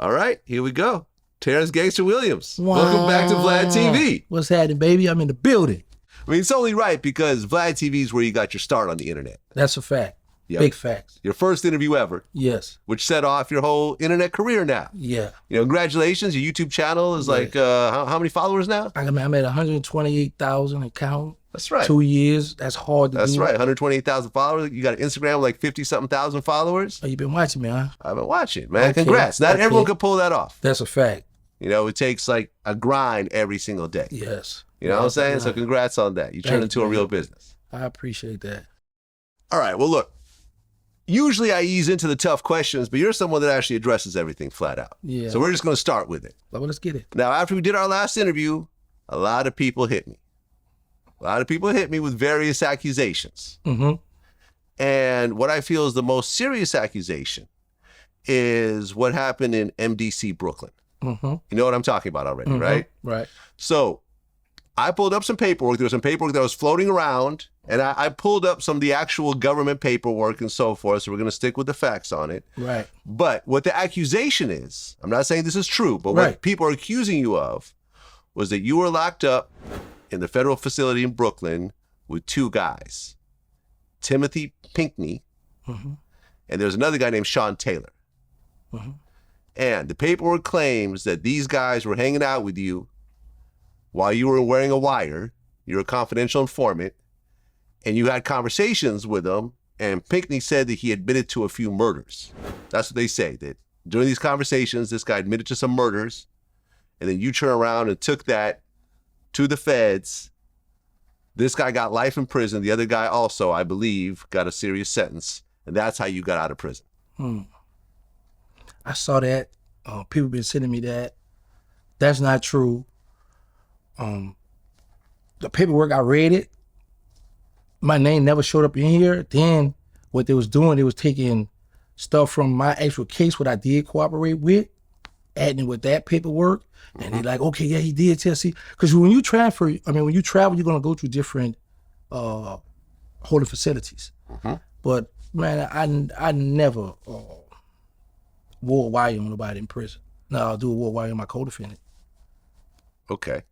All right, here we go. Terrance Gangster Williams. Wow. Welcome back to Vlad TV. What's happening, baby? I'm in the building. I mean, it's only right because Vlad TV is where you got your start on the internet. That's a fact. Yep. Big facts. Your first interview ever. Yes. Which set off your whole internet career now. Yeah. You know, congratulations. Your YouTube channel is like, how many followers now? I'm at 128,000 account. That's right. 2 years. That's hard to do. That's right. 128,000 followers. You got an Instagram with like 50-something thousand followers. Oh, you been watching me, huh? I've been watching, man. Okay. Congrats. Not everyone can pull that off. That's a fact. You know, it takes like a grind every single day. Yes. You know what I'm saying? So congrats on that. You turned into a real business. I appreciate that. All right. Well, look, usually I ease into the tough questions, but you're someone that actually addresses everything flat out. Yeah. So we're just going to start with it. Well, let's get it. Now, after we did our last interview, a lot of people hit me. A lot of people hit me with various accusations. Mm-hmm. And what I feel is the most serious accusation is what happened in MDC, Brooklyn. Mm-hmm. You know what I'm talking about already, right? Right. So I pulled up some paperwork. There was some paperwork that was floating around, and I pulled up some of the actual government paperwork and so forth, so we're going to stick with the facts on it. Right. But what the accusation is, I'm not saying this is true, but what people are accusing you of was that you were locked up in the federal facility in Brooklyn with two guys, Timothy Pinkney, and there's another guy named Sean Taylor. And the paperwork claims that these guys were hanging out with you while you were wearing a wire. You're a confidential informant, and you had conversations with them, and Pinkney said that he admitted to a few murders. That's what they say, that during these conversations, this guy admitted to some murders, and then you turn around and took that to the feds. This guy got life in prison. The other guy also, I believe, got a serious sentence, and that's how you got out of prison. I saw that. People been sending me that. That's not true. The paperwork, I read it. My name never showed up in here. Then what they was doing, they was taking stuff from my actual case, what I did cooperate with, adding with that paperwork. And they like, okay, yeah, he did tell. See, because when you travel, you're gonna go to different holding facilities. But man, I never wore a wire on nobody in prison. No, I'll do a wire on my co-defendant. Okay.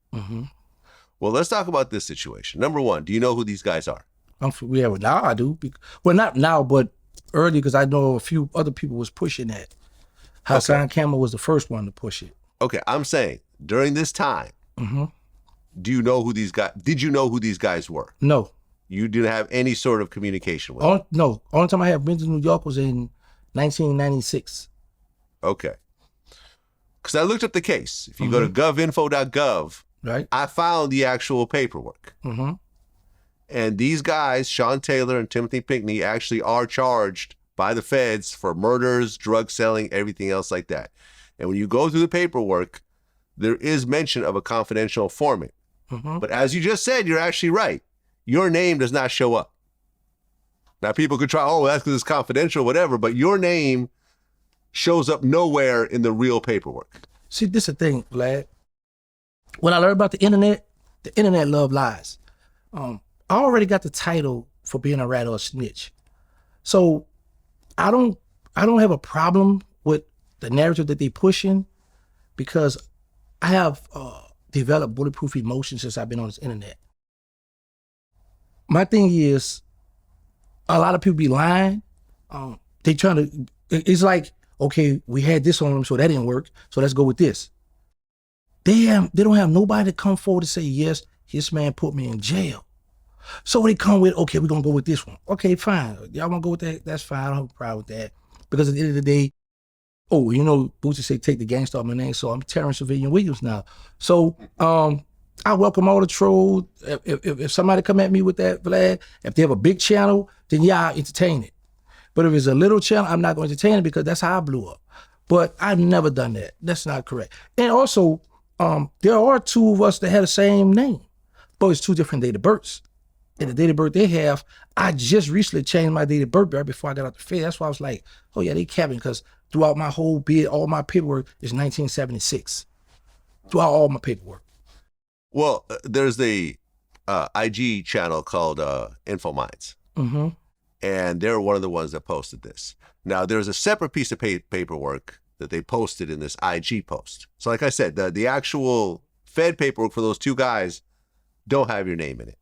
Well, let's talk about this situation. Number one, do you know who these guys are? Now I do. Well, not now, but early, because I know a few other people was pushing that. Hassan Campbell was the first one to push it. Okay, I'm saying during this time, do you know who these guys? Did you know who these guys were? No. You didn't have any sort of communication with them? No. Only time I had been to New York was in 1996. Okay. Because I looked up the case. If you go to govinfo.gov, right, I found the actual paperwork. And these guys, Sean Taylor and Timothy Pinkney, actually are charged by the feds for murders, drug selling, everything else like that. And when you go through the paperwork, there is mention of a confidential informant. But as you just said, you're actually right. Your name does not show up. Now, people could try, oh, that's because it's confidential, whatever, but your name shows up nowhere in the real paperwork. See, this is the thing, Vlad. When I learned about the internet love lies. I already got the title for being a rat or a snitch. So I don't have a problem with the narrative that they pushing, because I have developed bulletproof emotions since I've been on this internet. My thing is, a lot of people be lying. They trying to, it's like, okay, we had this on them, so that didn't work, so let's go with this. They don't have nobody to come forward to say, yes, this man put me in jail. So they come with, okay, we're gonna go with this one. Okay, fine. Y'all wanna go with that? That's fine. I don't have a problem with that. Because at the end of the day, Boosie say take the gangsta off my name, so I'm Terrance Williams now. So I welcome all the trolls. If somebody come at me with that, Vlad, if they have a big channel, then yeah, I'll entertain it. But if it's a little channel, I'm not going to entertain it, because that's how I blew up. But I've never done that. That's not correct. And also, there are two of us that have the same name, but it's two different date of births. And the date of birth they have, I just recently changed my date of birth right before I got out the Fed. That's why I was like, oh yeah, they capping, because throughout my whole bid, all my paperwork is 1976. Throughout all my paperwork. Well, there's the IG channel called Infominds. And they're one of the ones that posted this. Now, there's a separate piece of paperwork that they posted in this IG post. So like I said, the actual Fed paperwork for those two guys don't have your name in it.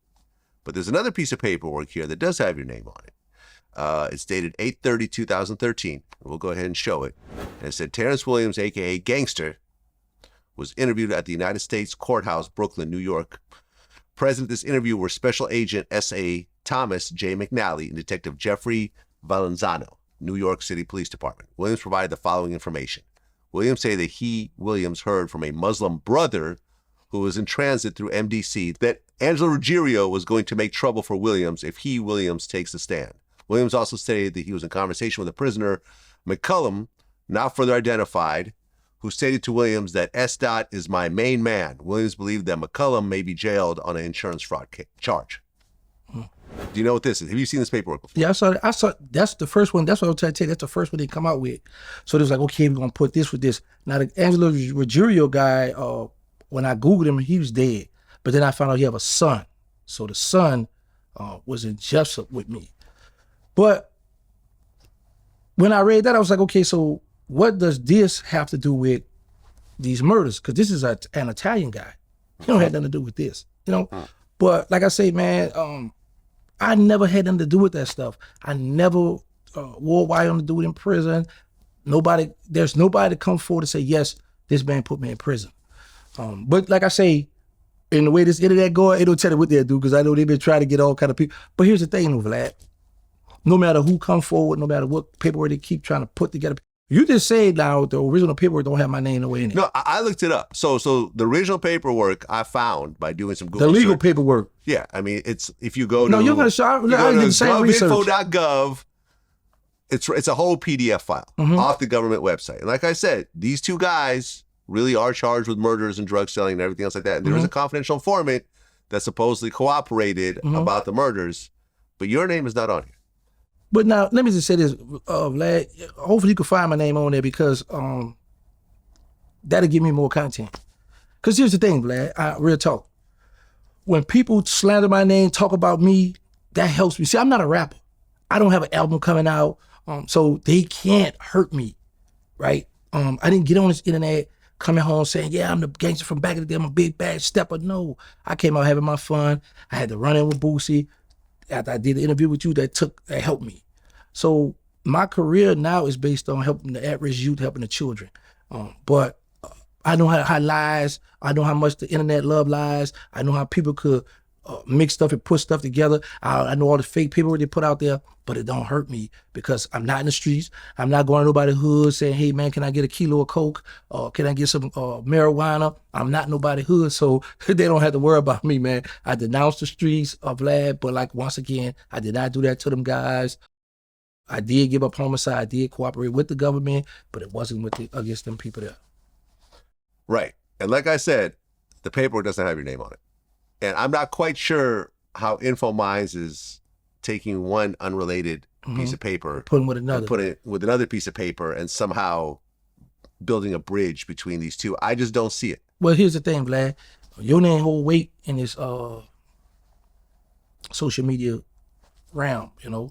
But there's another piece of paperwork here that does have your name on it. It's dated 8/30/2013. We'll go ahead and show it. And it said, Terrance Williams, a.k.a. Gangster, was interviewed at the United States Courthouse, Brooklyn, New York. Present at this interview were Special Agent S.A. Thomas J. McNally and Detective Jeffrey Valenzano, New York City Police Department. Williams provided the following information. Williams said that he, Williams, heard from a Muslim brother who was in transit through MDC that Angelo Ruggiero was going to make trouble for Williams if he, Williams, takes the stand. Williams also stated that he was in conversation with a prisoner, McCullum, not further identified, who stated to Williams that S. is my main man. Williams believed that McCullum may be jailed on an insurance fraud charge. Do you know what this is? Have you seen this paperwork before? Yeah, I saw. That's the first one. That's what I was trying to tell you. That's the first one they come out with. So it was like, okay, we're gonna put this with this. Now the Angelo Ruggiero guy, when I Googled him, he was dead. But then I found out he have a son. So the son was in Jessup with me. But when I read that, I was like, okay, so what does this have to do with these murders? Because this is an Italian guy. He don't have nothing to do with this, you know? But like I say, man, I never had nothing to do with that stuff. I never wore wire on to do it in prison. There's nobody to come forward and say, yes, this man put me in prison. But like I say, in the way this internet going, it don't tell you what they'll do, because I know they've been trying to get all kind of people. But here's the thing, Vlad. No matter who come forward, no matter what paperwork they keep trying to put together, you just said now the original paperwork don't have my name nowhere in it. No, I looked it up. So the original paperwork I found by doing some Google the legal search. Paperwork. Yeah, I mean, it's if you go to you're gonna show. I did the same research. govinfo.gov. It's a whole PDF file off the government website. And like I said, these two guys really are charged with murders and drug selling and everything else like that. And there was a confidential informant that supposedly cooperated about the murders, but your name is not on here. But now, let me just say this, Vlad. Hopefully you can find my name on there, because that'll give me more content. Because here's the thing, Vlad, real talk. When people slander my name, talk about me, that helps me. See, I'm not a rapper. I don't have an album coming out, so they can't hurt me, right? I didn't get on this internet coming home saying, yeah, I'm the gangster from back in the day, I'm a big bad stepper. No, I came out having my fun. I had to run in with Boosie. After I did the interview with you, that helped me. So my career now is based on helping the at-risk youth, helping the children. But I know how lies, I know how much the internet love lies, I know how people could mix stuff and put stuff together. I know all the fake paperwork they put out there, but it don't hurt me, because I'm not in the streets. I'm not going to nobody's hood saying, hey man, can I get a kilo of coke? Can I get some marijuana? I'm not nobody's hood, so they don't have to worry about me, man. I denounced the streets of Vlad, but like, once again, I did not do that to them guys. I did give up homicide, I did cooperate with the government, but it wasn't against them people there. Right. And like I said, the paperwork doesn't have your name on it. And I'm not quite sure how InfoMinds is taking one unrelated piece of paper, putting with another, putting it with another piece of paper, and somehow building a bridge between these two. I just don't see it. Well, here's the thing, Vlad. Your name hold weight in this social media realm, you know.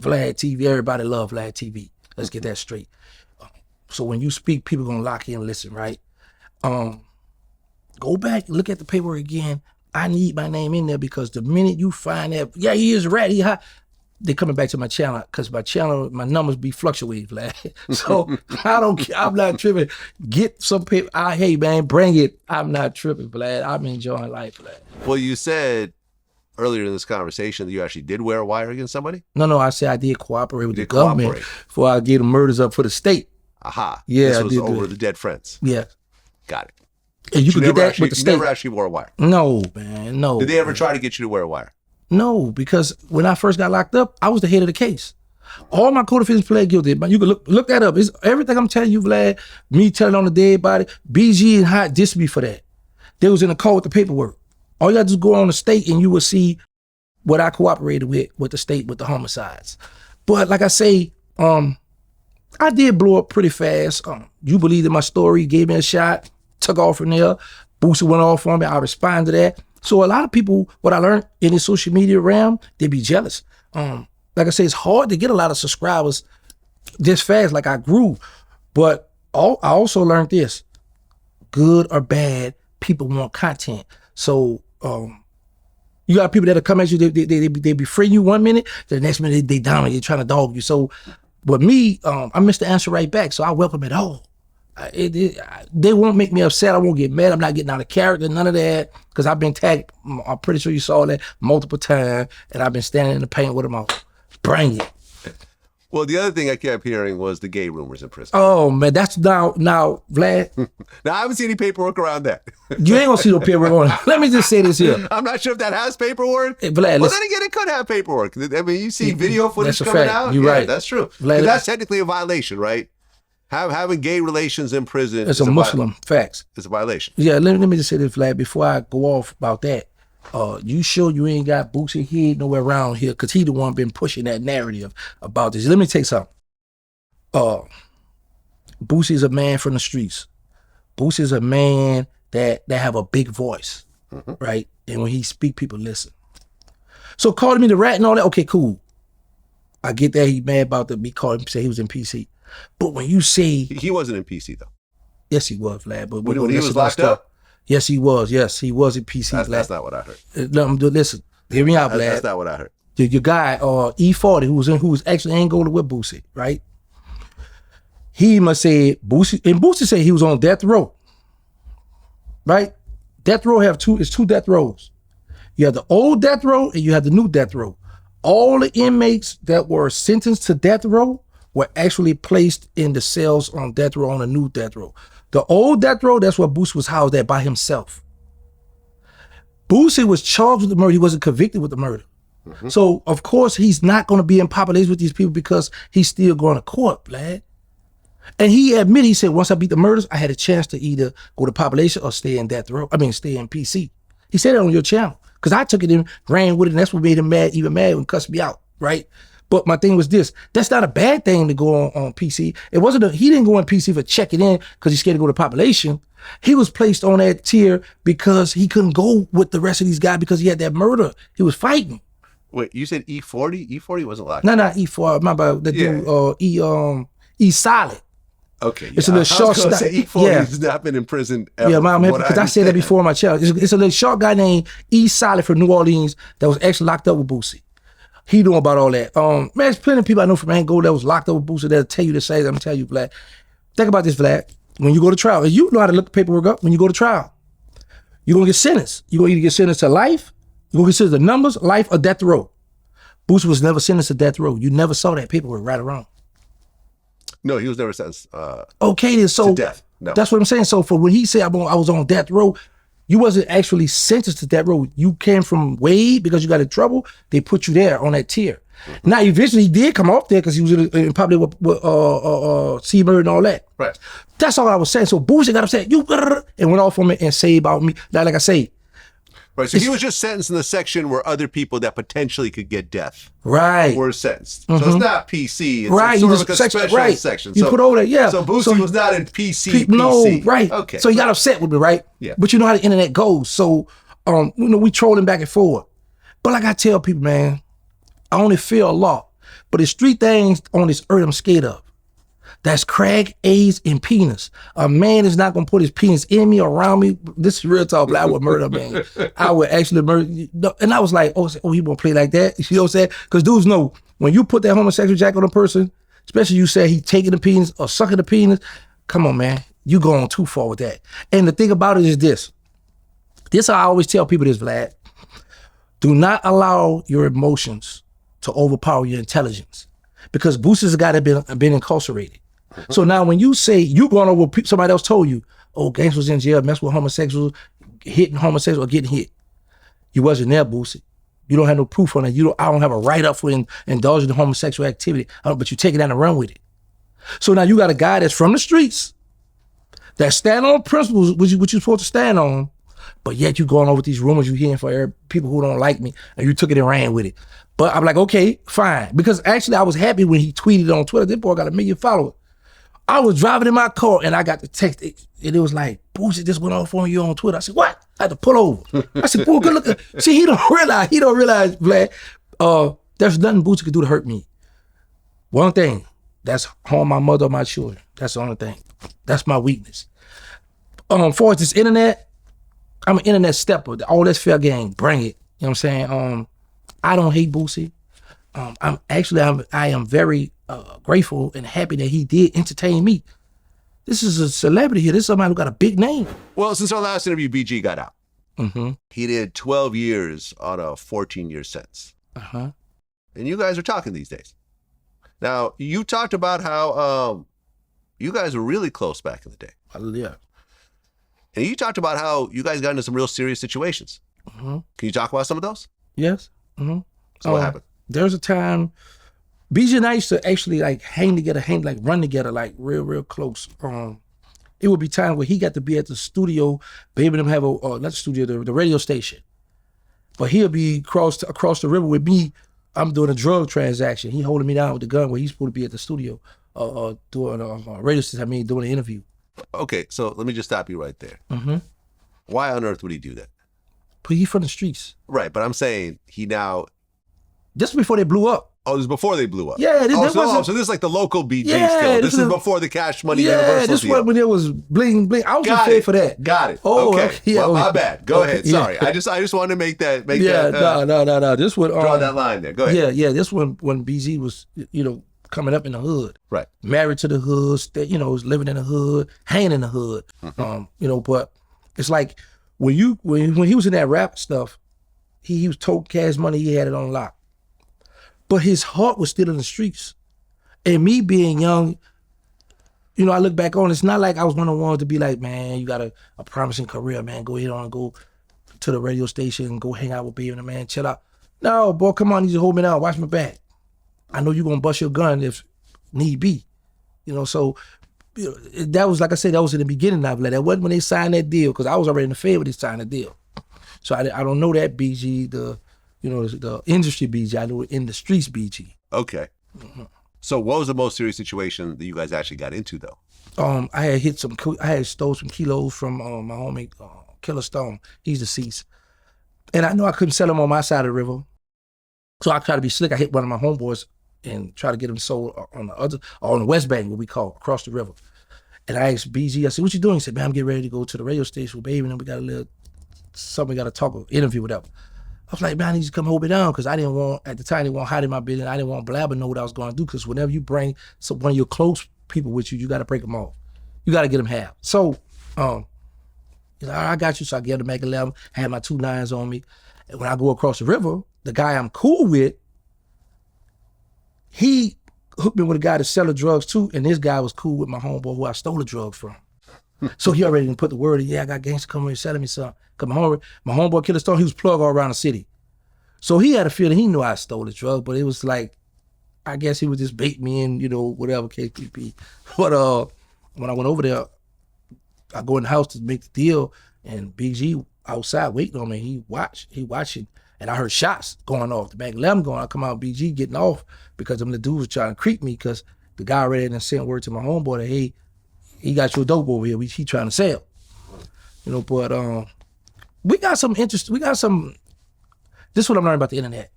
Vlad TV, everybody love Vlad TV. Let's get that straight. So when you speak, people gonna lock in and listen, right? Go back, look at the paperwork again. I need my name in there, because the minute you find that, yeah, he is rat, he hot, they're coming back to my channel, because my channel, my numbers be fluctuating, Vlad. So I don't care, I'm not tripping. Get some paper, hey man, bring it. I'm not tripping, Vlad. I'm enjoying life, Vlad. Well, you said earlier in this conversation that you actually did wear a wire against somebody? No, I said I did cooperate with the government before I gave the murders up for the state. Aha. Yeah, this was over the dead friends. Yeah. Got it. And you could get that with the state. You never actually wore a wire? No, man, no. Did they ever try to get you to wear a wire? No, because when I first got locked up, I was the head of the case. All my co-defendants pled guilty. But you can look that up. It's everything I'm telling you, Vlad, me telling on the dead body, BG and Hot dissed me for that. They was in a call with the paperwork. All you got to do is go on the state and you will see what I cooperated with the state, with the homicides. But like I say, I did blow up pretty fast. You believed in my story, gave me a shot, took off from there. Boosie went off on me. I responded to that. So a lot of people, what I learned in the social media realm, they be jealous. Like I say, it's hard to get a lot of subscribers this fast, like I grew. But I also learned this: good or bad, people want content. So you got people that'll come at you, they befriend you 1 minute, the next minute they down on you, trying to dog you. So with me, I missed the answer right back. So I welcome it all. They won't make me upset. I won't get mad. I'm not getting out of character, none of that, because I've been tagged. I'm pretty sure you saw that multiple times, and I've been standing in the paint with them all. Bring it. Well, the other thing I kept hearing was the gay rumors in prison. Oh man, that's now Vlad. Now I haven't seen any paperwork around that. You ain't gonna see no paperwork on it. Let me just say this here. I'm not sure if that has paperwork. Hey, Vlad, well, then again, it could have paperwork. I mean, you see video footage coming out. You're right. That's true. Vlad, that's technically a violation, right? Having gay relations in prison. It's a Muslim. Facts. It's a violation. Yeah, let me just say this, Vlad, before I go off about that. You sure you ain't got Boosie head nowhere around here? Because he the one been pushing that narrative about this. Let me tell you something. Boosie's a man from the streets. Boosie's a man that have a big voice, right? And when he speak, people listen. So calling me the rat and all that, okay, cool. I get that he mad about me calling him, say he was in PC. But when you say... He wasn't in PC, though. Yes, he was, Vlad. But when he was locked up? Yes, he was. Yes, he was in PC. That's not what I heard. No, listen, hear me out, Vlad. That's not what I heard. Your guy, E40, who was actually Angola with Boosie, right? He must say Boosie, and Boosie said he was on death row, right? Death row have two death rows. You have the old death row and you have the new death row. All the inmates that were sentenced to death row were actually placed in the cells on death row, on the new death row. The old death row, that's where Boosie was housed at by himself. Boosie was charged with the murder. He wasn't convicted with the murder. So, of course, he's not going to be in population with these people because he's still going to court, Vlad. And he admitted, he said, once I beat the murders, I had a chance to either go to population or stay in death row. Stay in PC. He said it on your channel. Because I took it and ran with it, and that's what made him mad, even mad when he cussed me out, right? But my thing was this: that's not a bad thing to go on PC. It wasn't. He didn't go on PC for checking in because he's scared to go to population. He was placed on that tier because he couldn't go with the rest of these guys because he had that murder. He was fighting. Wait, you said E40? E40 wasn't locked. No, not E4. Remember the dude E Solid. Okay, it's a little short. E40's not been in prison ever. Yeah, because I said that before on my channel. It's a little short guy named E Solid from New Orleans that was actually locked up with Boosie. He knew about all that. Man, there's plenty of people I know from Angola that was locked up with Boosie that'll tell you the same. I'm gonna tell you, Vlad. Think about this, Vlad. When you go to trial, you know how to look the paperwork up. When you go to trial, you're gonna get sentenced. You're gonna either get sentenced to life. You're gonna get sentenced to numbers, life, or death row. Boosie was never sentenced to death row. You never saw that paperwork, right or wrong. No, he was never sentenced. Okay, then so to death. No. That's what I'm saying. So for when he said I was on death row, you wasn't actually sentenced to death row. You came from Wade because you got in trouble. They put you there on that tier. Now eventually he did come off there because he was in probably with C murder and all that. Right. That's all I was saying. So Boosie got upset. And went off on me and say about me. Like I say. Right, so he was just sentenced in the section where other people that potentially could get death were sentenced. So it's not PC. It's sort of like a special section. You put over there, yeah. So Boosie was not in PC. No, PC. right. Okay. So he got upset with me, right? Yeah. But you know how the internet goes. So, we trolling back and forth. But like I tell people, man, I only fear Allah. But there's three things on this earth I'm scared of. That's crack, AIDS, and penis. A man is not gonna put his penis in me or around me. This is real talk, but I would murder a man. I would actually murder. And I was like, he won't play like that. You know what I'm saying? Because dudes know, when you put that homosexual jacket on a person, especially you say he taking the penis or sucking the penis, come on, man. You going too far with that. And the thing about it is this. This how I always tell people this, Vlad. Do not allow your emotions to overpower your intelligence. Because Boosie's a guy that been incarcerated. So now when you say you going over what somebody else told you, gangsters was in jail, mess with homosexuals, hitting homosexuals or getting hit. You wasn't there, Boosie. You don't have no proof on that. I don't have a right up for indulging in homosexual activity, but you take it down and run with it. So now you got a guy that's from the streets, that stand on principles, which you're supposed to stand on, but yet you going over with these rumors you hearing for people who don't like me, and you took it and ran with it. But I'm like, okay, fine. Because actually I was happy when he tweeted on Twitter, this boy got 1 million followers. I was driving in my car and I got the text, and it was like, Boosie just went off on you on Twitter. I said, what? I had to pull over. I said, boy, good look. See, he don't realize, Vlad, there's nothing Boosie could do to hurt me. One thing, That's harm my mother or my children. That's the only thing. That's my weakness. For this internet, I'm an internet stepper. All that's fair game. Bring it. You know what I'm saying? I don't hate Boosie. I am very grateful and happy that he did entertain me. This is a celebrity here. This is somebody who got a big name. Well, since our last interview, BG got out. Mm-hmm. He did 12 years on a 14-year sentence. Uh-huh. And you guys are talking these days. Now, you talked about how you guys were really close back in the day. Yeah. And you talked about how you guys got into some real serious situations. Mm-hmm. Can you talk about some of those? Yes. Mm-hmm. So what happened? There was a time, BG and I used to actually like hang together, like run together, like real close. It would be times where he got to be at the studio, baby them have not the studio, the radio station. But he'll be across the river with me. I'm doing a drug transaction. He holding me down with the gun where he's supposed to be at the studio doing a radio station, doing an interview. Okay, so let me just stop you right there. Mm-hmm. Why on earth would he do that? But he from the streets. Right, but I'm saying he now... This before they blew up. Oh, this is before they blew up. Yeah, so this is like the local BG still. This is before the Cash Money Universal this deal. when it was bling bling. I was afraid for that. Got it. Oh, okay. Yeah, well, my bad. Go ahead. Yeah. Sorry. I just wanted to make that. No. This would draw that line there. Go ahead. Yeah. This when BG was coming up in the hood. Right. Married to the hood. Was living in the hood, hanging in the hood. Mm-hmm. But it's like when he was in that rap stuff, he was told Cash Money. He had it on lock. But his heart was still in the streets. And me being young, I look back on, it's not like I was one of the ones to be like, man, you got a promising career, man. Go ahead on and go to the radio station and go hang out with Baby and the man, chill out. No, boy, come on, you just hold me down, watch my back. I know you're going to bust your gun if need be. So that was, like I said, that was in the beginning of it. That wasn't when they signed that deal, because I was already in the favor when they signed the deal. So I don't know that BG, the industry BG. I know in the streets BG. Okay. Mm-hmm. So what was the most serious situation that you guys actually got into, though? I had stole some kilos from my homie Killer Stone. He's deceased, and I know I couldn't sell them on my side of the river, so I tried to be slick. I hit one of my homeboys and try to get them sold on the West Bank, what we call across the river. And I asked BG, I said, "What you doing?" He said, "Man, I'm getting ready to go to the radio station with Baby, and we got a little something. We got to talk, an interview, whatever." I was like, man, I need to come hold it down, because I didn't want, at the time, I didn't want to hide in my business. I didn't want Blabber to know what I was going to do, because whenever you bring one of your close people with you, you got to break them off. You got to get them half. So, he's like, I got you. So I gave him the Mac 11, had my 2 9s on me. And when I go across the river, the guy I'm cool with, he hooked me with a guy to sell the drugs too, and this guy was cool with my homeboy who I stole the drugs from. So he already didn't put the word in, yeah, I got gangster coming here selling me something. Because my homeboy Killer Stone, he was plugged all around the city. So he had a feeling he knew I stole the drug, but it was like, I guess he was just bait me in, whatever, KPP. But when I went over there, I go in the house to make the deal, and BG outside waiting on me. He watching, and I heard shots going off. The Mac 11 going, I come out, BG getting off, because them the dudes was trying to creep me, because the guy already done sent word to my homeboy that, hey, he got your dope over here. He trying to sell. But we got some interest. This is what I'm learning about the internet.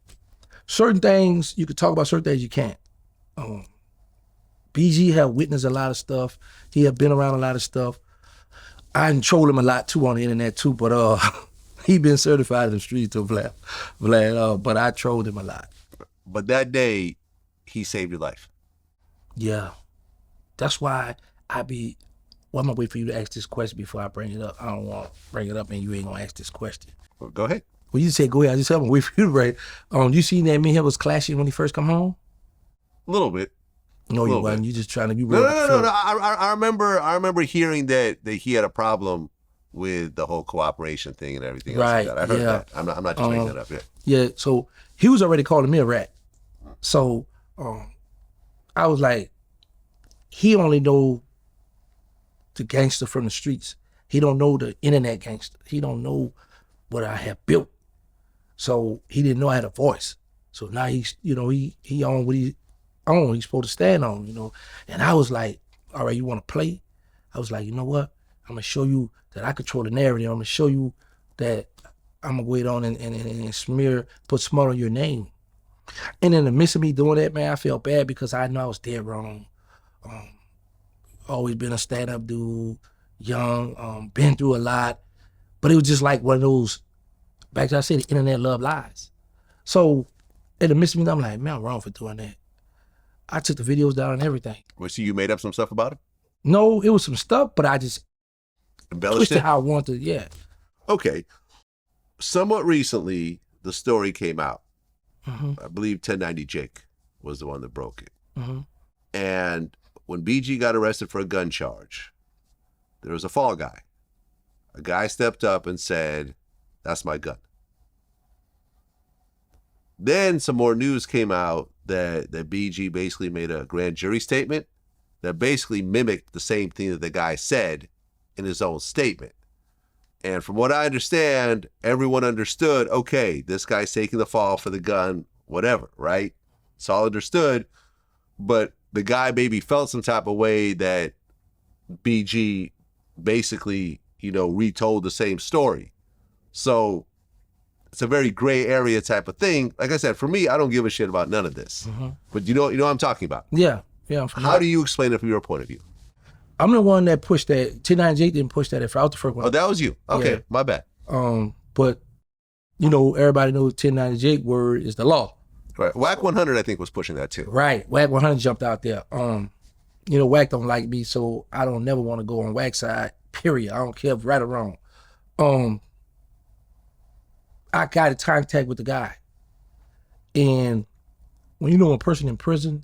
Certain things you can talk about, certain things you can't. BG have witnessed a lot of stuff. He have been around a lot of stuff. I troll him a lot too on the internet too, but he been certified in the streets too, Vlad. But I trolled him a lot. But that day, he saved your life. Yeah. That's why I'm gonna wait for you to ask this question before I bring it up. I don't want to bring it up and you ain't gonna ask this question. Well, go ahead. Well, you say go ahead. I'm gonna wait for you to bring it. You seen that me and him was clashing when he first come home? A little bit. No, you wasn't. You just trying to be real. No. I remember hearing that he had a problem with the whole cooperation thing and everything else like that. I heard that. I'm not just making that up yet. Yeah, so he was already calling me a rat. So I was like, he only know the gangster from the streets. He don't know the internet gangster. He don't know what I have built. So he didn't know I had a voice. So now he's, he on what he on. He's supposed to stand on, And I was like, all right, you want to play? I was like, you know what? I'm going to show you that I control the narrative. I'm going to show you that I'm going to wait on and put smut on your name. And in the midst of me doing that, man, I felt bad because I know I was dead wrong. Always been a stand-up dude, young, been through a lot. But it was just like one of those, back to I said, the internet love lies. So in the midst of me, I'm like, man, I'm wrong for doing that. I took the videos down and everything. Well, so you made up some stuff about it? No, it was some stuff, but I just embellished twisted it how I wanted, yeah. Okay. Somewhat recently, the story came out. Mm-hmm. I believe 1090 Jake was the one that broke it. Mm-hmm. And when BG got arrested for a gun charge, there was a fall guy. A guy stepped up and said, "That's my gun." Then some more news came out that BG basically made a grand jury statement that basically mimicked the same thing that the guy said in his own statement. And from what I understand, everyone understood, okay, this guy's taking the fall for the gun, whatever, right? It's all understood. But the guy maybe felt some type of way that BG basically, retold the same story. So it's a very gray area type of thing. Like I said, for me, I don't give a shit about none of this. Mm-hmm. But you know what I'm talking about? Yeah. How do you explain it from your point of view? I'm the one that pushed that. 1090 Jake didn't push that at first. I was the first one. Oh, that was you. Okay, yeah. My bad. But everybody knows 1090 Jake word is the law. Right. Whack 100, I think, was pushing that too. Right. Whack 100 jumped out there. Whack don't like me, so I don't never want to go on Whack side. Period. I don't care if right or wrong. I got in contact with the guy, and when a person in prison,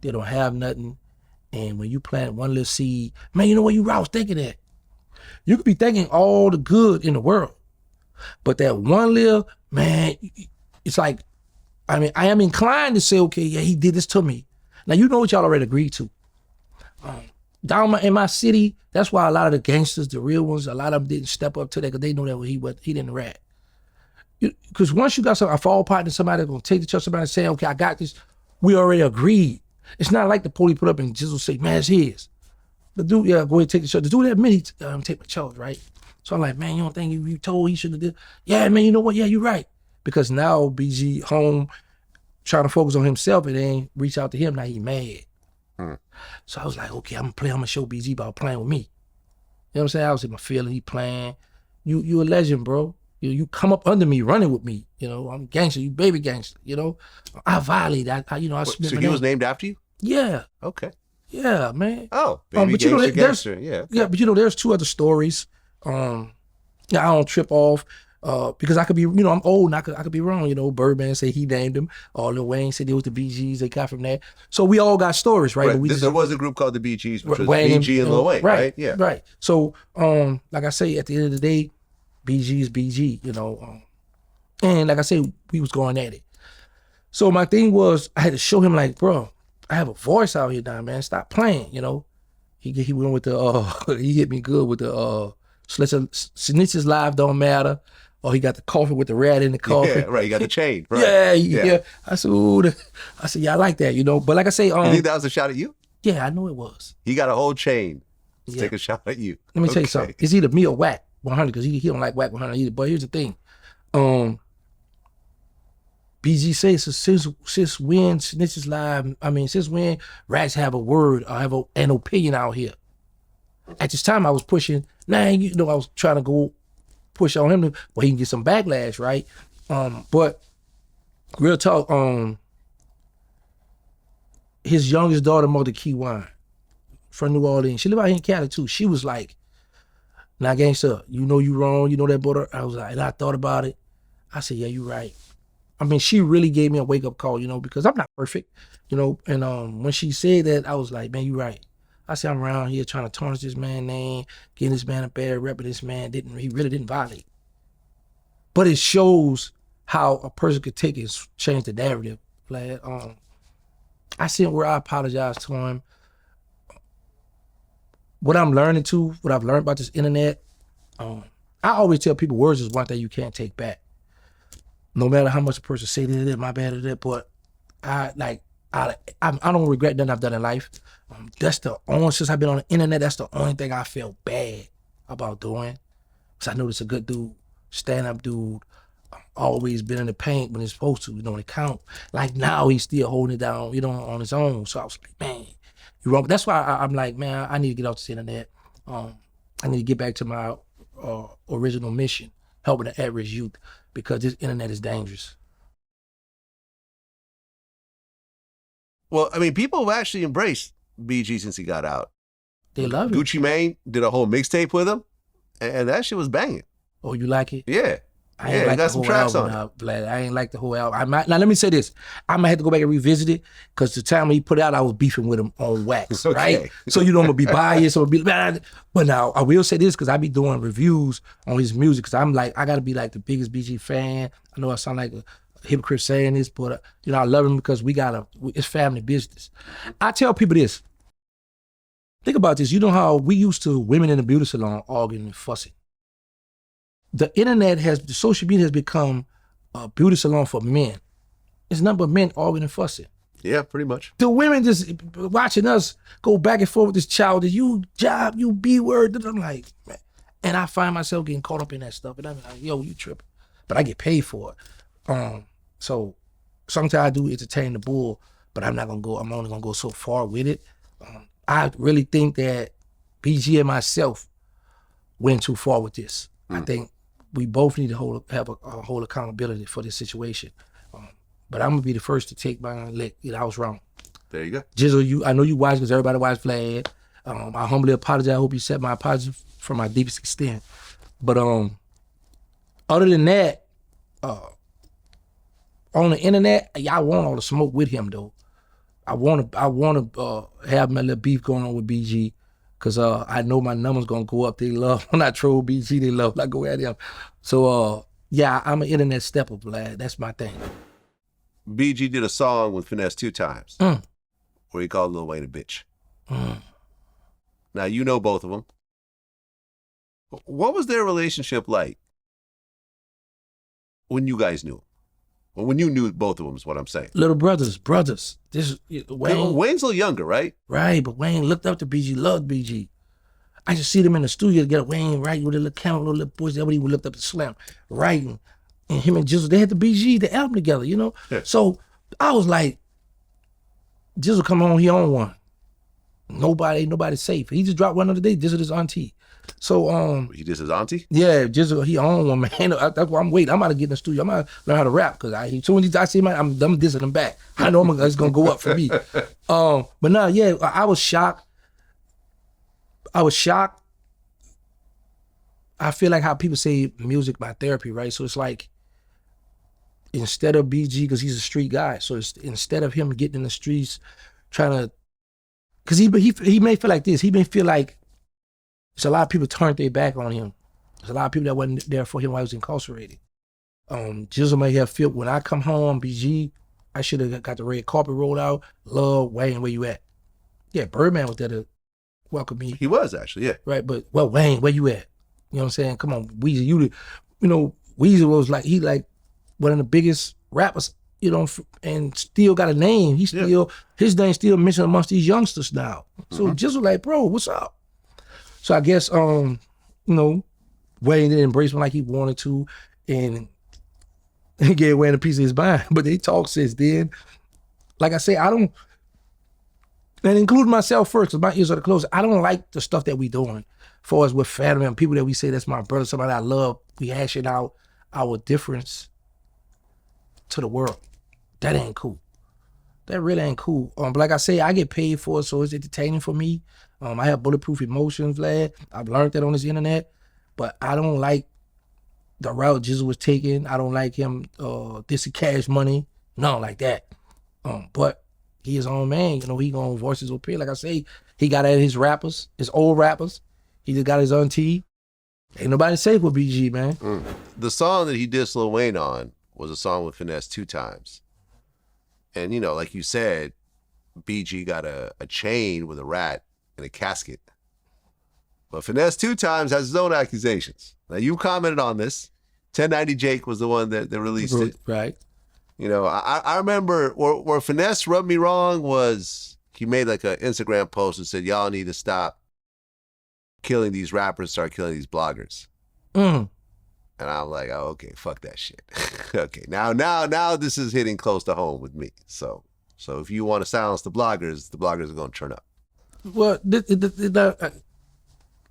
they don't have nothing. And when you plant one little seed, man, you know what I was thinking that? You could be thinking all the good in the world, but that one little, man, it's like, I am inclined to say, okay, yeah, he did this to me. Now, you know what y'all already agreed to. Down in my city, that's why a lot of the gangsters, the real ones, a lot of them didn't step up to that because they know that he didn't rat. Because once you got a fall partner, somebody that's going to take the trust, somebody and say, okay, I got this, we already agreed. It's not like the police put up and just will say, man, it's his. The dude, yeah, go ahead and take the charge. The dude that minute, take my charge, right? So I'm like, man, you don't think you told he should have did? Yeah, man, you know what? Yeah, you're right. Because now BG home trying to focus on himself and then reach out to him, now he mad. So I was like, okay, I'm gonna show BG about playing with me. You know what I'm saying? I was in my feeling, he playing. You a legend, bro. You come up under me, running with me. I'm gangster, you baby gangster, I violate that. I spent So my he name. was named after you? Yeah. Okay. Yeah, man. Oh, baby but gangster, gangster. Yeah. Okay. Yeah, but there's two other stories. I don't trip off because I could be, I'm old and I could be wrong. Birdman said he named him. Lil Wayne said it was the BGs they got from that. So we all got stories, right? Right. There was a group called the BGs, which was BG and Lil Wayne, right? Yeah. Right. So, like I say, at the end of the day, BG is BG, and like I say, we was going at it. So my thing was, I had to show him like, bro, I have a voice out here now, man. Stop playing, He went with the, he hit me good with the, snitches live don't matter. Or he got the coffee with the rat in the coffee. Yeah, right. You got the chain. Right. Yeah. I said, ooh, yeah, I like that, But like I say, you think that was a shot at you? Yeah, I know it was. He got a whole chain to take a shot at you. Let me tell you something. It's either me or Whack 100 because he don't like Whack 100 either. But here's the thing. BG says since when snitches live, since when rats have a word or have an opinion out here. At this time I was pushing, I was trying to go push on him where he can get some backlash, right? But real talk, his youngest daughter, Mother Keywan from New Orleans, she live out here in Cali too. She was like, "Now, gangster, you wrong, that brother." I was like, and I thought about it. I said, yeah, you right. She really gave me a wake-up call, because I'm not perfect, and when she said that, I was like, man, you right. I said, I'm around here trying to tarnish this man's name, getting this man a bad rep, but this man he really didn't violate. But it shows how a person could take and change the narrative. Like, I sent where I apologized to him. What I've learned about this internet, I always tell people words is one thing you can't take back. No matter how much a person say that, my bad at that, but I don't regret nothing I've done in life. Since I've been on the internet, that's the only thing I feel bad about doing. Because I know this a good dude, stand-up dude, always been in the paint when it's supposed to, when it count. Like now he's still holding it down, on his own. So I was like, man, you wrong. That's why I'm like, man, I need to get off this internet. I need to get back to my original mission, helping the average youth, because this internet is dangerous. Well, I mean, people have actually embraced BG since he got out. They love it. Gucci Mane did a whole mixtape with him, and that shit was banging. Oh, you like it? Yeah. I ain't like got the some whole tracks album on now, Vlad. I ain't like the whole album. Now, let me say this. I might have to go back and revisit it, because the time when he put it out, I was beefing with him on wax, Okay. right? So, I'm going to be biased. But now, I will say this, because I be doing reviews on his music, because I'm like, I got to be like the biggest BG fan. I know I sound like a hypocrite saying this, but, I love him because it's family business. I tell people this. Think about this. You know how we used to, women in the beauty salon arguing and fussing. The internet the social media has become a beauty salon for men. It's nothing but men arguing and fussing. Yeah, pretty much. The women just watching us go back and forth with this child, you job, you B-word. I'm like, man. And I find myself getting caught up in that stuff. And I'm like, yo, you tripping. But I get paid for it. So sometimes I do entertain the bull, but I'm only going to go so far with it. I really think that BG and myself went too far with this. I think we both need to have a whole accountability for this situation. But I'm gonna be the first to take my lick. I was wrong. There you go. Jizzle, I know you watch because everybody watch Vlad. I humbly apologize. I hope you accept my apology from my deepest extent. But other than that, on the internet, I want all the smoke with him though. I want to have my little beef going on with BG, because I know my numbers gonna go up. They love when I troll BG. They love when I go at him. So yeah, I'm an internet stepper, Vlad. That's my thing. BG did a song with Finesse 2 times where he called Lil Wayne a bitch. Now, you know both of them. What was their relationship like when you guys knew? Or when you knew both of them is what I'm saying. Little brothers. This Wayne's a little younger, right? Right, but Wayne looked up to BG, loved BG. I just see them in the studio together, Wayne writing with a little camera, little boys. Everybody would look up to Slim, writing. And him and Jizzle, they had the BG, the album together, Yeah. So I was like, Jizzle come on, he on one. Nobody safe. He just dropped one other day, Jizzle his auntie. So he did his auntie? Yeah, Jizzle, he on one, man. That's why I'm waiting. I'm about to get in the studio. I'm about to learn how to rap, because as soon as I see him, I'm dissing him back. I know it's gonna go up for me. But no, yeah, I was shocked. I feel like how people say music my therapy, right? So it's like, instead of BG, because he's a street guy, so instead of him getting in the streets trying to, because he may feel like this, he may feel like there's a lot of people turned their back on him. There's a lot of people that wasn't there for him while he was incarcerated. Jizzle may have felt, when I come home, BG, I should have got the red carpet rolled out. Love, Wayne, where you at? Yeah, Birdman was there to welcome me. He was actually, yeah. Right, but well, Wayne, where you at? You know what I'm saying? Come on, Weezy, Weezy was like, he like one of the biggest rappers, and still got a name. He still, his name still mentioned amongst these youngsters now. So Jizzle like, bro, what's up? So I guess, Wayne didn't embrace him like he wanted to, and he gave Wayne a piece of his mind. But they talked since then. Like I say, I don't, and include myself first, because my ears are the closest. I don't like the stuff that we doing. For us with family and people that we say that's my brother, somebody I love, we hashing out our difference to the world. That ain't cool. That really ain't cool. But like I say, I get paid for it, so it's entertaining for me. I have bulletproof emotions, Vlad. I've learned that on this internet, but I don't like the route Jizzle was taking. I don't like him dissing Cash Money. Nothing like that. But he his own man. He gonna voice his opinion. Like I say, he got at his rappers, his old rappers. He just got his auntie. Ain't nobody safe with BG, man. The song that he dissed Lil Wayne on was a song with Finesse 2 times. And, like you said, BG got a chain with a rat in a casket. But Finesse 2 times has his own accusations. Now, you commented on this. 1090 Jake was the one that released it. Right. I remember where Finesse rubbed me wrong was he made like an Instagram post and said, y'all need to stop killing these rappers, start killing these bloggers. And I'm like, oh, okay, fuck that shit. Okay, now this is hitting close to home with me. So if you want to silence the bloggers are going to turn up. Well,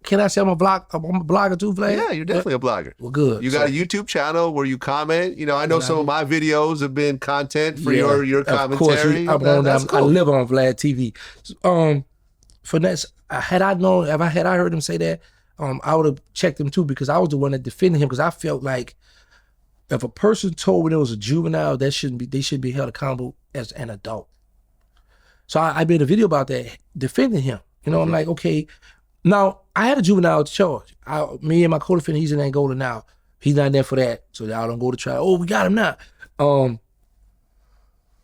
can I say I'm a blogger too, Vlad? Yeah, you're definitely a blogger. Well, good. You got a YouTube channel where you comment. You know, I know some of my videos have been content for your commentary. Of course, that's cool. I live on Vlad TV. Finesse, had I heard him say that, I would have checked him too, because I was the one that defended him, because I felt like if a person told me it was a juvenile, they should be held accountable as an adult. So I made a video about that, defending him. You know, I'm like, okay. Now, I had a juvenile charge. Me and my co-defendant, he's in Angola now. He's not there for that, so y'all don't go to trial. Oh, we got him now.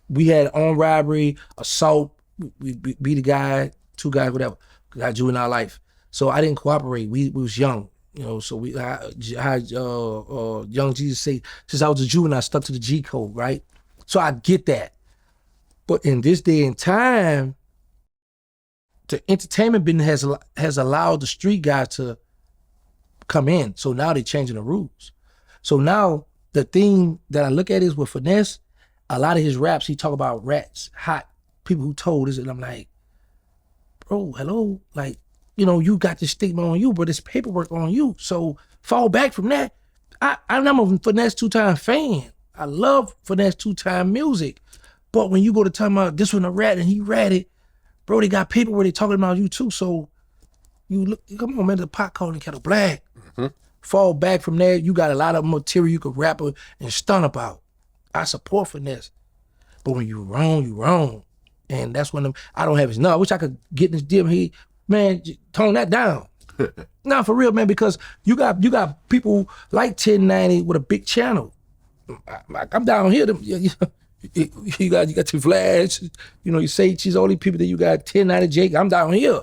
We had armed robbery, assault. We beat a guy, 2 guys, whatever. Got juvenile life. So I didn't cooperate. We was young, you know. So I had young Jesus say, since I was a juvenile, I stuck to the G code, right? So I get that. But in this day and time, the entertainment business has allowed the street guys to come in. So now they're changing the rules. So now the thing that I look at is with Finesse, a lot of his raps, he talk about rats, hot, people who told us, and I'm like, bro, hello? Like, you know, you got this stigma on you, but this paperwork on you. So fall back from that. I'm a Finesse 2-time fan. I love Finesse 2-time music. But when you go to talk about this one a rat and he ratted, bro, they got paper where they talking about you too. So you look, come on, man, the pot calling kettle black. Mm-hmm. Fall back from there. You got a lot of material you could rap and stun about. I support Finesse. But when you wrong, you wrong. And that's when I don't have his number. I wish I could get in this DM. Man, tone that down. Nah, for real, man, because you got people like 1090 with a big channel. I'm down here. You got your Flash, you know, you say she's all these people that you got 1090 Jake. I'm down here.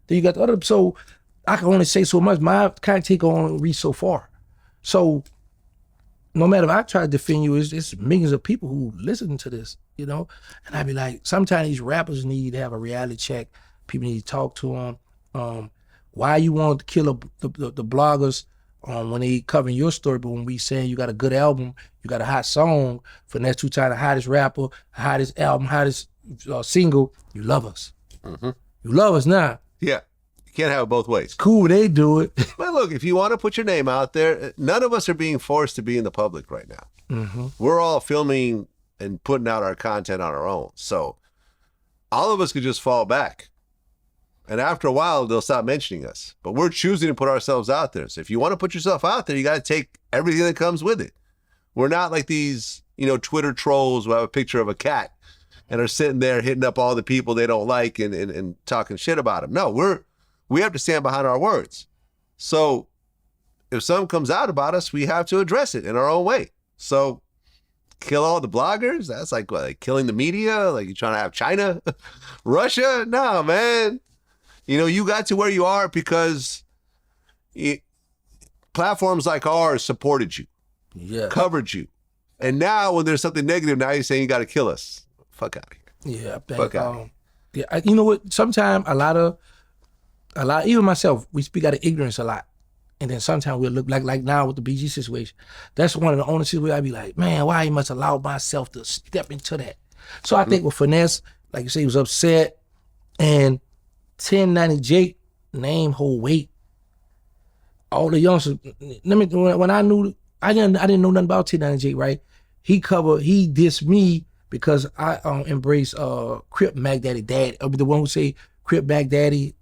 Then you got the other. So I can only say so much. My kind of take on reach so far. So no matter if I try to defend you, it's millions of people who listen to this, you know. And I be like, sometimes these rappers need to have a reality check. People need to talk to them. Why you want to kill the bloggers when they covering your story, but when we saying you got a good album, you got a hot song, Finesse 2-time, the hottest rapper, hottest album, hottest single, you love us. Mm-hmm. You love us now. Yeah. You can't have it both ways. Cool, they do it. But look, if you want to put your name out there, none of us are being forced to be in the public right now. Mm-hmm. We're all filming and putting out our content on our own. So all of us could just fall back. And after a while, they'll stop mentioning us. But we're choosing to put ourselves out there. So if you want to put yourself out there, you got to take everything that comes with it. We're not like these, you know, Twitter trolls who have a picture of a cat and are sitting there hitting up all the people they don't like and talking shit about them. No, we have to stand behind our words. So if something comes out about us, we have to address it in our own way. So kill all the bloggers? That's like, what, like killing the media? Like you trying to have China, Russia? No, man. You know, you got to where you are because platforms like ours supported you, covered you. And now when there's something negative, now you're saying you got to kill us. Fuck out of here. Yeah, I think, you know what? Sometimes a lot, even myself, we speak out of ignorance a lot. And then sometimes we'll look like now with the BG situation. That's one of the only situations where I be like, man, why I must allow myself to step into that? So I think with Finesse, like you say, he was upset, and 1090 Jake name hold weight. All the youngsters. When I didn't know nothing about 1090 Jake, right? He dissed me because I embrace Crip Mac Daddy Dad. The one who say Crip Mac Daddy.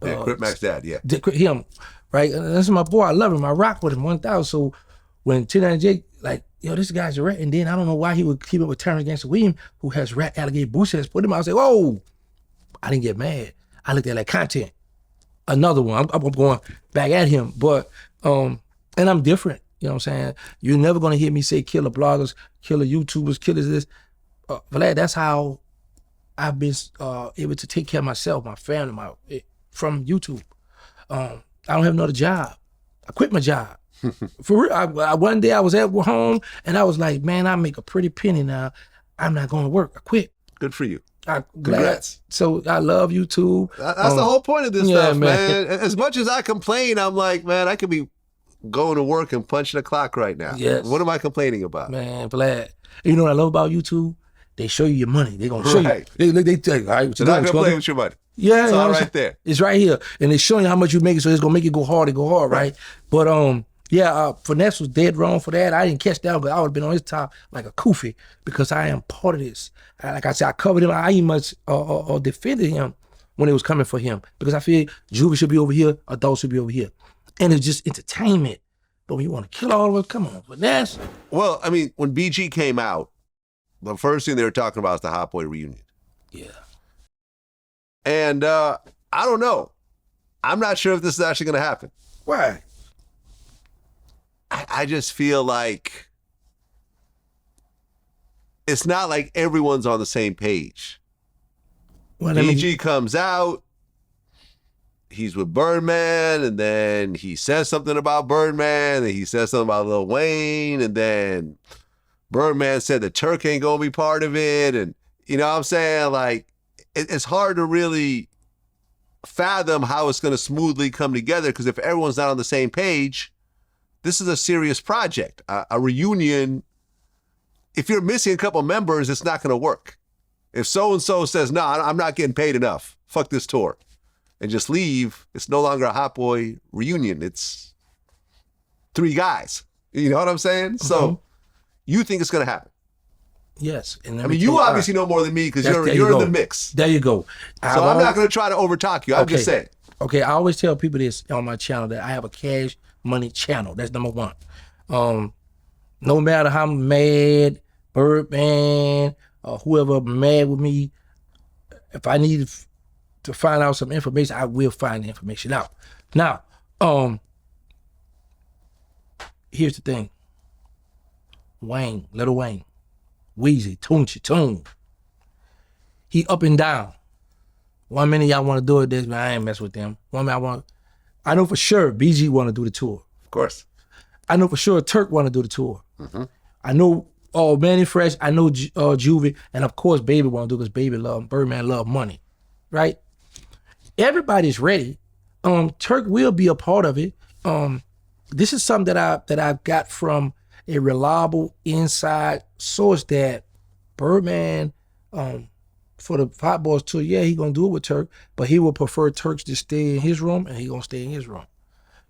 Yeah, Crip Mac's dad. Yeah, him, right? That's my boy. I love him. I rock with him 1,000. So when 1090 Jake like, yo, this guy's a rat, and then I don't know why he would keep up with Terrance Gangsta William, who has rat alligator Boosie has put him out. I say, whoa! I didn't get mad. I looked at like content. Another one. I'm going back at him. But, and I'm different. You know what I'm saying? You're never going to hear me say killer bloggers, killer YouTubers, killers this. Vlad, that's how I've been able to take care of myself, my family, from YouTube. I don't have another job. I quit my job. For real. One day I was at home and I was like, man, I make a pretty penny now. I'm not going to work. I quit. Good for you. Congrats. So I love YouTube. That's the whole point of this stuff, man. As much as I complain, I'm like, man, I could be going to work and punching the clock right now. Yes. What am I complaining about? Man, Vlad. You know what I love about YouTube? They show you your money. They gonna show you. They tell you, all right, what They're not gonna play with your money. Yeah, it's all right there. It's right here, and it's showing you how much you make it, so it's gonna make it go hard and go hard, right? But Finesse was dead wrong for that. I didn't catch that because I would have been on his top like a Keefy because I am part of this. Like I said, I covered him. I even much defended him when it was coming for him because I feel juvie should be over here, adults should be over here, and it's just entertainment. But when you want to kill all of us, come on, Finesse. Well, I mean, when BG came out, the first thing they were talking about was the Hot Boy reunion. Yeah. And I don't know. I'm not sure if this is actually going to happen. Why? I just feel like it's not like everyone's on the same page. Well, BG comes out, he's with Birdman, and then he says something about Birdman, and he says something about Lil Wayne, and then Birdman said that Turk ain't gonna be part of it, and you know what I'm saying? Like, it's hard to really fathom how it's gonna smoothly come together, because if everyone's not on the same page, this is a serious project. A reunion, if you're missing a couple members, it's not gonna work. If so-and-so says, no, I'm not getting paid enough, fuck this tour, and just leave, it's no longer a Hot Boy reunion. It's 3 guys. You know what I'm saying? So you think it's going to happen? Yes. And I mean, you obviously know more than me because you're in the mix. There you go. So I'm not going to try to overtalk you. I'm just saying. Okay, I always tell people this on my channel, that I have a cash money channel. That's number one. No matter how mad Birdman or whoever mad with me, if I need to find out some information, I will find the information out. Now, here's the thing. Wayne, Lil Wayne, Weezy, Toon. He up and down. One minute y'all want to do it this, but I ain't mess with them. One minute I know for sure BG want to do the tour. Of course. I know for sure Turk want to do the tour. I know Manny Fresh, I know Juvie, and of course Baby want to do because Baby love, Birdman love money, right? Everybody's ready. Turk will be a part of it. This is something that I've got from a reliable inside source that Birdman, for the Hot Boys tour, yeah, he gonna do it with Turk, but he will prefer Turks to stay in his room, and he gonna stay in his room.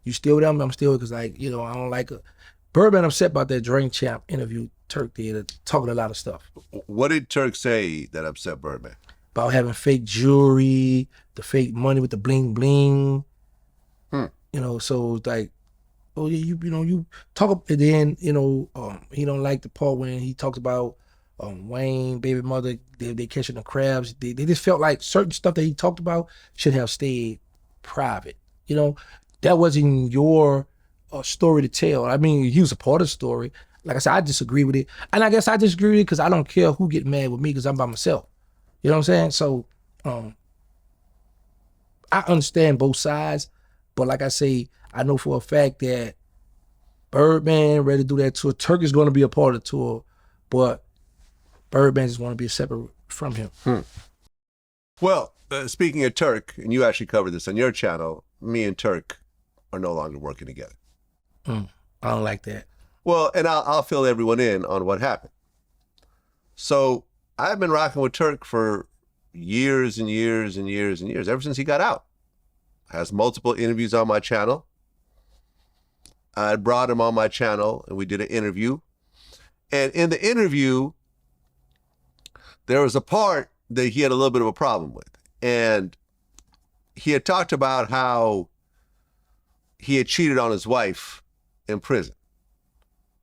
You still with him? I'm still, because like, you know, I don't like it. Birdman upset about that Drink Champ interview Turk did, talking a lot of stuff. What did Turk say that upset Birdman? About having fake jewelry, the fake money with the bling bling. You know, so it's like, oh yeah, you talk, and then, you know, he don't like the part when he talked about Wayne, baby mother, they catching the crabs. They just felt like certain stuff that he talked about should have stayed private. You know, that wasn't your story to tell. I mean, he was a part of the story. Like I said, I disagree with it. And I guess I disagree with it because I don't care who get mad with me because I'm by myself. You know what I'm saying? So I understand both sides, but like I say, I know for a fact that Birdman ready to do that tour. Turk is going to be a part of the tour, but Birdman just want to be separate from him. Well, speaking of Turk, and you actually covered this on your channel, me and Turk are no longer working together. I don't like that. Well, and I'll fill everyone in on what happened. So I've been rocking with Turk for years and years and years and years, ever since he got out. Has multiple interviews on my channel. I brought him on my channel and we did an interview. And in the interview, there was a part that he had a little bit of a problem with. And he had talked about how he had cheated on his wife in prison.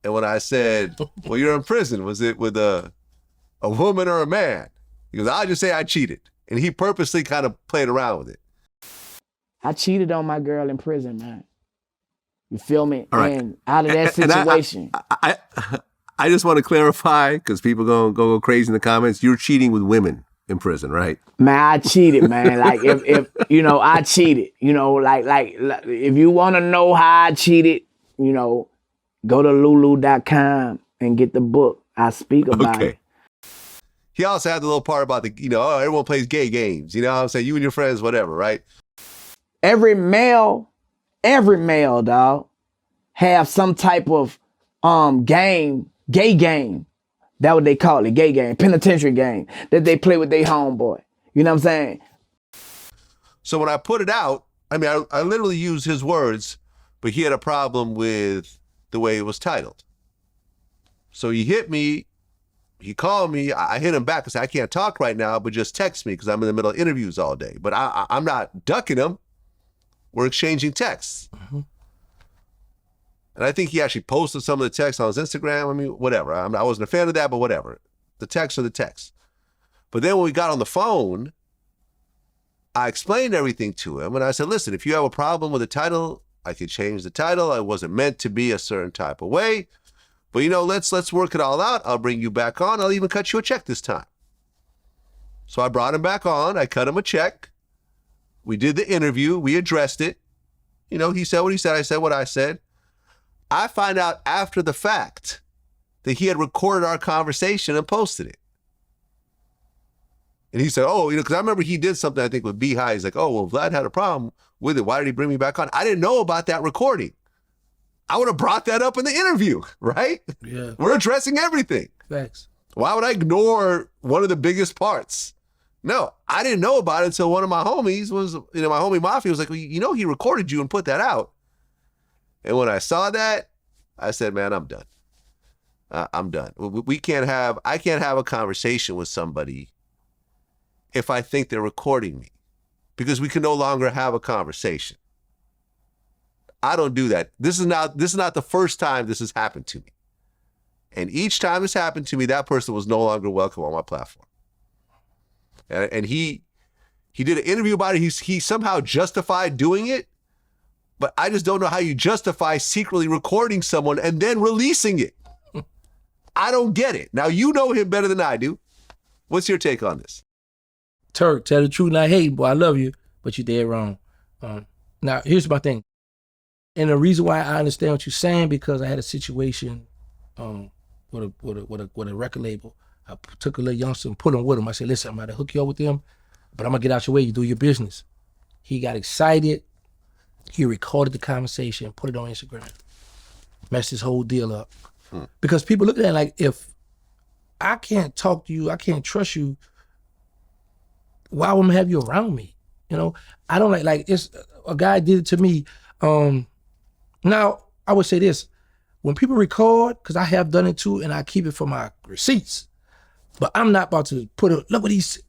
And when I said, well, you're in prison, was it with a woman or a man? He goes, I'll just say I cheated. And he purposely kind of played around with it. I cheated on my girl in prison, man. You feel me? All right. And out of that situation. I just want to clarify, because people go crazy in the comments. You're cheating with women in prison, right? Man, I cheated, man. Like if you know, I cheated. You know, like if you want to know how I cheated, you know, go to lulu.com and get the book. I speak about it. He also had the little part about the, you know, oh, everyone plays gay games. You know what I'm saying? You and your friends, whatever, right? Every male, dog, have some type of gay game That what they call it, gay game, penitentiary game, that they play with their homeboy. You know what I'm saying? So when I put it out, I mean, I literally used his words, but he had a problem with the way it was titled. So he hit me, he called me, I hit him back and said, I can't talk right now, but just text me because I'm in the middle of interviews all day. But I'm not ducking him. We're exchanging texts. Mm-hmm. And I think he actually posted some of the texts on his Instagram. I mean, whatever. I wasn't a fan of that, but whatever. The texts are the texts. But then when we got on the phone, I explained everything to him. And I said, listen, if you have a problem with the title, I could change the title. It wasn't meant to be a certain type of way. But, you know, let's work it all out. I'll bring you back on. I'll even cut you a check this time. So I brought him back on. I cut him a check. We did the interview. We addressed it. You know, he said what he said. I said what I said. I find out after the fact that he had recorded our conversation and posted it. And he said, oh, you know, because I remember he did something, I think, with Beehive. He's like, oh, well, Vlad had a problem with it. Why did he bring me back on? I didn't know about that recording. I would have brought that up in the interview, right? Yeah. We're addressing everything. Thanks. Why would I ignore one of the biggest parts? No, I didn't know about it until one of my homies was, you know, my homie Mafia was like, well, you know, he recorded you and put that out. And when I saw that, I said, man, I'm done. I'm done. I can't have a conversation with somebody if I think they're recording me, because we can no longer have a conversation. I don't do that. This is not the first time this has happened to me. And each time this happened to me, that person was no longer welcome on my platform. And he did an interview about it. He somehow justified doing it. But I just don't know how you justify secretly recording someone and then releasing it. I don't get it. Now, you know him better than I do. What's your take on this? Turk, tell the truth, not hate, boy. I love you, but you dead wrong. Now, here's my thing. And the reason why I understand what you're saying, because I had a situation with a record label. I took a little youngster and put him with him. I said, listen, I'm going to hook you up with them, but I'm going to get out your way. You do your business. He got excited. He recorded the conversation, put it on Instagram, messed his whole deal up. Because people look at it like, if I can't talk to you, I can't trust you, why would I have you around me? You know, I don't like it's a guy did it to me. Now, I would say this, when people record, because I have done it too, and I keep it for my receipts, but I'm not about to put it, look what he's,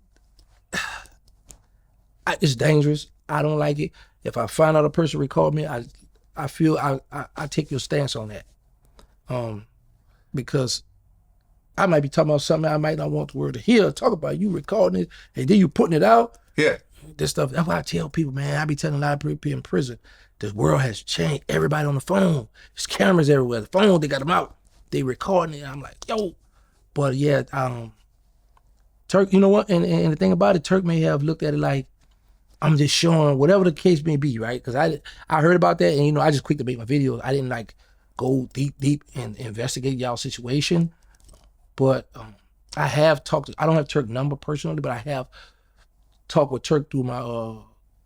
it's dangerous. I don't like it. If I find out a person record me, I feel I take your stance on that. Because I might be talking about something I might not want the world to hear, talk about you recording it, and then you putting it out. Yeah. This stuff, that's why I tell people, man, I be telling a lot of people in prison, the world has changed. Everybody on the phone. There's cameras everywhere. The phone, they got them out. They recording it. I'm like, yo. But yeah, Turk, you know what? And the thing about it, Turk may have looked at it like, I'm just showing whatever the case may be, right? Because I heard about that, and you know, I just quick to make my videos. I didn't like go deep and investigate y'all situation. But I have talked to, I don't have Turk's number personally, but I have talked with Turk through my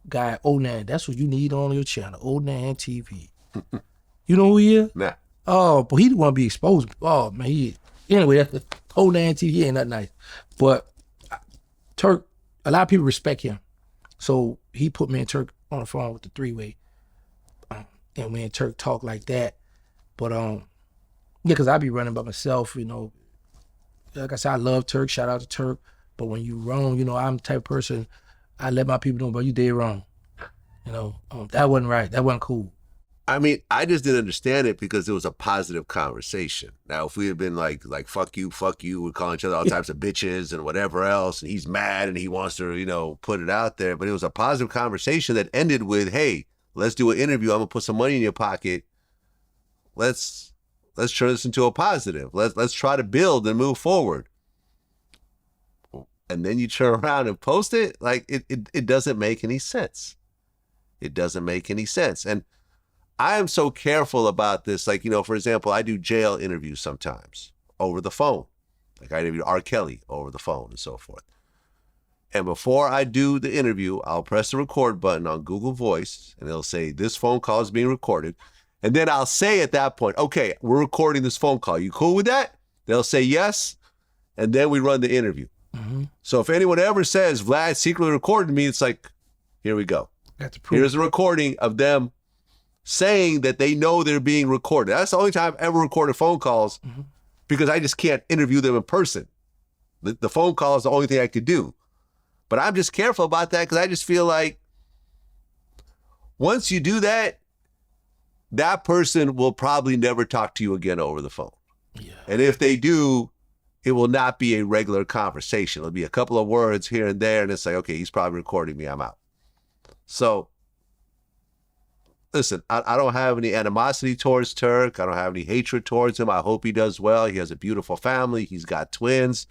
guy, Onan. That's what you need on your channel, Onan TV. You know who he is? Nah. Oh, but he didn't want to be exposed. Oh, man, anyway, that's the Onan TV. He ain't that nice. But Turk, a lot of people respect him. So he put me and Turk on the phone with the three-way. And me and Turk talk like that. But yeah, because I be running by myself, you know. Like I said, I love Turk, shout out to Turk. But when you wrong, you know, I'm the type of person, I let my people know, but you did wrong. You know, that wasn't right, that wasn't cool. I mean, I just didn't understand it because it was a positive conversation. Now, if we had been like fuck you, we're calling each other all types of bitches and whatever else, and he's mad and he wants to, you know, put it out there. But it was a positive conversation that ended with, hey, let's do an interview. I'm gonna put some money in your pocket. Let's turn this into a positive. Let's try to build and move forward. And then you turn around and post it, like it doesn't make any sense. It doesn't make any sense. And I am so careful about this. Like, you know, for example, I do jail interviews sometimes over the phone. Like I interviewed R. Kelly over the phone and so forth. And before I do the interview, I'll press the record button on Google Voice and it'll say, this phone call is being recorded. And then I'll say at that point, okay, we're recording this phone call. You cool with that? They'll say yes. and then we run the interview. So if anyone ever says Vlad secretly recorded me, it's like, here we go. Here's a recording of them saying that they know they're being recorded. That's the only time I've ever recorded phone calls because I just can't interview them in person. The phone call is the only thing I could do. But I'm just careful about that because I just feel like once you do that, that person will probably never talk to you again over the phone. Yeah. And if they do, it will not be a regular conversation. It'll be a couple of words here and there, and it's like, okay, he's probably recording me, I'm out. So, listen, I don't have any animosity towards Turk. I don't have any hatred towards him. I hope he does well. He has a beautiful family. He's got twins.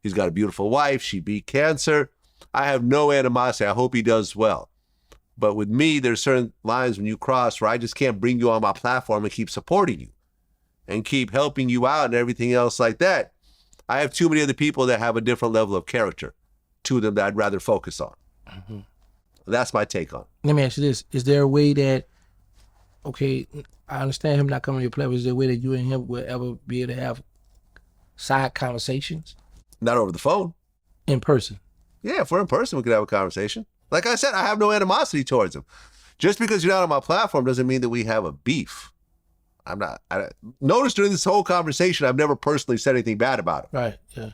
He's got a beautiful wife. She beat cancer. I have no animosity. I hope he does well. But with me, there's certain lines when you cross where I just can't bring you on my platform and keep supporting you and keep helping you out and everything else like that. I have too many other people that have a different level of character to them that I'd rather focus on. That's my take on it. Let me ask you this. Is there a way that, okay, I understand him not coming to your platform. Is there a way that you and him will ever be able to have side conversations? Not over the phone. In person? Yeah, if we're in person, we could have a conversation. Like I said, I have no animosity towards him. Just because you're not on my platform doesn't mean that we have a beef. Notice during this whole conversation, I've never personally said anything bad about him. Right, yeah.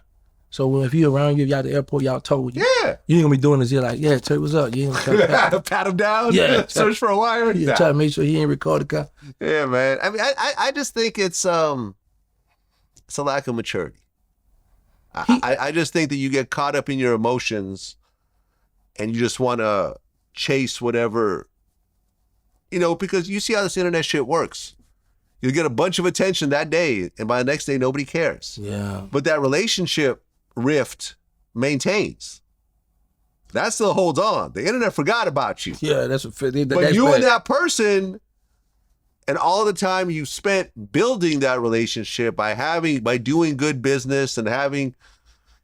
So if you around you, y'all at the airport, y'all told you. Yeah. You ain't gonna be doing this. You're like, yeah, Turk, what's up? You ain't gonna pat him down? Yeah. Search for a wire? Yeah, try to make sure he ain't recorded. Yeah, man. I mean, I just think it's a lack of maturity. I just think that you get caught up in your emotions and you just want to chase whatever, because you see how this internet shit works. You'll get a bunch of attention that day, and by the next day, nobody cares. Yeah. But that relationship rift maintains. That still holds on. The internet forgot about you. Yeah, that's what. But you and that person, and all the time you spent building that relationship by doing good business and having,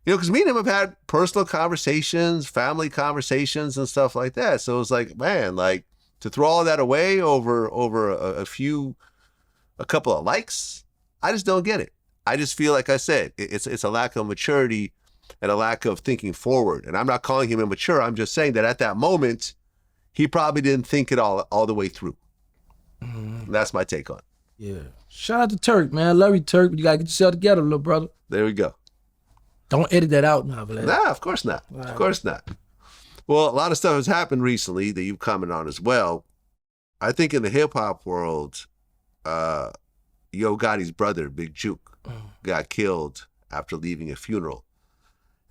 because me and him have had personal conversations, family conversations, and stuff like that. So it's like, man, like to throw all that away over a couple of likes, I just don't get it. I just feel like I said, it's a lack of maturity and a lack of thinking forward. And I'm not calling him immature. I'm just saying that at that moment, he probably didn't think it all the way through. That's my take on it. Yeah. Shout out to Turk, man. I love you, Turk, but you gotta get yourself together, little brother. There we go. Don't edit that out now, Vlad. Nah, of course not. Right. Of course not. Well, a lot of stuff has happened recently that you've commented on as well. I think in the hip-hop world, Yo Gotti's brother, Big Juke, got killed after leaving a funeral.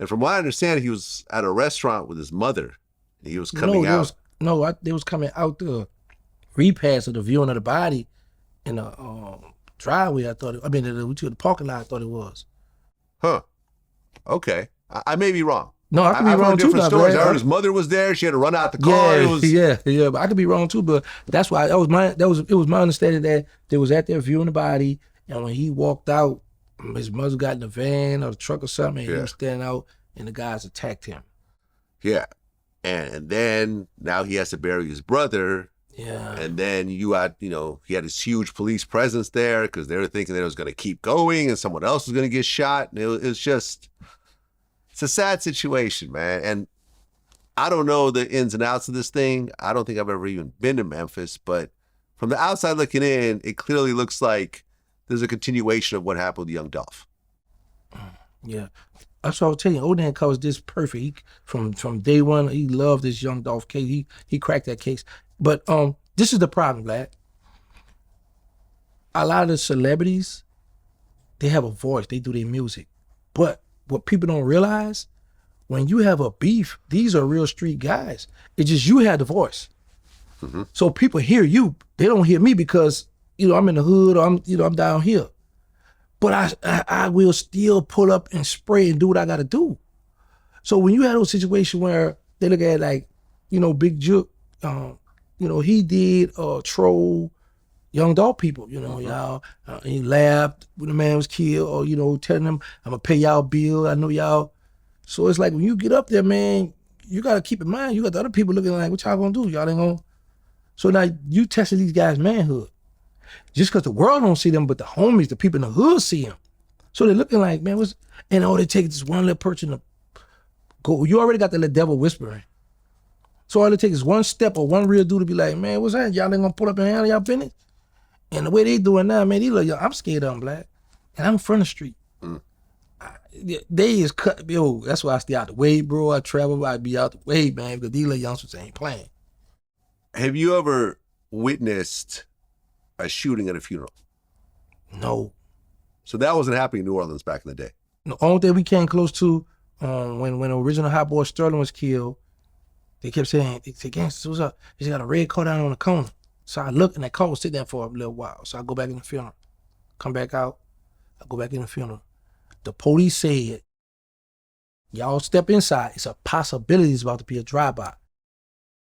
And from what I understand, he was at a restaurant with his mother. And he was coming out. They was coming out the repass of the viewing of the body in the driveway. The parking lot, I thought it was. Huh. Okay. I may be wrong. No, I could be wrong too. Different stories. I heard his mother was there. She had to run out the car. Yeah. But I could be wrong too. But that's why it was my understanding that they was at there viewing the body, and when he walked out, his mother got in the van or the truck or something, and he was standing out, and the guys attacked him. Yeah, and then now he has to bury his brother. Yeah, and then he had this huge police presence there because they were thinking that it was going to keep going, and someone else was going to get shot, and it's a sad situation, man. And I don't know the ins and outs of this thing. I don't think I've ever even been to Memphis, but from the outside looking in, it clearly looks like there's a continuation of what happened with Young Dolph. Yeah. That's what I was telling you. Odan covers this perfect. From day one, he loved this Young Dolph case. He cracked that case. But this is the problem, Vlad. A lot of the celebrities, they have a voice. They do their music. But what people don't realize, when you have a beef, these are real street guys. It's just you have the voice. Mm-hmm. So people hear you. They don't hear me because, I'm in the hood or I'm down here. But I will still pull up and spray and do what I gotta do. So when you have those situations where they look at like, Big Juke, he did troll Young Dolph people, y'all. He laughed when the man was killed, or, telling them, I'm gonna pay y'all bill, I know y'all. So it's like when you get up there, man, you gotta keep in mind, you got the other people looking like, what y'all gonna do? Y'all ain't gonna. So now you testing these guys' manhood. Just because the world don't see them, but the homies, the people in the hood see them. So they're looking like, man, and all they take is one little person to go. You already got the little devil whispering. So all it takes is one step or one real dude to be like, man, what's that? Y'all ain't gonna pull up and handle y'all business? And the way they doing now, man, these little, I'm scared of them, Black. And I'm from the street. They is cut, yo, that's why I stay out the way, bro. I travel, I be out the way, man, because these little youngsters ain't playing. Have you ever witnessed a shooting at a funeral? No. So that wasn't happening in New Orleans back in the day? The only thing we came close to, when the original Hot Boy Sterling was killed, they kept saying, they said, gangsters, what's up? They just got a red car down on the corner. So I look, and that car was sitting there for a little while. So I go back in the funeral, come back out, I go back in the funeral. The police said, y'all step inside. It's a possibility it's about to be a drive-by.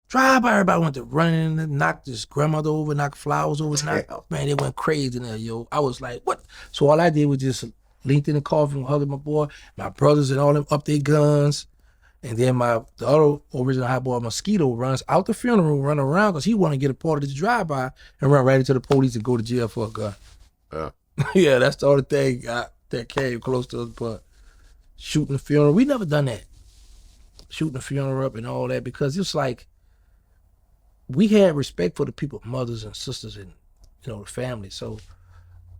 Drive-by, everybody went to running and knock this grandmother over, knock flowers over. Man, they went crazy in there, yo. I was like, what? So all I did was just leaned in the coffin, hugging my boy, my brothers and all them up their guns. And then the other original Hot Boy, Mosquito, runs out the funeral, run around because he want to get a part of this drive-by and run right into the police and go to jail for a gun. Yeah. Yeah, that's the only thing that came close to us, but shooting the funeral, we never done that. Shooting the funeral up and all that, because it's like, we had respect for the people, mothers and sisters and, the family. So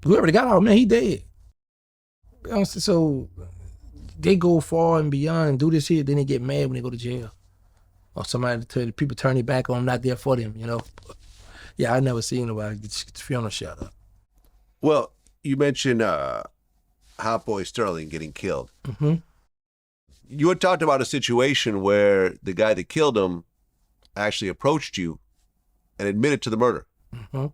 whoever got out, man, he dead. So they go far and beyond and do this here, then they get mad when they go to jail. Or people turn their back on them, not there for them, Yeah, I never seen nobody get the funeral shut up. Well, you mentioned Hot Boy Sterling getting killed. Mm-hmm. You had talked about a situation where the guy that killed him actually approached you and admitted to the murder. Mm-hmm.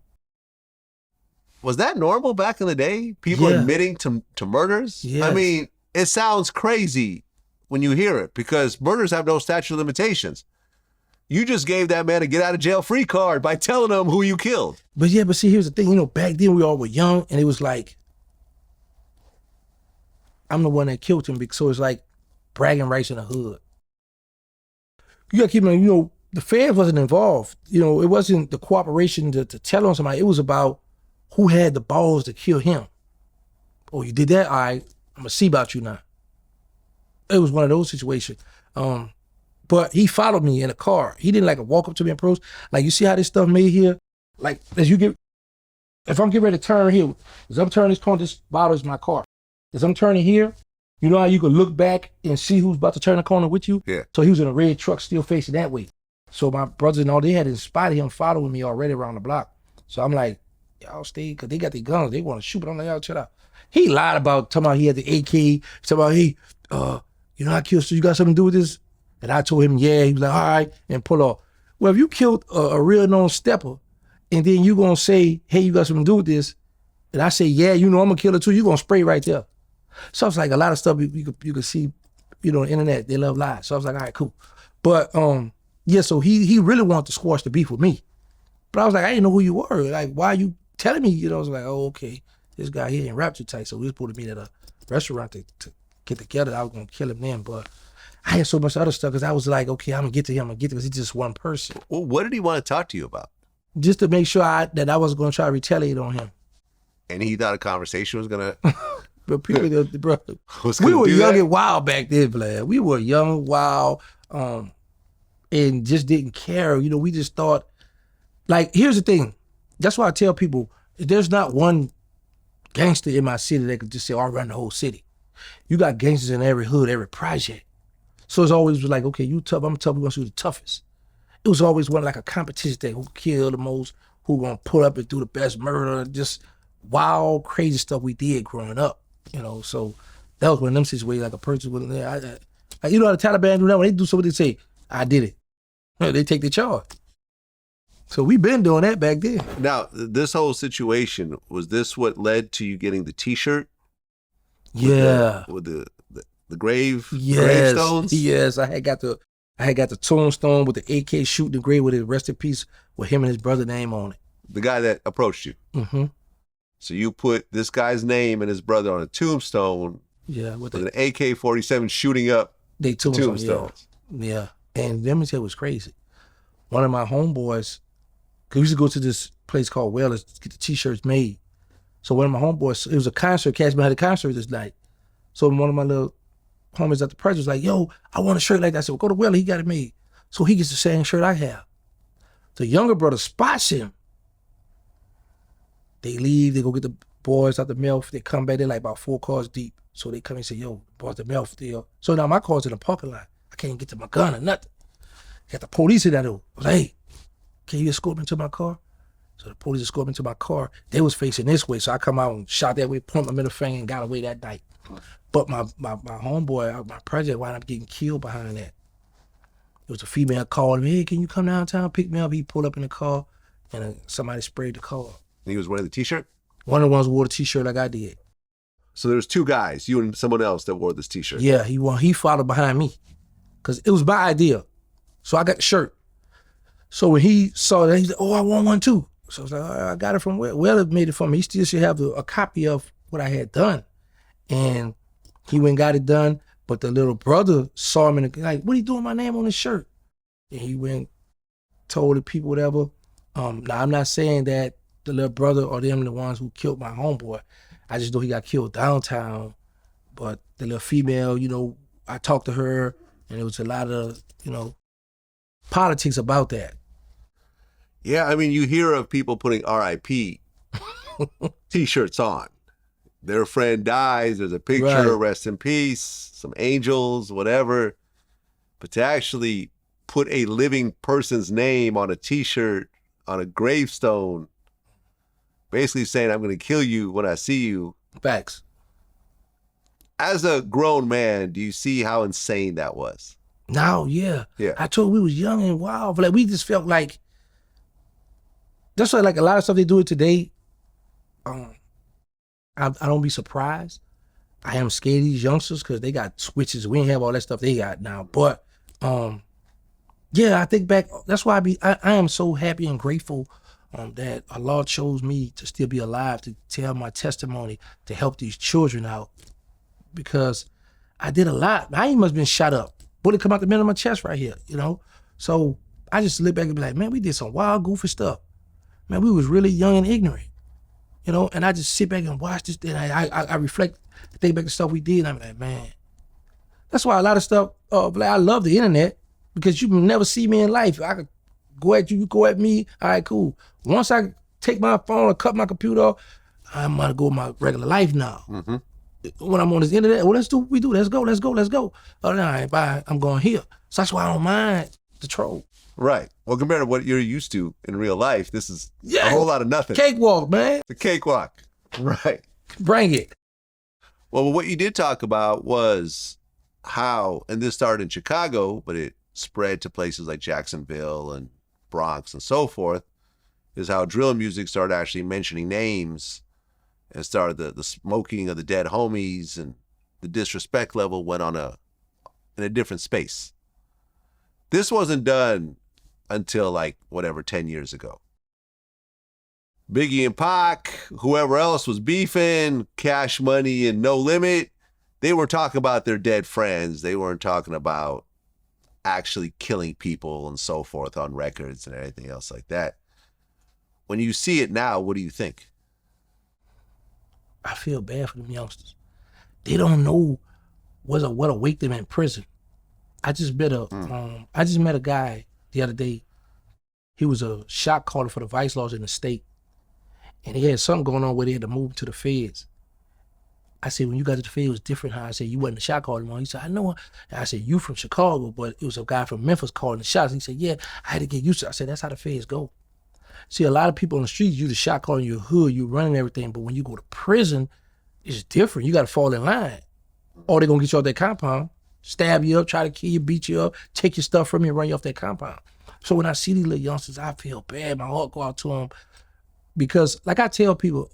Was that normal back in the day? People admitting to murders? Yes. I mean, it sounds crazy when you hear it because murders have no statute of limitations. You just gave that man a get out of jail free card by telling him who you killed. But see, here's the thing. Back then we all were young, and it was like, I'm the one that killed him, so it's like bragging rights in the hood. You gotta keep in mind, the feds wasn't involved. It wasn't the cooperation to tell on somebody. It was about who had the balls to kill him. Oh, you did that? All right, I'm gonna see about you now. It was one of those situations. But he followed me in a car. He didn't walk up to me and approach. Like, you see how this stuff made here? Like, if I'm getting ready to turn here, as I'm turning this corner, this bottle is my car. As I'm turning here, you know how you can look back and see who's about to turn the corner with you? Yeah. So he was in a red truck still facing that way. So my brothers and all, they had spotted him following me already around the block. So I'm like, y'all stay, because they got their guns. They want to shoot, but I'm like, y'all chill out. He lied about, talking about he had the AK, talking about, hey, I killed, so you got something to do with this? And I told him, yeah. He was like, all right, and pull off. Well, if you killed a real known stepper, and then you gonna say, hey, you got something to do with this, and I say, yeah, I'm gonna kill her too, you gonna spray right there. So it's like a lot of stuff you could see, on the internet, they love lies. So I was like, all right, cool. But so he really wanted to squash the beef with me. But I was like, I didn't know who you were. Like, why are you telling me? I was like, oh, okay, this guy here ain't rap too tight, so we was supposed to meet at a restaurant to get together. I was gonna kill him then, but I had so much other stuff because I was like, okay, I'm gonna get to him, because he's just one person. Well, what did he want to talk to you about? Just to make sure that I wasn't gonna try to retaliate on him. And he thought a conversation was gonna. But people, bro, we were young and wild back then, Vlad. We were young, wild, and just didn't care. We just thought, like, here's the thing. That's why I tell people, there's not one gangster in my city that could just say, I run the whole city. You got gangsters in every hood, every project. So it's always like, okay, you tough, I'm tough, we're gonna shoot the toughest. It was always like a competition thing, who killed the most, who gonna pull up and do the best murder, just wild, crazy stuff we did growing up, So that was one of them situations, like a person with, how the Taliban do that, when they do something, they say, I did it. They take the charge. So we been doing that back then. Now, this whole situation, was this what led to you getting the T-shirt? Yeah. With the gravestones? Yes. Yes, I had got the tombstone with the AK shooting the grave with it, rest in peace, with him and his brother's name on it. The guy that approached you? Mm-hmm. So you put this guy's name and his brother on a tombstone. Yeah. With an AK-47 shooting up they tombstones. Yeah. And let me tell you what's crazy. One of my homeboys, because we used to go to this place called Wellers to get the T-shirts made. So one of my homeboys, it was a concert, Cash Me had a concert this night. So one of my little homies at the press was like, yo, I want a shirt like that. I said, well, go to Willie, he got it made. So he gets the same shirt I have. The younger brother spots him. They leave, they go get the boys out the Memphis, they come back, they're like about 4 cars deep. So they come and say, yo, boys, the Memphis deal. So now my car's in the parking lot. I can't get to my gun or nothing. Got the police in that door. I was like, hey, can you escort me to my car? So the police escorted me to my car. They was facing this way, so I come out and shot that way, pumped my middle finger, and got away that night. But my homeboy, my project, wound up getting killed behind that. It was a female calling me, hey, can you come downtown, pick me up? He pulled up in the car, and somebody sprayed the car. And he was wearing the T-shirt? One of the ones who wore the T-shirt like I did. So there was 2 guys, you and someone else, that wore this T-shirt? Yeah, he followed behind me, because it was my idea. So I got the shirt. So when he saw that, he's like, oh, I want one too. So I was like, I got it from where? Well, it made it for me. He still should have a copy of what I had done. And he went and got it done, but the little brother saw him and like, what are you doing my name on his shirt? And he went, told the people, whatever. Now, I'm not saying that the little brother or them the ones who killed my homeboy. I just know he got killed downtown. But the little female, I talked to her, and there was a lot of, politics about that. Yeah, I mean, you hear of people putting RIP T-shirts on. Their friend dies, there's a picture, Right. rest in peace, some angels, whatever. But to actually put a living person's name on a T-shirt, on a gravestone, basically saying, I'm going to kill you when I see you. Facts. As a grown man, do you see how insane that was? Now, yeah. Yeah. I told we was young and wild, but like we just felt like, that's why like a lot of stuff they do it today, I don't be surprised. I am scared of these youngsters because they got switches. We ain't have all that stuff they got now. But yeah, I think back, that's why I am so happy and grateful that Allah chose me to still be alive, to tell my testimony, to help these children out. Because I did a lot. I ain't must have been shot up. Bullet come out the middle of my chest right here, So I just look back and be like, man, we did some wild, goofy stuff. Man, we was really young and ignorant, and I just sit back and watch this, and I reflect, think back the stuff we did, and I'm like, man. That's why a lot of stuff, I love the internet, because you can never see me in life. I could go at you, you go at me, all right, cool. Once I take my phone or cut my computer off, I'm gonna go with my regular life now. Mm-hmm. When I'm on this internet, well, let's do what we do. Let's go. Oh, all right, bye. I'm going here. So that's why I don't mind the troll. Right. Well, compared to what you're used to in real life, this is a whole lot of nothing. Cakewalk, man. The cakewalk. Right. Bring it. Well, what you did talk about was how, and this started in Chicago, but it spread to places like Jacksonville and Bronx and so forth, is how drill music started actually mentioning names and started the smoking of the dead homies, and the disrespect level went in a different space. This wasn't done until 10 years ago. Biggie and Pac, whoever else was beefing, Cash Money and No Limit, they were talking about their dead friends. They weren't talking about actually killing people and so forth on records and anything else like that. When you see it now, what do you think? I feel bad for them youngsters. They don't know what await them in prison. I just met a guy the other day. He was a shot caller for the vice laws in the state, and he had something going on where they had to move to the feds. I said, when you got to the feds, it was different. How I said, you wasn't a shot caller anymore. He said, I know. And I said, you from Chicago, but it was a guy from Memphis calling the shots. He said, yeah, I had to get used to it. I said, that's how the feds go. See, a lot of people on the streets, you the shot caller in your hood, you running everything, but when you go to prison, it's different. You got to fall in line. Or they're going to get you off that compound, stab you up, try to kill you, beat you up, take your stuff from you, and run you off that compound. So when I see these little youngsters, I feel bad. My heart go out to them. Because like I tell people,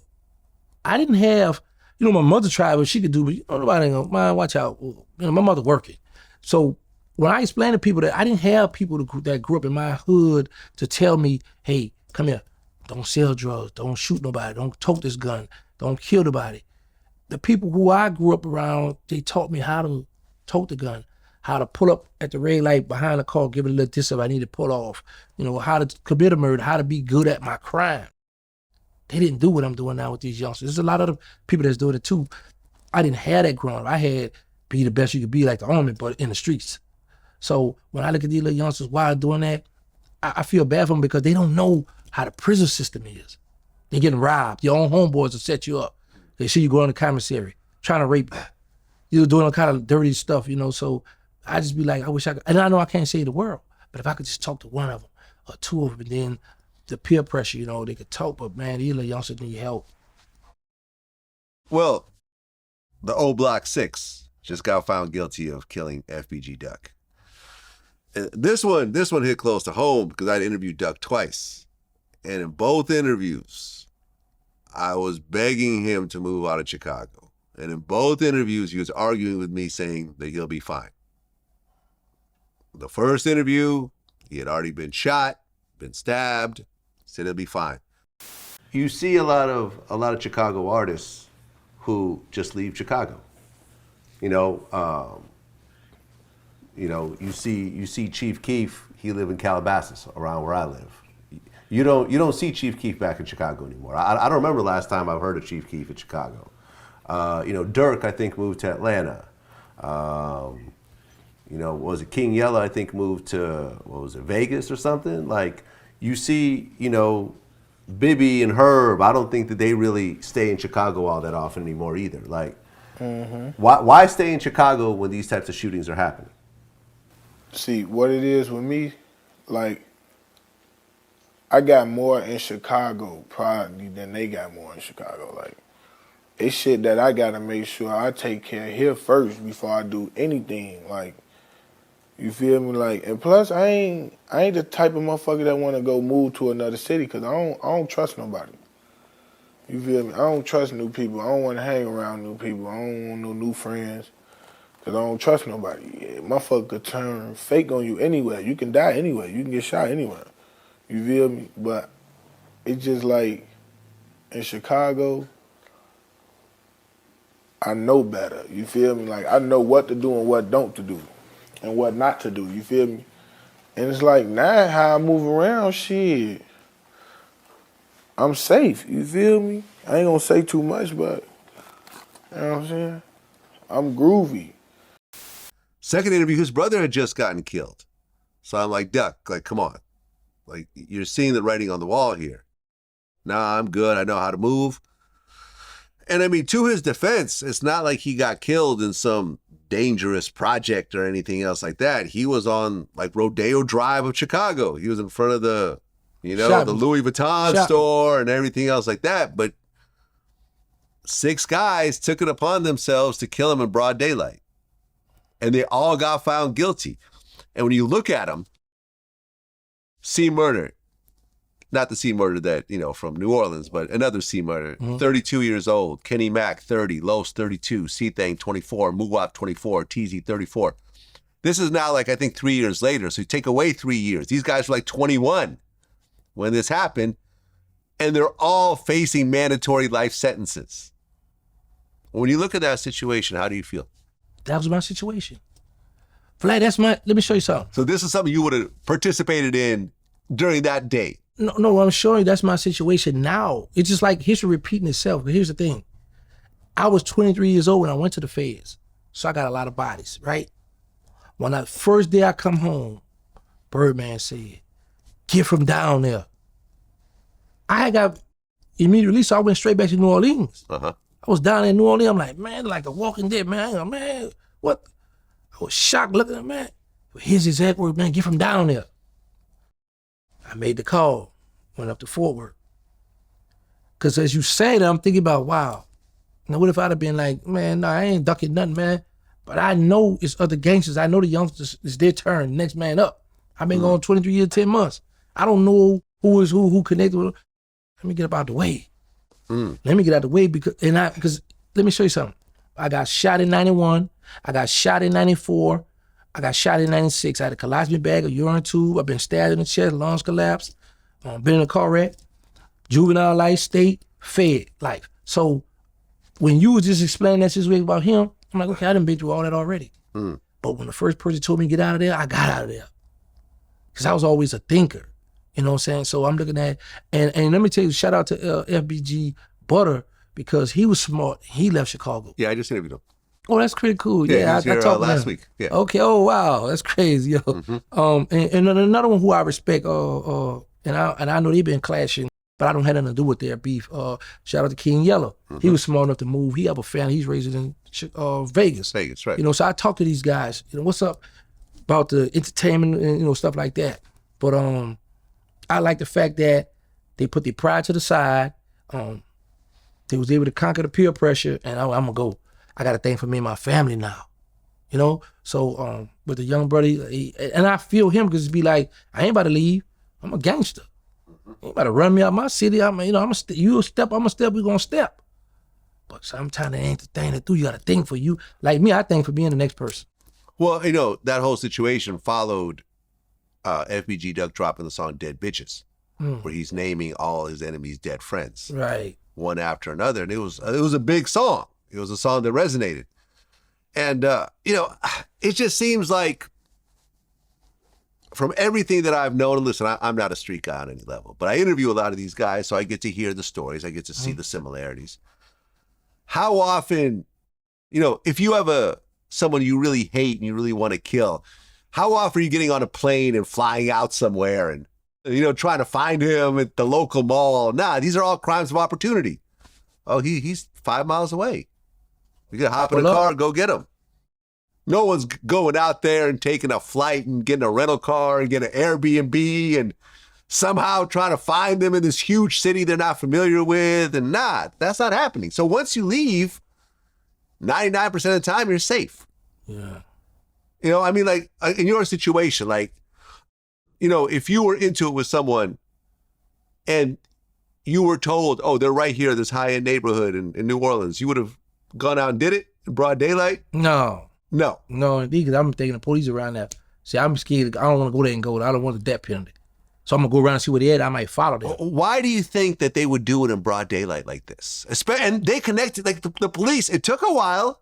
I didn't have, my mother tried what she could do, but nobody ain't gonna mind, watch out. My mother working. So when I explain to people that I didn't have people that grew up in my hood to tell me, hey, come here, don't sell drugs, don't shoot nobody, don't tote this gun, don't kill nobody. The people who I grew up around, they taught me how to tote the gun, how to pull up at the red light behind the car, give it a little distance if I need to pull off, how to commit a murder, how to be good at my crime. They didn't do what I'm doing now with these youngsters. There's a lot of other people that's doing it too. I didn't have that growing up. I had be the best you could be like the army, but in the streets. So when I look at these little youngsters while doing that, I feel bad for them because they don't know how the prison system is. They're getting robbed. Your own homeboys will set you up. They see you go in the commissary, trying to rape you. You're doing all kind of dirty stuff, you know, so I just be like, I wish I could, and I know I can't save the world, but if I could just talk to one of them or two of them, and then the peer pressure, you know, they could talk, but man, these little youngsters need help. Well, the old Block 6 just got found guilty of killing FBG Duck. And this one hit close to home because I'd interviewed Duck twice. And in both interviews, I was begging him to move out of Chicago. And in both interviews, he was arguing with me saying that he'll be fine. The first interview, he had already been shot, been stabbed, said he'll be fine. You see a lot of Chicago artists who just leave Chicago. You know, you see Chief Keef, he live in Calabasas, around where I live. You don't see Chief Keef back in Chicago anymore. I don't remember the last time I've heard of Chief Keef in Chicago. Turk, I think, moved to Atlanta. Was it King Yella, I think, moved to, Vegas or something? Like, you see, Bibby and Herb, I don't think that they really stay in Chicago all that often anymore either. Like, why stay in Chicago when these types of shootings are happening? See, what it is with me, like, I got more in Chicago probably than they got more in Chicago. Like, it's shit that I gotta make sure I take care of here first before I do anything. Like, you feel me? Like, and plus I ain't the type of motherfucker that wanna go move to another city because I don't trust nobody. You feel me? I don't trust new people. I don't wanna hang around new people. I don't want no new friends because I don't trust nobody. Yeah, motherfucker could turn fake on you anywhere. You can die anywhere. You can get shot anywhere. You feel me? But it's just like in Chicago, I know better. You feel me? Like, I know what to do and what don't to do and what not to do. You feel me? And it's like, now how I move around, shit, I'm safe. You feel me? I ain't gonna say too much, but you know what I'm saying? I'm groovy. Second interview, his brother had just gotten killed. So I'm like, Duck, like, come on. Like, you're seeing the writing on the wall here. Nah, I'm good. I know how to move. And I mean, to his defense, it's not like he got killed in some dangerous project or anything else like that. He was on, like, Rodeo Drive of Chicago. He was in front of the, the Louis Vuitton store and everything else like that. But 6 guys took it upon themselves to kill him in broad daylight. And they all got found guilty. And when you look at them, C murder, not the C murder that, from New Orleans, but another C murder, 32 years old, Kenny Mack, 30, Los, 32, C-Thang, 24, Muwap, 24, TZ, 34. This is now, like, I think 3 years later, so you take away 3 years. These guys were like 21 when this happened, and they're all facing mandatory life sentences. When you look at that situation, how do you feel? That was my situation. Vlad, let me show you something. So this is something you would have participated in during that day? No, I'm showing you that's my situation now. It's just like history repeating itself. But here's the thing. I was 23 years old when I went to the feds. So I got a lot of bodies, right? When the first day I come home, Birdman said, get from down there. I got immediate release, so I went straight back to New Orleans. I was down in New Orleans. I'm like, man, like The Walking Dead, man. Man, what? I was shocked looking at man. His exact word, man, get from down there. I made the call, went up to Fort Worth. Because as you say that, I'm thinking about, wow. Now what if I'd have been like, man, no, I ain't ducking nothing, man. But I know it's other gangsters. I know the youngsters, it's their turn, next man up. I've been going 23 years, 10 months. I don't know who is who connected with. Let me get up out the way. Let me get out the way because let me show you something. I got shot in 91. I got shot in 94. I got shot in 96. I had a colostomy bag, a urine tube. I've been stabbed in the chest, lungs collapsed. Been in a car wreck. Juvenile life, state, fed life. So when you was just explaining that situation about him, I'm like, okay, I done been through all that already. But when the first person told me to get out of there, I got out of there. Because I was always a thinker. You know what I'm saying? So I'm looking at, and let me tell you, shout out to FBG Butter, because he was smart. He left Chicago. Yeah, I just interviewed him. Oh, that's pretty cool. Yeah, Yeah, he was here, I talked last to him. week. Yeah. Okay. Oh wow, that's crazy, yo. And another one who I respect, and I know they've been clashing, but I don't have nothing to do with their beef. Shout out to King Yellow. He was smart enough to move. He have a family. He's raised in Vegas. Vegas, right? You know, so I talk to these guys. You know, what's up about the entertainment and stuff like that. But I like the fact that they put their pride to the side. They was able to conquer the peer pressure, and I'm gonna go. I got a thing for me and my family now, you know? So with the young brother, and I feel him, because it be like, I ain't about to leave. I'm a gangster. You ain't about to run me out my city. You a step, I'm a step, we gonna step. But sometimes it ain't the thing to do. You gotta think for you. Like me, I think for being the next person. Well, you know, that whole situation followed FBG Duck dropping the song Dead Bitches, where he's naming all his enemies dead friends. Right. One after another. And it was a big song. It was a song that resonated. And, you know, it just seems like from everything that I've known, and listen, I'm not a street guy on any level, but I interview a lot of these guys, so I get to hear the stories. I get to see the similarities. How often, you know, if you have someone you really hate and you really want to kill, how often are you getting on a plane and flying out somewhere and, you know, trying to find him at the local mall? Nah, these are all crimes of opportunity. Oh, he's 5 miles away. We can hop in a car and go get him. No one's going out there and taking a flight and getting a rental car and getting an Airbnb and somehow trying to find them in this huge city they're not familiar with. And that's not happening. So once you leave, 99% of the time, you're safe. Yeah. You know, I mean, like, in your situation, like, you know, if you were into it with someone and you were told, oh, they're right here, this high-end neighborhood in New Orleans, you would have gone out and did it in broad daylight? No, because I'm thinking the police around there. See, I'm scared. I don't want to go there and go. I don't want the death penalty. So I'm going to go around and see where they're at. I might follow them. Why do you think that they would do it in broad daylight like this? And they connected, like the police, it took a while.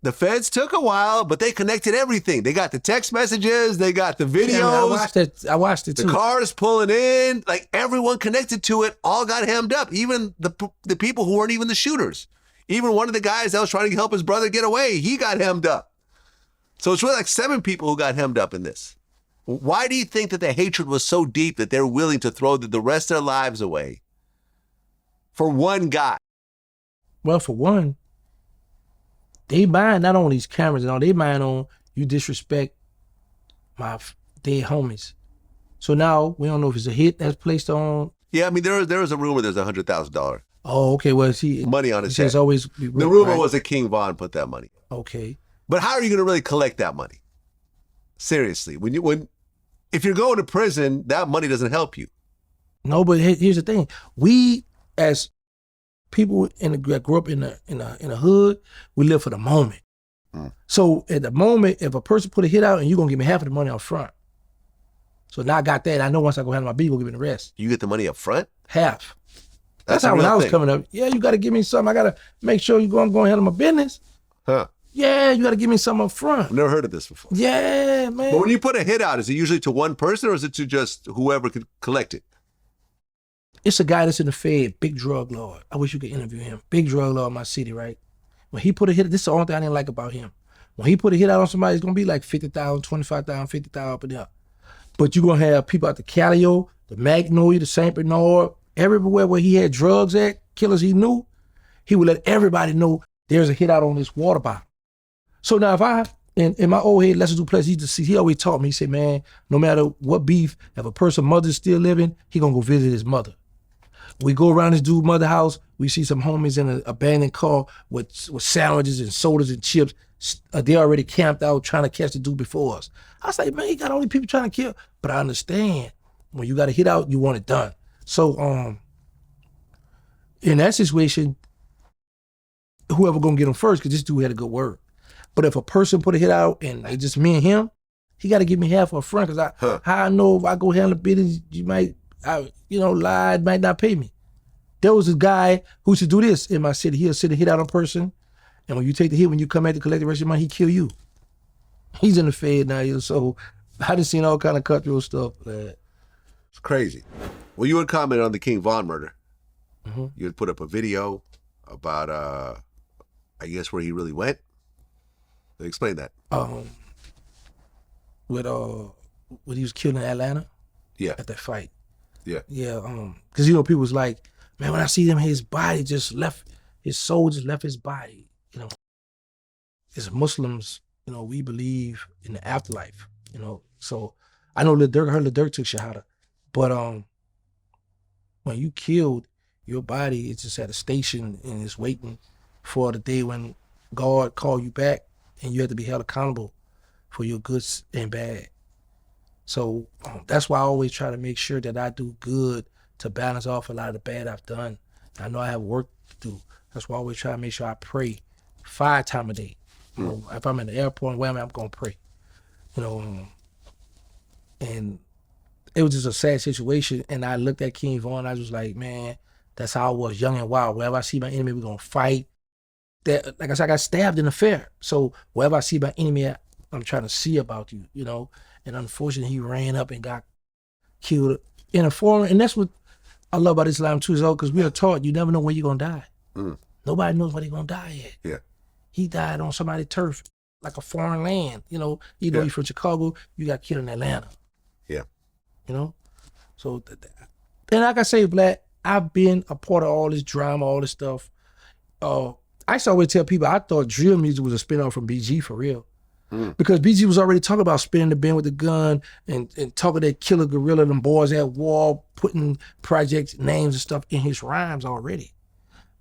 The feds took a while, but they connected everything. They got the text messages, they got the videos. Yeah, I watched it too. The cars pulling in, like everyone connected to it, all got hemmed up. Even the people who weren't even the shooters. Even one of the guys that was trying to help his brother get away, he got hemmed up. So it's really like 7 people who got hemmed up in this. Why do you think that the hatred was so deep that they're willing to throw the rest of their lives away for one guy? Well, for one, they mind not on these cameras and all, they mind on you disrespect my dead homies. So now we don't know if it's a hit that's placed on. Yeah, I mean, there was a rumor there's $100,000. Oh, okay. Well, see, money on his head. Always the rumor was that King Von put that money. Okay. But how are you going to really collect that money? Seriously, if you're going to prison, that money doesn't help you. No, but here's the thing: we as people that grew up in a hood, we live for the moment. So at the moment, if a person put a hit out and you're gonna give me half of the money up front. So now I got that. I know once I go handle my beat, you're gonna give me the rest. You get the money up front? Half. That's how when I was coming up. Yeah, you gotta give me something. I gotta make sure I'm going to handle my business. Huh. Yeah, you gotta give me something up front. I've never heard of this before. Yeah, man. But when you put a hit out, is it usually to one person or is it to just whoever could collect it? It's a guy that's in the Fed, big drug lord. I wish you could interview him. Big drug lord in my city, right? When he put a hit, this is the only thing I didn't like about him. When he put a hit out on somebody, it's gonna be like 50,000, 25,000, 50,000 up and down. But you're gonna have people at the Calio, the Magnolia, the St. Bernard, everywhere where he had drugs at, killers he knew, he would let everybody know there's a hit out on this water bottle. So now if I, in my old head, Let's Do Place, he always taught me, he said, man, no matter what beef, if a person's mother's still living, he gonna go visit his mother. We go around this dude's mother house, we see some homies in an abandoned car with sandwiches and sodas and chips. They already camped out trying to catch the dude before us. I was like, man, he got all these people trying to kill. But I understand, when you got to hit out, you want it done. So in that situation, whoever gonna get him first, because this dude had a good word. But if a person put a hit out and it's just me and him, he got to give me half up front, because how I know if I go handle business, you might, lie, might not pay me. There was a guy who used to do this in my city. He'll sit and hit out a person, and when you take the hit, when you come back to collect the rest of your money, he kill you. He's in the Fed now, so I done seen all kind of cutthroat stuff. It's crazy. Well, you had commented on the King Von murder. Mm-hmm. You had put up a video about, I guess, where he really went. Explain that. When he was killed in Atlanta. Yeah. At that fight. Yeah. Yeah. Because people was like, man, when I see him, his body just left, his soul just left his body. As Muslims, we believe in the afterlife. So I know Lil Durk took Shahada, but when you killed, your body is just at a station and it's waiting for the day when God called you back and you have to be held accountable for your goods and bad. So that's why I always try to make sure that I do good to balance off a lot of the bad I've done. I know I have work to do. That's why I always try to make sure I pray 5 times a day. If I'm in the airport and wherever I'm going to pray. And it was just a sad situation. And I looked at King Von, I was like, man, that's how I was, young and wild. Wherever I see my enemy, we're going to fight. That, like I said, I got stabbed in a fair. So wherever I see my enemy at, I'm trying to see about you, And unfortunately, he ran up and got killed in a foreign. And that's what I love about Islam too, because we are taught you never know when you're going to die. Nobody knows where they're going to die at. Yeah. He died on somebody's turf, like a foreign land. You're from Chicago, you got killed in Atlanta. Yeah. So, and like I say, Black, I've been a part of all this drama, all this stuff. I used to always tell people I thought drill music was a spinoff from BG for real. Because BG was already talking about spinning the bin with the gun and talking that killer gorilla, them boys at war, putting project names and stuff in his rhymes already.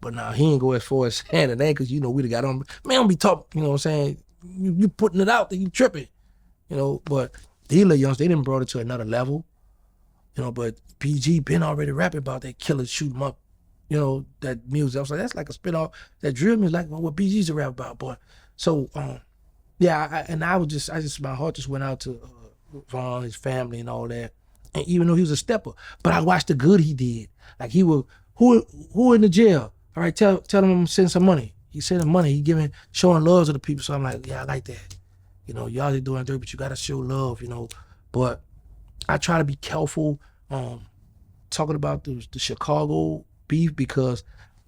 But now he ain't go as far as saying the name because we done got on. Man, don't be talking, what I'm saying? You putting it out there, you tripping. But these little youngs, they didn't brought it to another level. But BG been already rapping about that killer shoot 'em up, that music. I was like, that's like a spinoff. That drill music, like what BG's a rap about, boy. So, yeah, my heart just went out to Von, his family and all that. And even though he was a stepper, but I watched the good he did. Like he would, who in the jail? All right, tell him I'm gonna send some money. He sending money, he showing love to the people. So I'm like, yeah, I like that. Y'all are doing dirt, but you gotta show love, But I try to be careful talking about the Chicago beef because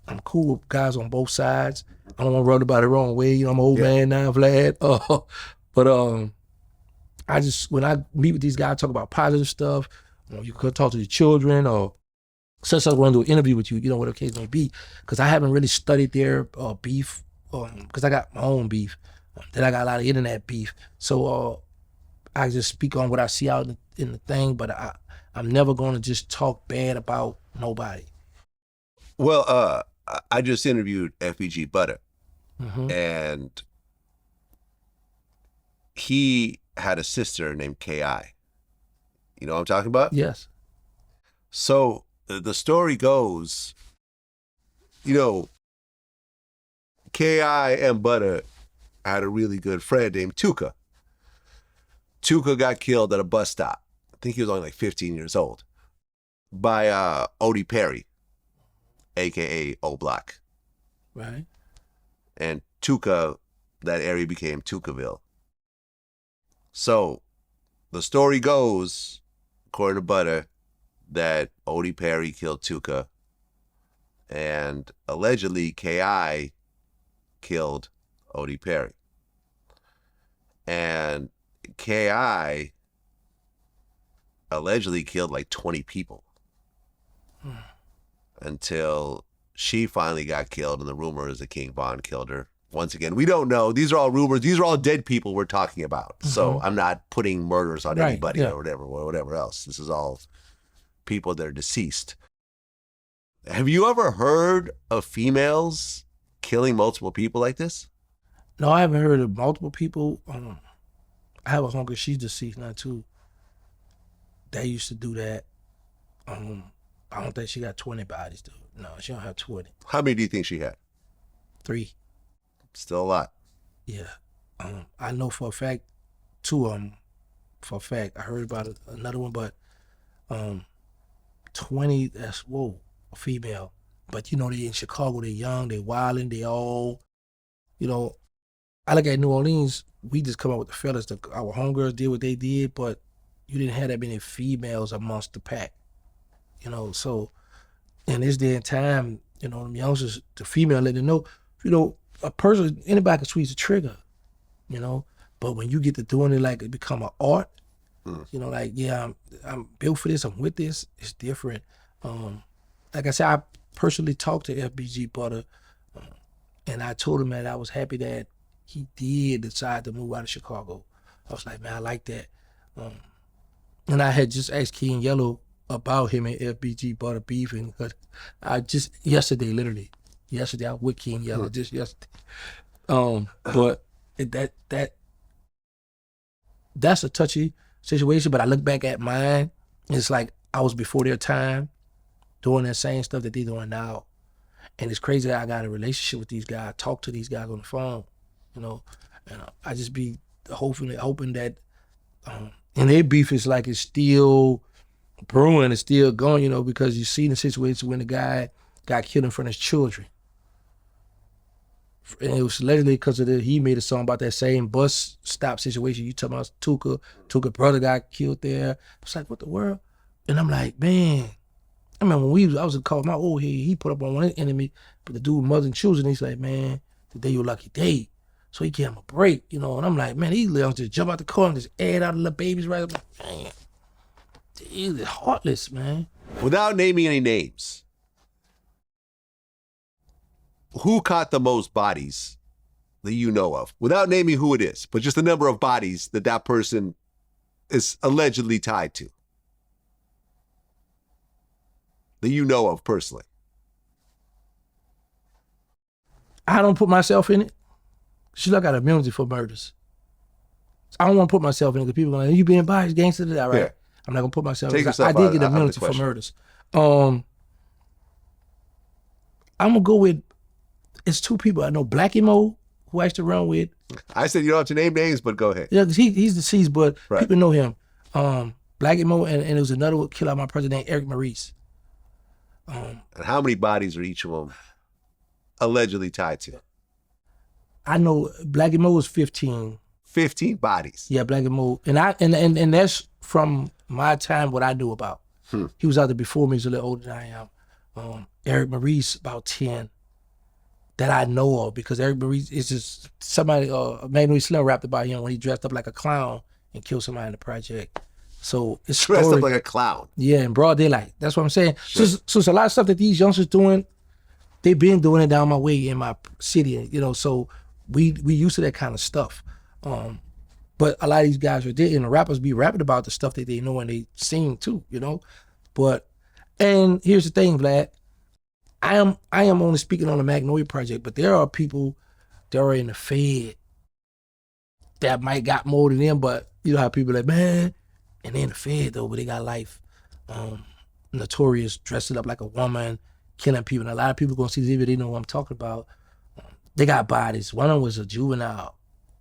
I'm cool with guys on both sides. I don't want to run about the wrong way. I'm an old man now, Vlad. But when I meet with these guys, talk about positive stuff. You could talk to the children or since I want to do an interview with you, whatever the case may be, because I haven't really studied their beef, because I got my own beef. Then I got a lot of internet beef. So I just speak on what I see out in the thing, but I'm never going to just talk bad about nobody. Well, I just interviewed FBG Butter, and he had a sister named K.I. You know what I'm talking about? Yes. So the story goes, K.I. and Butter had a really good friend named Tuka. Tuka got killed at a bus stop. I think he was only like 15 years old by Odie Perry, a.k.a. O Block. Right. And Tuka, that area became Tukaville. So the story goes, according to Butter, that Odie Perry killed Tuka and allegedly K.I. killed Odie Perry. And K.I. allegedly killed like 20 people until she finally got killed, and the rumor is that King Von killed her. Once again, we don't know. These are all rumors. These are all dead people we're talking about. So I'm not putting murders on anybody or whatever else. This is all people that are deceased. Have you ever heard of females killing multiple people like this? No, I haven't heard of multiple people. I have a homegirl, she's deceased now too. They used to do that. I don't think she got 20 bodies though. No, she don't have 20. How many do you think she had? 3. Still a lot. Yeah. I know for a fact, 2 of them, for a fact. I heard about another one, but 20, that's, whoa, a female. But they in Chicago, they young, they wilding, they all, I look at New Orleans, we just come up with the fellas. Our homegirls did what they did, but you didn't have that many females amongst the pack. You know, so in this day and time, you know, them youngsters, the female let them know, you know, a person, anybody can squeeze the trigger, you know, but when you get to doing it like it become an art, you know, like, yeah, I'm built for this, I'm with this, it's different. Like I said, I personally talked to FBG Butter, and I told him that I was happy that he did decide to move out of Chicago. I was like, man, I like that. And I had just asked King Yellow about him and FBG Butter beefing, because I just, yesterday I was with King Yellow, just yesterday. But that's a touchy situation, but I look back at mine, it's like I was before their time doing that same stuff that they're doing now. And it's crazy that I got a relationship with these guys, talk to these guys on the phone, you know, and I just be hoping that, and their beef is like it's still brewing, it's still going, you know, because you see the situation when the guy got killed in front of his children. And it was allegedly because of he made a song about that same bus stop situation. You talking about Tuka brother got killed there. I was like, what the world? And I'm like, man, I remember when I was in call, my old head, he put up on one enemy, but the dude with mother and children, he's like, man, today your lucky day. So he gave him a break, you know, and I'm like, man, these little just jump out the car and just add out the little babies right up. Man, he's heartless, man. Without naming any names, who caught the most bodies that you know of? Without naming who it is, but just the number of bodies that person is allegedly tied to. That you know of personally. I don't put myself in it. She got immunity for murders. I don't want to put myself in it because people are like, you being biased, gangster, right? Yeah. I'm not going to put myself in it. I did get immunity for murders. I'm going to go with, it's two people I know. Black Emo, who I used to run with. I said you don't have to name names, but go ahead. Yeah, because he's deceased, but people know him. Black Emo, and it was another killer my president named Eric Maurice. And how many bodies are each of them allegedly tied to? I know Black Emo was 15. 15 bodies. Yeah, Black Emo, and that's from my time. What I knew about. He was out there before me. He's a little older than I am. Eric Maurice about 10 that I know of, because Eric Maurice is just somebody. Manuel Slim rapped about him when he dressed up like a clown and killed somebody in the project. So it's dressed up like a clown. Yeah, in broad daylight. That's what I'm saying. Sure. So it's a lot of stuff that these youngsters doing. They've been doing it down my way in my city, you know. So we used to that kind of stuff. But a lot of these guys are there, and the rappers be rapping about the stuff that they know and they sing too, you know. And here's the thing, Vlad. I am only speaking on the Magnolia Project, but there are people that are in the Fed that might got more than them, but you know how people are like, man, and they in the Fed though, but they got life. Notorious, dressing up like a woman, killing people. And a lot of people gonna see this video, they know what I'm talking about. They got bodies. One of them was a juvenile.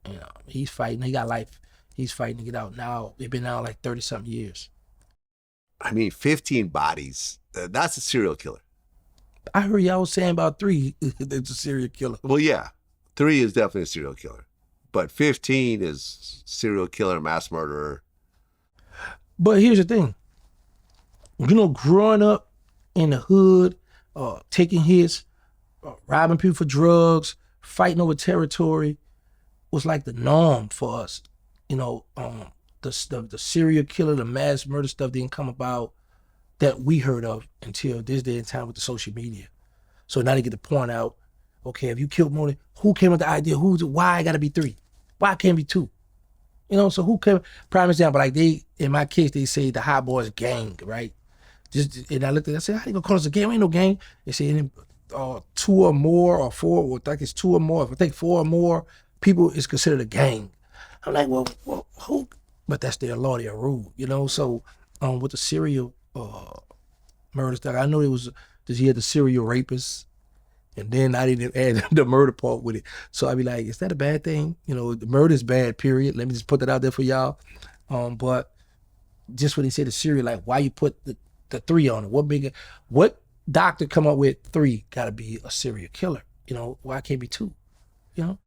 You know, he's fighting, he got life. He's fighting to get out now. They've been out like 30-something years. I mean, 15 bodies. That's a serial killer. I heard y'all was saying about 3, it's a serial killer. Well, yeah. 3 is definitely a serial killer. But 15 is serial killer, mass murderer. But here's the thing. You know, growing up in the hood, taking hits, robbing people for drugs, fighting over territory was like the norm for us. You know, the serial killer, the mass murder stuff didn't come about that we heard of until this day and time with the social media. So now they get to point out, okay, if you killed more than, who came up with the idea? Why it gotta be 3? Why it can't be 2? You know, so who came, prime example, like in my case, they say the Hot Boys gang, right? And I looked at it, I said, how you gonna call us a gang? Ain't no gang. They say 2 or more or 4, or I think it's 2 or more. If I think 4 or more people is considered a gang. I'm like, well, who? But that's their law, their rule, you know? So with the serial murder stuff, I know he had the serial rapist, and then I didn't add the murder part with it. So I'd be like, is that a bad thing? You know, the murder is bad, period. Let me just put that out there for y'all. But just when he said the serial, like, why you put the 3 on it? What doctor come up with 3 gotta be a serial killer? You know, why can't be 2? You know?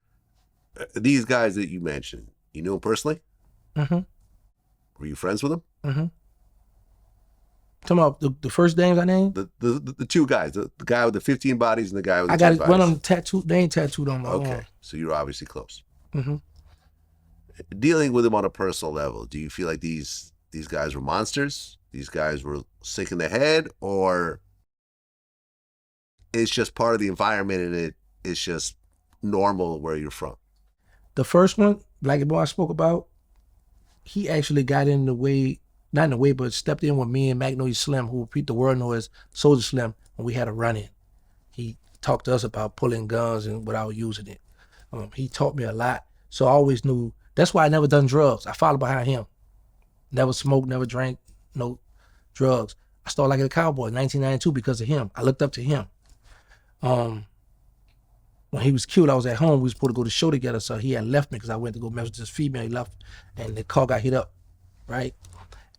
These guys that you mentioned, you knew them personally? Mm-hmm. Were you friends with them? Mm-hmm. Talking about the first names I named? The two guys, the guy with the 15 bodies and the guy with the I 10 got bodies. one of them tattooed. They ain't tattooed on my Okay, arm. so you're obviously close. Mm-hmm. Dealing with them on a personal level, do you feel like these guys were monsters? These guys were sick in the head, or it's just part of the environment and it's just normal where you're from? The first one, Black Boy I spoke about, he actually got in the way, not in the way, but stepped in with me and Magnolia Slim, who the world knows as Soldier Slim, when we had a run-in. He talked to us about pulling guns and without using it. He taught me a lot, so I always knew. That's why I never done drugs. I followed behind him. Never smoked, never drank, no drugs. I started like a cowboy in 1992 because of him. I looked up to him. When he was killed, I was at home. We was supposed to go to the show together, so he had left me because I went to go mess with this female. He left, and the car got hit up, right?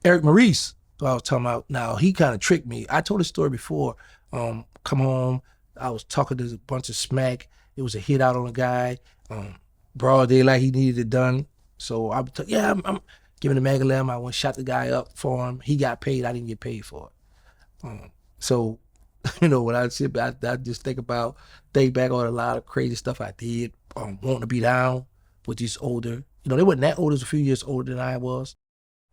Eric Maurice, who I was talking about, now he kind of tricked me. I told this story before. Come home, I was talking to a bunch of smack. It was a hit out on a guy. Broad daylight, he needed it done. So I'm giving the Magalam. I went shot the guy up for him. He got paid. I didn't get paid for it. So, when I sit back, I just think back on a lot of crazy stuff I did, wanting to be down with these older, they wasn't that old, it was a few years older than I was,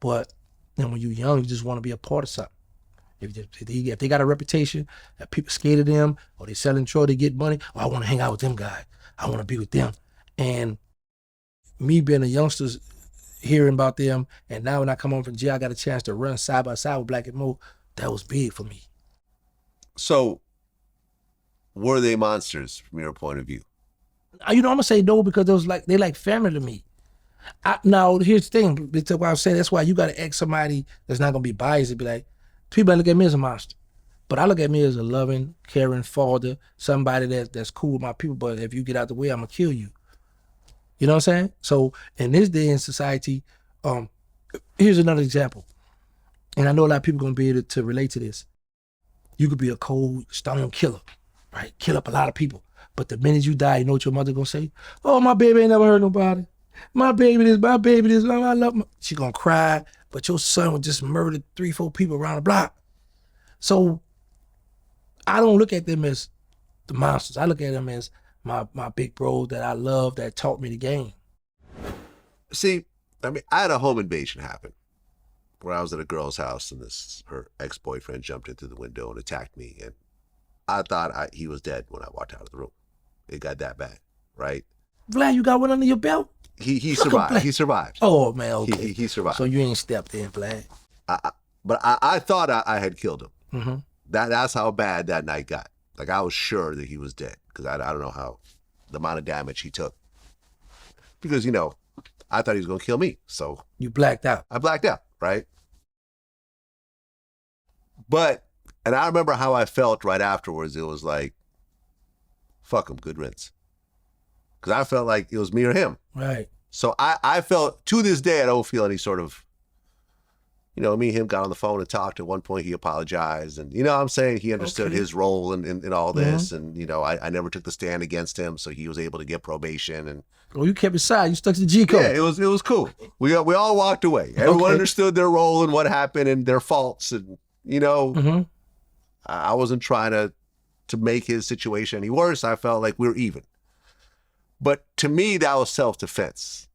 but then when you're young, you just want to be a part of something. If they got a reputation, that people scared of them, or they selling drugs, they get money, I want to hang out with them guys. I want to be with them. And me being a youngster, hearing about them, and now when I come home from jail, I got a chance to run side by side with Black and Mo. That was big for me. So, were they monsters from your point of view? I'm gonna say no because they like family to me. Now here's the thing. That's why I say that's why you gotta ask somebody that's not gonna be biased and be like, people look at me as a monster, but I look at me as a loving, caring father, somebody that's cool with my people. But if you get out the way, I'm gonna kill you. You know what I'm saying? So in this day in society, here's another example, and I know a lot of people gonna be able to relate to this. You could be a cold stone killer, right? Kill up a lot of people. But the minute you die, you know what your mother gonna say? Oh, my baby ain't never hurt nobody. My baby this, I love my. She gonna cry, but your son would just murder 3-4 people around the block. So I don't look at them as the monsters. I look at them as my big bro that I love, that taught me the game. See, I had a home invasion happen where I was at a girl's house and her ex-boyfriend jumped into the window and attacked me, and I thought he was dead when I walked out of the room. It got that bad, right? Vlad, you got one under your belt? He survived. He survived. Oh man, okay. He survived. So you ain't stepped in, Vlad. But I thought I had killed him. Mm-hmm. That's how bad that night got. Like I was sure that he was dead because I don't know how the amount of damage he took. Because I thought he was gonna kill me. So you blacked out. I blacked out, right? And I remember how I felt right afterwards. It was like, fuck him, good riddance. Because I felt like it was me or him. Right. So I felt, to this day, I don't feel any sort of, me and him got on the phone and talked. At one point, he apologized. And, what I'm saying? He understood his role in all this. Mm-hmm. And, I never took the stand against him. So he was able to get probation. And you kept it side. You stuck to the G code. Yeah, it was cool. We all walked away. Everyone understood their role and what happened and their faults. And, mm-hmm. I wasn't trying to make his situation any worse. I felt like we were even. But to me, that was self-defense,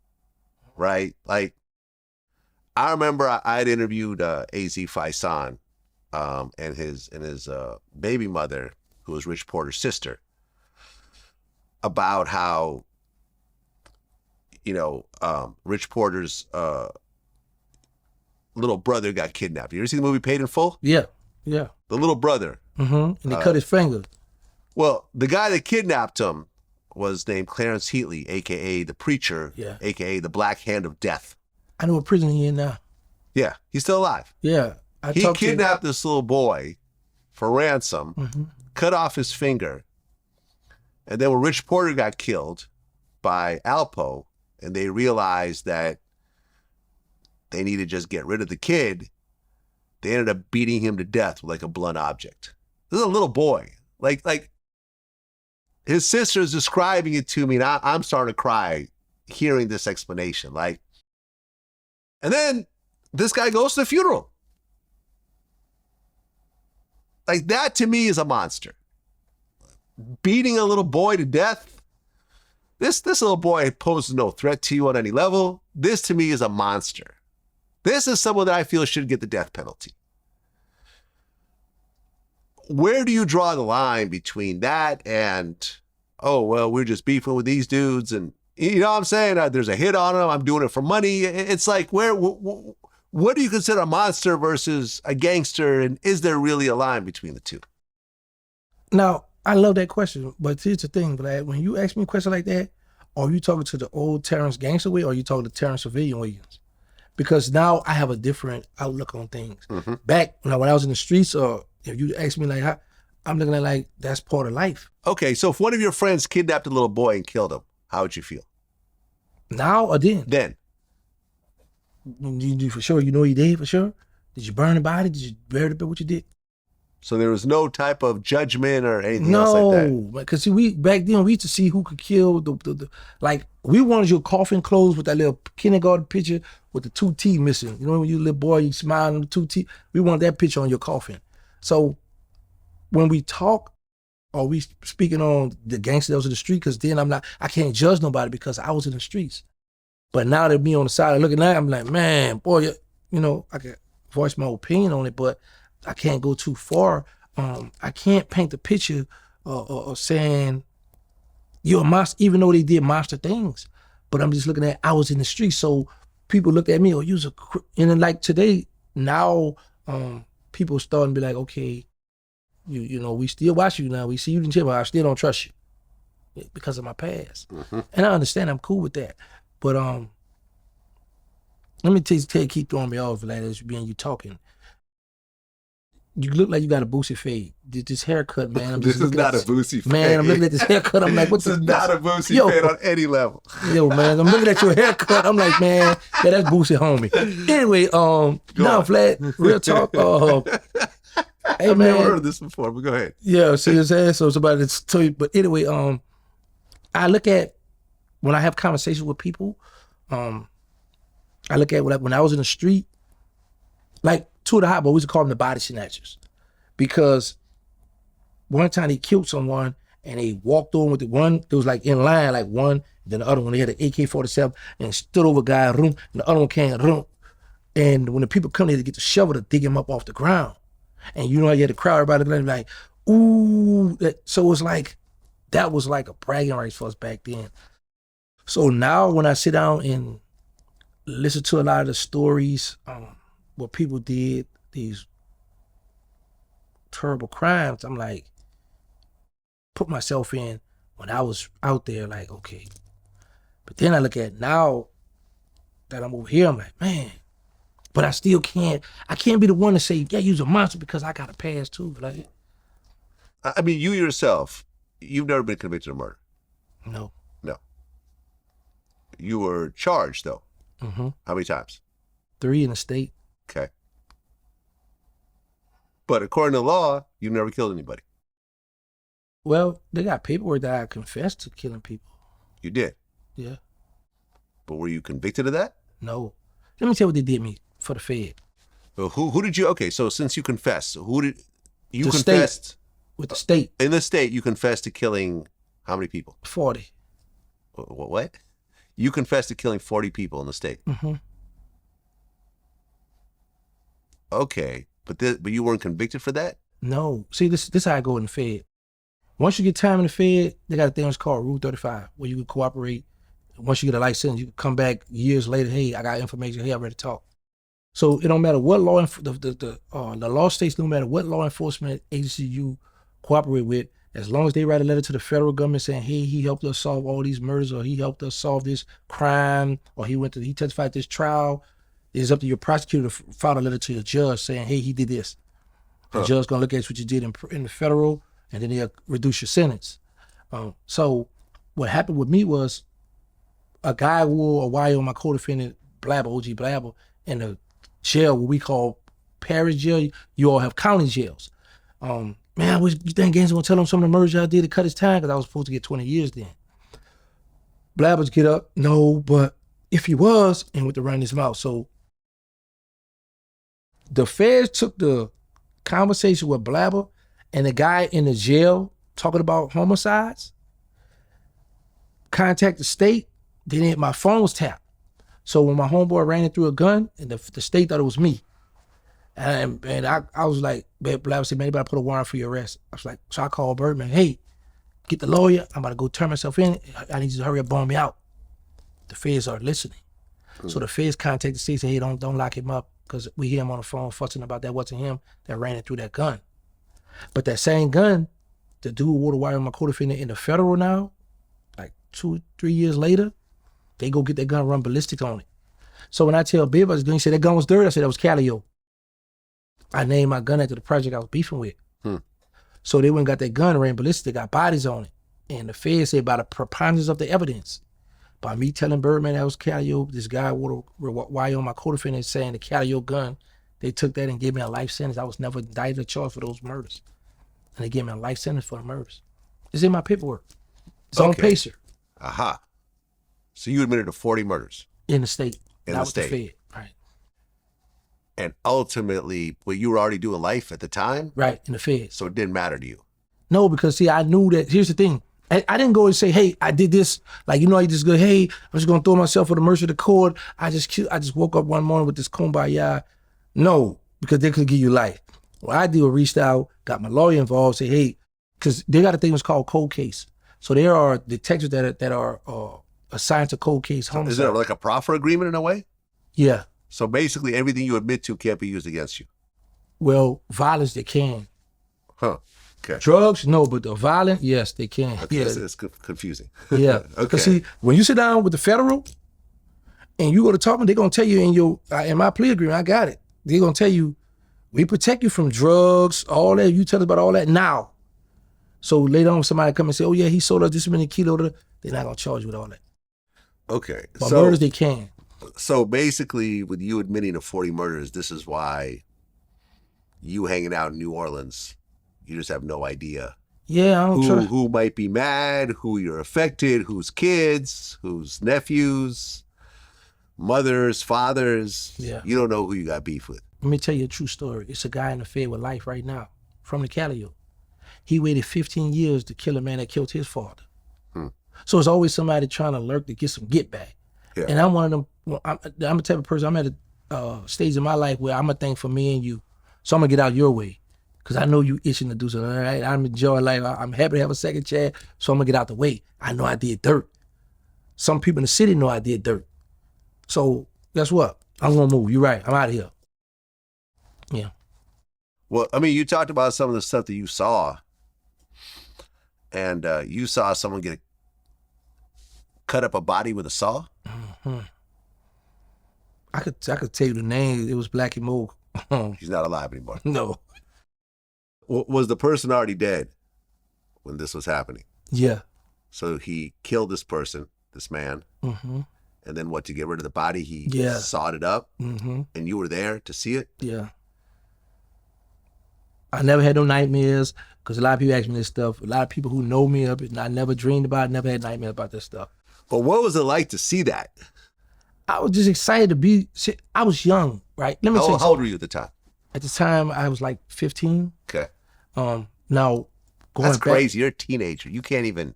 right? Like, I remember I had interviewed AZ Faisan and his baby mother, who was Rich Porter's sister, about how, Rich Porter's little brother got kidnapped. You ever see the movie Paid in Full? Yeah, yeah. The little brother. Mm-hmm. And they cut his finger. Well, the guy that kidnapped him was named Clarence Heatley, a.k.a. the Preacher, a.k.a. the Black Hand of Death. I know what prison he in now. Yeah, he's still alive. Yeah. He kidnapped this little boy for ransom, mm-hmm. cut off his finger, and then when Rich Porter got killed by Alpo, and they realized that they needed to just get rid of the kid, they ended up beating him to death with like a blunt object. This is a little boy. Like his sister's describing it to me, and I'm starting to cry hearing this explanation. And then This guy goes to the funeral. Like, that to me is a monster. Beating a little boy to death. This little boy poses no threat to you on any level. This to me is a monster. This is someone that I feel should get the death penalty. Where do you draw the line between that and, oh, well, we're just beefing with these dudes, and you know what I'm saying? There's a hit on them. I'm doing it for money. It's like, what do you consider a monster versus a gangster, and is there really a line between the two? Now, I love that question, but here's the thing, Vlad. When you ask me a question like that, are you talking to the old Terrance gangster way, or are you talking to Terrance Civilian Williams? Because now I have a different outlook on things. Mm-hmm. Back when I was in the streets, or if you ask me like, I'm looking at like, that's part of life. Okay, so if one of your friends kidnapped a little boy and killed him, how would you feel? Now or then? Then. You do for sure? You know he did for sure? Did you burn the body? Did you bury the bit? What you did? So there was no type of judgment or anything else like that? No, because back then we used to see who could kill the like, we wanted your coffin closed with that little kindergarten picture with the 2 teeth missing. You know, when you little boy, you smile on the 2 teeth. We want that picture on your coffin. So when we talk, or we speaking on the gangsters of the street, because then I can't judge nobody because I was in the streets. But now that me on the side looking at it, I'm like, man, boy, you know, I can voice my opinion on it, but I can't go too far. I can't paint the picture of saying you're a monster, even though they did monster things. But I'm just looking at, I was in the streets, so people look at me, you're and then like today, now people starting to be like, okay, you know, we still watch you now. We see you in jail, but I still don't trust you because of my past. Mm-hmm. And I understand, I'm cool with that. But let me tell you, keep throwing me off, like as being you talking. You look like you got a Boosie fade. This haircut, man. This is not a Boosie fade. Man, I'm looking at this haircut. I'm like, what's this? This is not a Boosie fade on any level. Yo, man, I'm looking at your haircut. I'm like, man, yeah, that's Boosie, homie. Anyway, Flat, real talk. Hey, I've man, never heard of this before, but go ahead. Yeah, see his ass. So somebody to tell you. But anyway, I look at, when I have conversations with people, I look at when I was in the street, like 2 of the hot boys, we used to call them the body snatchers, because one time they killed someone and they walked on with the one, it was like in line, like one, then the other one, they had an AK-47 and stood over a guy, and the other one came, and when the people come there to get the shovel to dig him up off the ground, and you know how you had the crowd, everybody looking like, ooh, so it was like, that was like a bragging rights for us back then. So now when I sit down and listen to a lot of the stories, what people did, these terrible crimes, I'm like, put myself in when I was out there, like, okay. But then I look at now that I'm over here, I'm like, man, but I still can't be the one to say, yeah, you're a monster because I got a past too. Like, I mean, you yourself, you've never been convicted of murder. No. No. You were charged though. Mm-hmm. How many times? 3 in the state. Okay. But according to law, you've never killed anybody. Well, they got paperwork that I confessed to killing people. You did? Yeah. But were you convicted of that? No. Let me tell you what they did me for the Fed. Well, who did you, okay, so since you confessed, who did, you the confessed? State, with the state. In the state, you confessed to killing how many people? 40. What? You confessed to killing 40 people in the state? Mm-hmm. Okay, but you weren't convicted for that? No. See, this is how I go in the Fed. Once you get time in the Fed, they got a thing that's called Rule 35, where you can cooperate. Once you get a license, you can come back years later. Hey, I got information. Hey, I'm ready to talk. So it don't matter what law the law states, no matter what law enforcement agency you cooperate with, as long as they write a letter to the federal government saying, hey, he helped us solve all these murders, or he helped us solve this crime, or he testified at this trial, it's up to your prosecutor to file a letter to your judge saying, hey, he did this. The judge's gonna look at what you did in the federal, and then they'll reduce your sentence. So what happened with me was, a guy wore a wire on my co-defendant, Blabber, OG Blabber, in the jail, what we call parish jail. You all have county jails. Man, you think Gangsta gonna tell him some of the murders I did to cut his time? Because I was supposed to get 20 years then. Blabbers get up, no, but if he was, and with the run his mouth. So the feds took the conversation with Blabber and the guy in the jail talking about homicides, contact the state, then my phone was tapped. So when my homeboy ran it through a gun, and the state thought it was me. And I was like, Blabber said, man, you better put a warrant for your arrest. I was like, so I called Birdman, hey, get the lawyer, I'm about to go turn myself in, I need you to hurry up, bomb me out. The feds are listening. So the feds contacted the state, say, hey, don't lock him up, because we hear him on the phone fussing about that wasn't him that ran it through that gun. But that same gun, the dude who wore the wire on my co-defendant in the federal now, like 2-3 years later, they go get that gun, run ballistics on it. So when I tell Bibb, he said that gun was dirty, I said that was Calio. I named my gun after the project I was beefing with. So they went and got that gun, ran ballistics, they got bodies on it. And the feds said by the preponderance of the evidence, by me telling Birdman that was Calio, this guy wore the wire on my co-defendant saying the Calio gun, they took that and gave me a life sentence. I was never indicted or charged for those murders. And they gave me a life sentence for the murders. It's in my paperwork. It's on Pacer. Aha. So you admitted to 40 murders? In the state. In the state. The Fed. Right. And ultimately, well, you were already doing life at the time? Right, in the Fed. So it didn't matter to you? No, because see, I knew that, here's the thing. I didn't go and say, hey, I did this. Like, you know, I just go, hey, I'm just gonna throw myself at the mercy of the court. I just woke up one morning with this kumbaya. No, because they could give you life. What I did was reached out, got my lawyer involved, say, hey, because they got a thing that's called cold case. So there are detectives that are assigned to cold case homicide. Is it like a proffer agreement in a way? Yeah. So basically everything you admit to can't be used against you? Well, violence, they can. Huh. Okay. Drugs, no, but the violent, yes, they can. Okay, Yeah. it's confusing. Yeah. Okay. Because see, when you sit down with the federal and you go to talk, they're going to tell you in my plea agreement, I got it. They're going to tell you, we protect you from drugs, all that. You tell us about all that now. So later on, somebody come and say, oh yeah, he sold us this many kilos. They're not going to charge you with all that. Okay. But murders, they can. So basically, with you admitting to 40 murders, this is why you hanging out in New Orleans, you just have no idea. Yeah, I don't trust. Who might be mad, who you're affected, whose kids, whose nephews, mothers, fathers. Yeah. You don't know who you got beef with. Let me tell you a true story. It's a guy in the Fed with life right now from the Calio. He waited 15 years to kill a man that killed his father. So it's always somebody trying to lurk to get some get back. Yeah. And I'm one of them, I'm the type of person, I'm at a stage in my life where I'm going to think for me and you. So I'm going to get out your way. Because I know you itching to do something, all right? I'm enjoying life. I'm happy to have a second chance, so I'm going to get out the way. I know I did dirt. Some people in the city know I did dirt. So guess what? I'm going to move. You're right. I'm out of here. Yeah. Well, I mean, you talked about some of the stuff that you saw. And you saw someone cut up a body with a saw? Mm-hmm. I could tell you the name. It was Blackie Moe. He's not alive anymore. No. Was the person already dead when this was happening? Yeah. So he killed this person, this man, and then what, to get rid of the body, he sawed it up, and you were there to see it? Yeah. I never had no nightmares, because a lot of people ask me this stuff. A lot of people who know me, I never dreamed about it, never had nightmares about this stuff. But what was it like to see that? I was just excited to be, I was young, right? Let me tell you How old were you at the time? At the time, I was like 15. Okay. Now, going That's back, crazy. You're a teenager. You can't even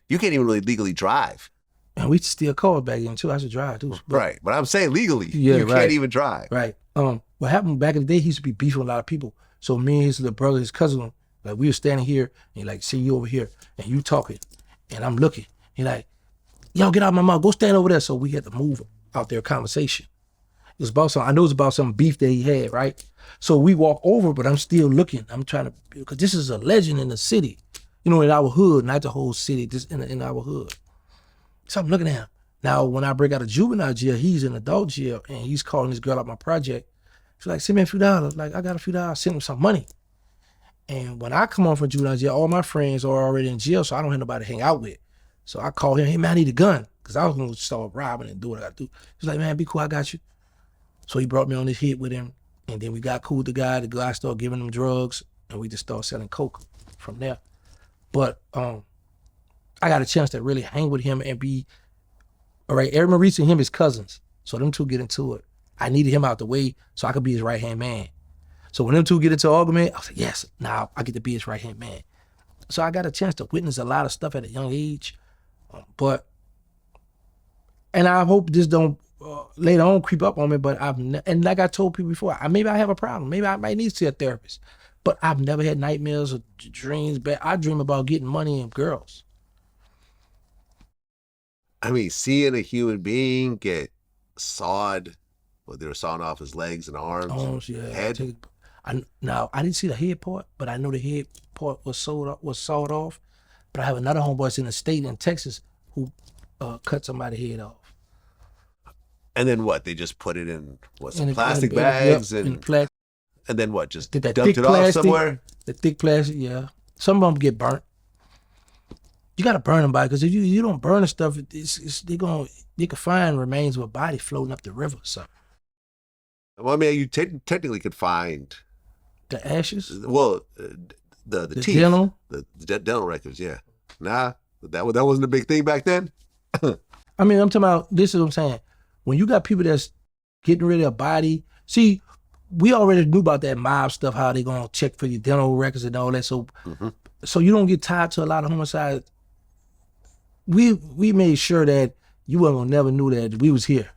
really legally drive. and we steal cars back then too. I should drive too. Right. But I'm saying legally, Yeah, you right. can't even drive. Right. What happened back in the day, he used to be beefing with a lot of people. So me and his little brother, his cousin, like we were standing here and like, see you over here and you talking and I'm looking. He like, yo, get out of my mouth. Go stand over there. So we had to move out their conversation. It was about something, I know it was about some beef that he had, right? So we walk over, but I'm still looking. I'm trying to, because this is a legend in the city, you know, in our hood, not the whole city, just in our hood. So I'm looking at him. Now, when I break out of juvenile jail, he's in adult jail and he's calling this girl out my project. She's like, send me a few dollars. Like, I got a few dollars, send him some money. And when I come on from juvenile jail, all my friends are already in jail, so I don't have nobody to hang out with. So I call him, hey man, I need a gun. Because I was going to start robbing and do what I got to do. He's like, man, be cool, I got you. So he brought me on this hit with him. And then we got cool with the guy. The guy started giving him drugs. And we just started selling coke from there. But I got a chance to really hang with him and be, all right, Eric Maurice and him is cousins. So them two get into it. I needed him out the way so I could be his right-hand man. So when them two get into an argument, I was like, yes, now I get to be his right-hand man. So I got a chance to witness a lot of stuff at a young age. And I hope this don't later on creep up on me, but and like I told people before, maybe I have a problem. Maybe I might need to see a therapist. But I've never had nightmares or dreams, but I dream about getting money and girls. I mean, seeing a human being get sawed, well, they were sawing off his legs and arms, head. Now, I didn't see the head part, but I know the head part was sawed off. But I have another homeboy in the state in Texas who cut somebody's head off. And then what? They just put it in some plastic bags and then what? Just dumped it off somewhere? The thick plastic, yeah. Some of them get burnt. You gotta burn them by, because if you don't burn the stuff, you can find remains of a body floating up the river. So. Well, I mean, you technically could find the ashes. Well, the teeth, dental, the dental records. Yeah, nah, that wasn't a big thing back then. I mean, I'm talking about. This is what I'm saying. When you got people that's getting rid of a body, see, we already knew about that mob stuff, how they gonna check for your dental records and all that. So, so you don't get tied to a lot of homicides. We made sure that you weren't never knew that we was here.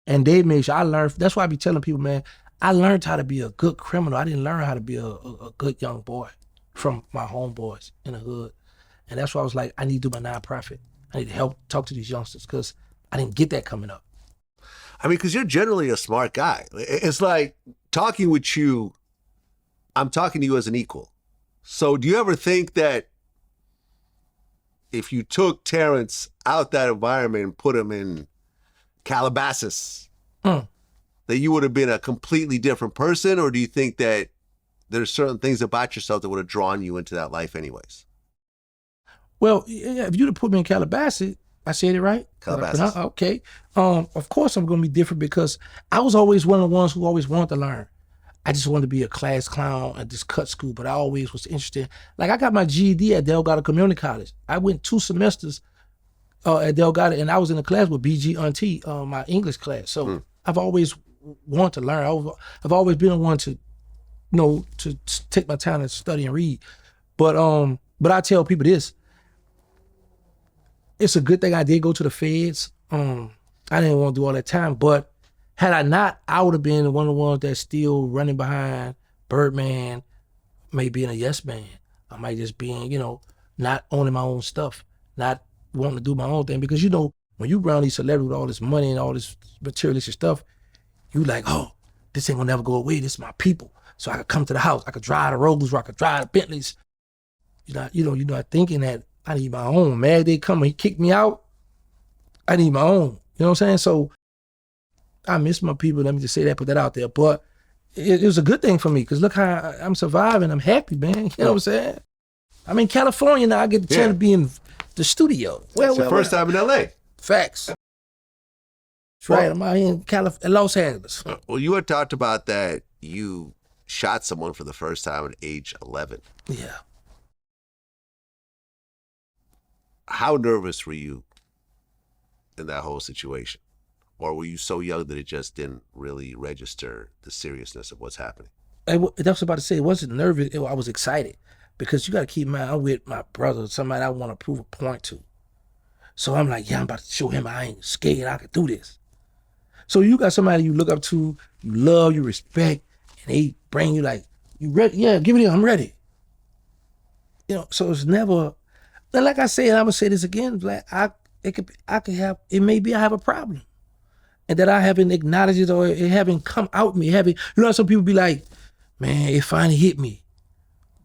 And they made sure I learned. That's why I be telling people, man, I learned how to be a good criminal. I didn't learn how to be a good young boy from my homeboys in the hood. And that's why I was like, I need to do my nonprofit. I need to help talk to these youngsters, because I didn't get that coming up. I mean, because you're generally a smart guy. It's like talking with you, I'm talking to you as an equal. So do you ever think that if you took Terrance out that environment and put him in Calabasas, that you would have been a completely different person? Or do you think that there's certain things about yourself that would have drawn you into that life anyways? Well, yeah, if you'd have put me in Calabasas, I said it right? Calabasas. Okay. Of course I'm going to be different, because I was always one of the ones who always wanted to learn. I just wanted to be a class clown at this cut school, but I always was interested. Like, I got my GED at Delgado Community College. I went 2 semesters at Delgado, and I was in a class with BG Auntie, my English class. So I've always wanted to learn. I've always been one to, to take my time and study and read. But I tell people this. It's a good thing I did go to the feds. I didn't want to do all that time, but had I not, I would have been one of the ones that's still running behind Birdman, maybe being a yes man. I might just being, not owning my own stuff, not wanting to do my own thing. Because, when you around these celebrities with all this money and all this materialistic stuff, you like, oh, this ain't gonna never go away. This is my people. So I could come to the house. I could drive the Rolls, or I could drive the Bentleys. You're not thinking that I need my own. Man, they come and he kicked me out. I need my own. You know what I'm saying? So I miss my people. Let me just say that, put that out there. But it was a good thing for me, because look how I'm surviving. I'm happy, man. You know what I'm saying? I'm in California now. I get the chance to be in the studio. It's your first time in LA. Facts. That's right. I'm out here in Los Angeles. Well, you had talked about that you shot someone for the first time at age 11. Yeah. How nervous were you in that whole situation? Or were you so young that it just didn't really register the seriousness of what's happening? That's what I was about to say. It wasn't nervous. I was excited, because you got to keep in mind, I'm with my brother, somebody I want to prove a point to. So I'm like, yeah, I'm about to show him I ain't scared. I can do this. So you got somebody you look up to, you love, you respect, and they bring you like, you ready? Yeah, give it here. I'm ready. So it's never. And like I said, I'm gonna say this again, like I have a problem, and that I haven't acknowledged it, or it haven't come out me. How some people be like, man, it finally hit me.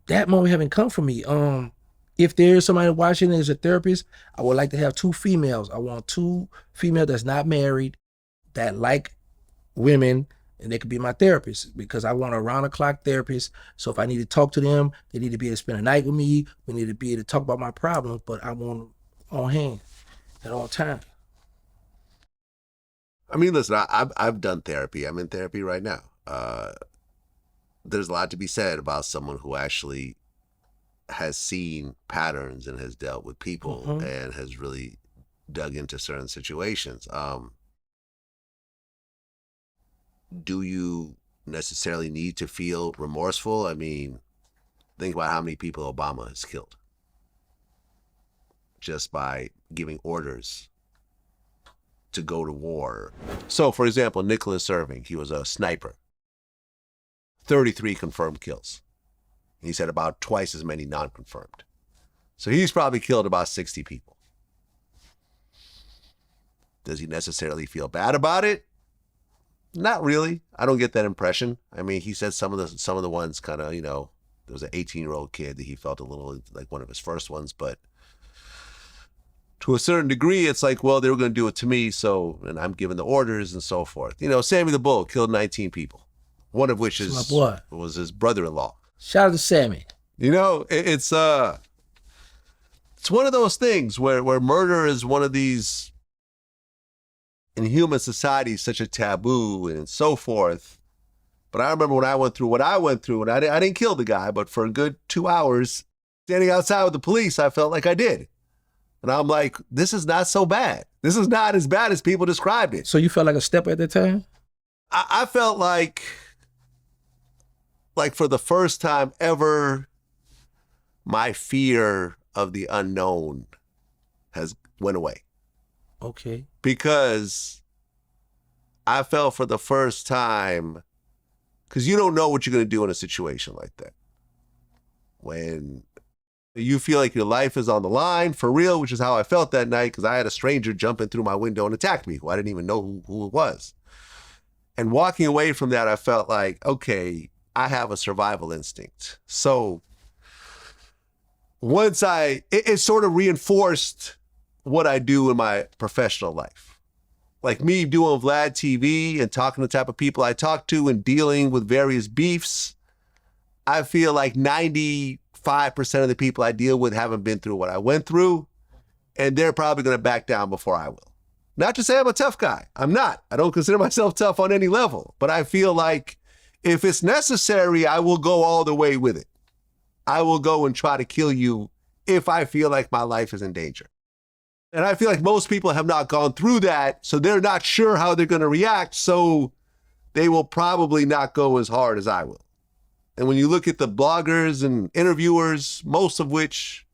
That moment haven't come from me. If there's somebody watching as a therapist, I would like to have 2 females. I want 2 females that's not married, that like women, and they could be my therapist, because I want a round-the-clock therapist. So if I need to talk to them, they need to be able to spend a night with me. We need to be able to talk about my problems, but I want them on hand at all times. I mean, listen, I've done therapy. I'm in therapy right now. There's a lot to be said about someone who actually has seen patterns and has dealt with people and has really dug into certain situations. do you necessarily need to feel remorseful? I mean, think about how many people Obama has killed just by giving orders to go to war. So, for example, Nicholas Irving, he was a sniper. 33 confirmed kills. He said about twice as many non-confirmed. So he's probably killed about 60 people. Does he necessarily feel bad about it? Not really. I don't get that impression. I mean, he said some of the ones kind of, you know, there was an 18-year-old kid that he felt a little like one of his first ones, but to a certain degree, it's like, well, they were going to do it to me, so, and I'm giving the orders and so forth. You know, Sammy the Bull killed 19 people, one of which was his brother-in-law. Shout out to Sammy. You know, it's one of those things where murder is one of these, in human society, such a taboo and so forth. But I remember when I went through what I went through, and I didn't kill the guy, but for a good 2 hours, standing outside with the police, I felt like I did. And I'm like, this is not so bad. This is not as bad as people described it. So you felt like a step at that time? I felt like for the first time ever, my fear of the unknown has went away. Okay. Because I felt for the first time, because you don't know what you're going to do in a situation like that. When you feel like your life is on the line, for real, which is how I felt that night, because I had a stranger jumping through my window and attacked me, who I didn't even know who it was. And walking away from that, I felt like, okay, I have a survival instinct. So once it sort of reinforced what I do in my professional life. Like me doing Vlad TV and talking to the type of people I talk to and dealing with various beefs, I feel like 95% of the people I deal with haven't been through what I went through, and they're probably going to back down before I will. Not to say I'm a tough guy. I'm not. I don't consider myself tough on any level, but I feel like if it's necessary, I will go all the way with it. I will go and try to kill you if I feel like my life is in danger. And I feel like most people have not gone through that, so they're not sure how they're going to react, so they will probably not go as hard as I will. And when you look at the bloggers and interviewers, most of which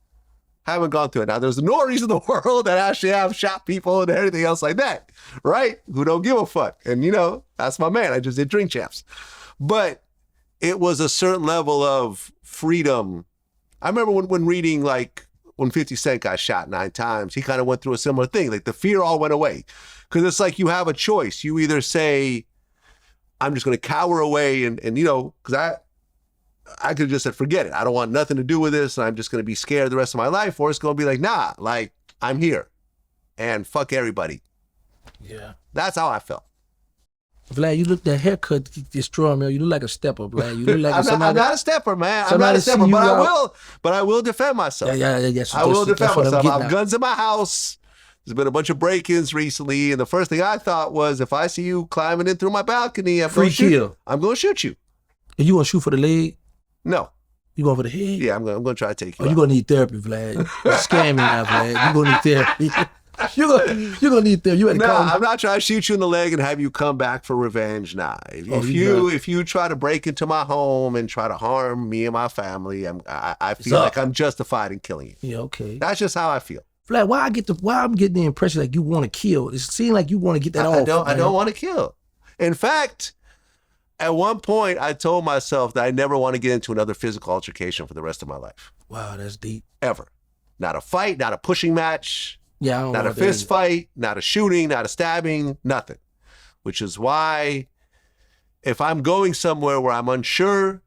haven't gone through it. Now, there's Norries in the world that actually have shot people and everything else like that, right? Who don't give a fuck. And, you know, that's my man. I just did Drink Champs. But it was a certain level of freedom. I remember when reading, like, when 50 Cent got shot 9 times, he kind of went through a similar thing. Like, the fear all went away. Because it's like you have a choice. You either say, I'm just going to cower away and you know, because I could have just said, forget it. I don't want nothing to do with this, and I'm just going to be scared the rest of my life. Or it's going to be like, nah, like, I'm here. And fuck everybody. Yeah. That's how I felt. Vlad, you look, that haircut destroying me. You look like a stepper, Vlad. You look like I'm not a stepper, man. I'm not a stepper, but I will defend myself. Yeah. So I will defend myself. I have guns in my house. There's been a bunch of break-ins recently, and the first thing I thought was, if I see you climbing in through my balcony, I'm going to shoot you. And you want to shoot for the leg? No. You going for the head? Yeah, I'm going to try to take you out. You're going to need therapy, Vlad. You're scamming me now, Vlad. You're going to need therapy. You're gonna need therapy. I'm not trying to shoot you in the leg and have you come back for revenge. Nah. If you try to break into my home and try to harm me and my family, I feel like I'm justified in killing you. Yeah, okay. That's just how I feel. Vlad, why I'm getting the impression like you want to kill? It seems like you want to get that off. I don't want to kill. In fact, at one point, I told myself that I never want to get into another physical altercation for the rest of my life. Wow, that's deep. Ever. Not a fight, not a pushing match. Yeah, I don't not a fist fight, not a shooting, not a stabbing, nothing. Which is why if I'm going somewhere where I'm unsure,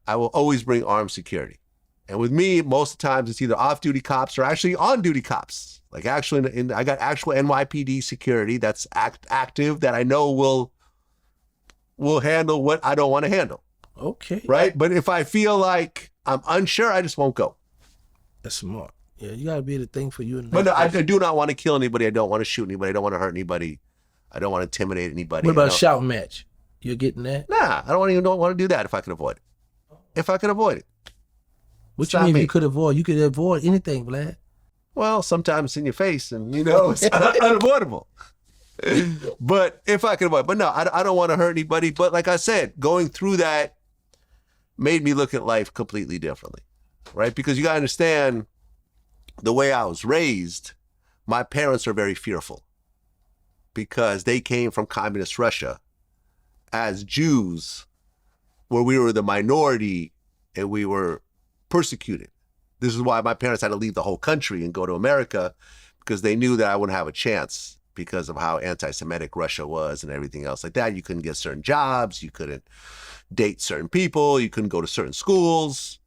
I will always bring armed security. And with me, most of the times it's either off-duty cops or actually on-duty cops. Like actually, I got actual NYPD security that's active that I know will handle what I don't want to handle. Okay. Right? But if I feel like I'm unsure, I just won't go. That's smart. Yeah, you gotta be able to think for you. But no, I do not want to kill anybody. I don't want to shoot anybody. I don't want to hurt anybody. I don't want to intimidate anybody. What about a shouting match? You're getting that? Nah, I don't want to do that if I can avoid it. If I can avoid it. What you mean if you could avoid? You could avoid anything, Vlad. Well, sometimes it's in your face and, you know, it's unavoidable. But if I could avoid, but no, I don't want to hurt anybody. But like I said, going through that made me look at life completely differently, right? Because you got to understand the way I was raised, my parents are very fearful because they came from communist Russia as Jews, where we were the minority and we were persecuted. This is why my parents had to leave the whole country and go to America, because they knew that I wouldn't have a chance because of how anti-Semitic Russia was and everything else like that. You couldn't get certain jobs, you couldn't date certain people, you couldn't go to certain schools.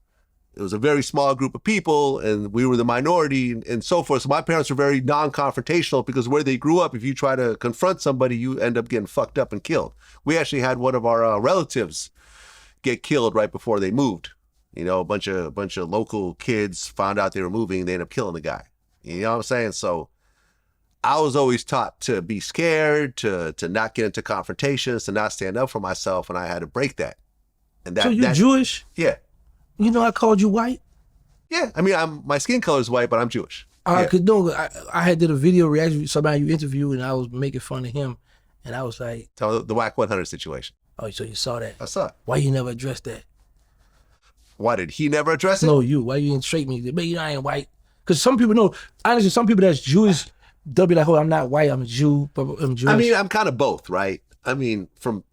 It was a very small group of people and we were the minority and so forth. So my parents were very non-confrontational because where they grew up, if you try to confront somebody, you end up getting fucked up and killed. We actually had one of our relatives get killed right before they moved. You know, a bunch of local kids found out they were moving, they ended up killing the guy. You know what I'm saying? So I was always taught to be scared, to not get into confrontations, to not stand up for myself, and I had to break that. And that. So you're Jewish? Yeah. You know I called you white? Yeah. I mean, my skin color is white, but I'm Jewish. Cause no, I had did a video reaction with somebody you interviewed, and I was making fun of him, and I was like, so the WAC 100 situation. Oh, so you saw that? I saw it. Why you never addressed that? Why did he never address it? No, you. Why you didn't straight me? But you know I ain't white. Because some people know, honestly, some people that's Jewish, they'll be like, oh, I'm not white, I'm a Jew, but I'm Jewish. I mean, I'm kind of both, right? I mean, from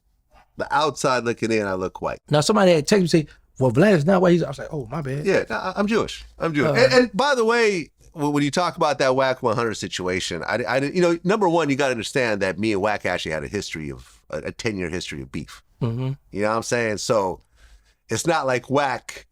the outside looking in, I look white. Now, somebody had text me say, well, Vlad is not white. I was like, oh, my bad. Yeah, no, I'm Jewish. I'm Jewish. And by the way, when you talk about that WAC 100 situation, I you know, number one, you got to understand that me and WAC actually had a history of, a 10-year history of beef. Mm-hmm. You know what I'm saying? So it's not like WAC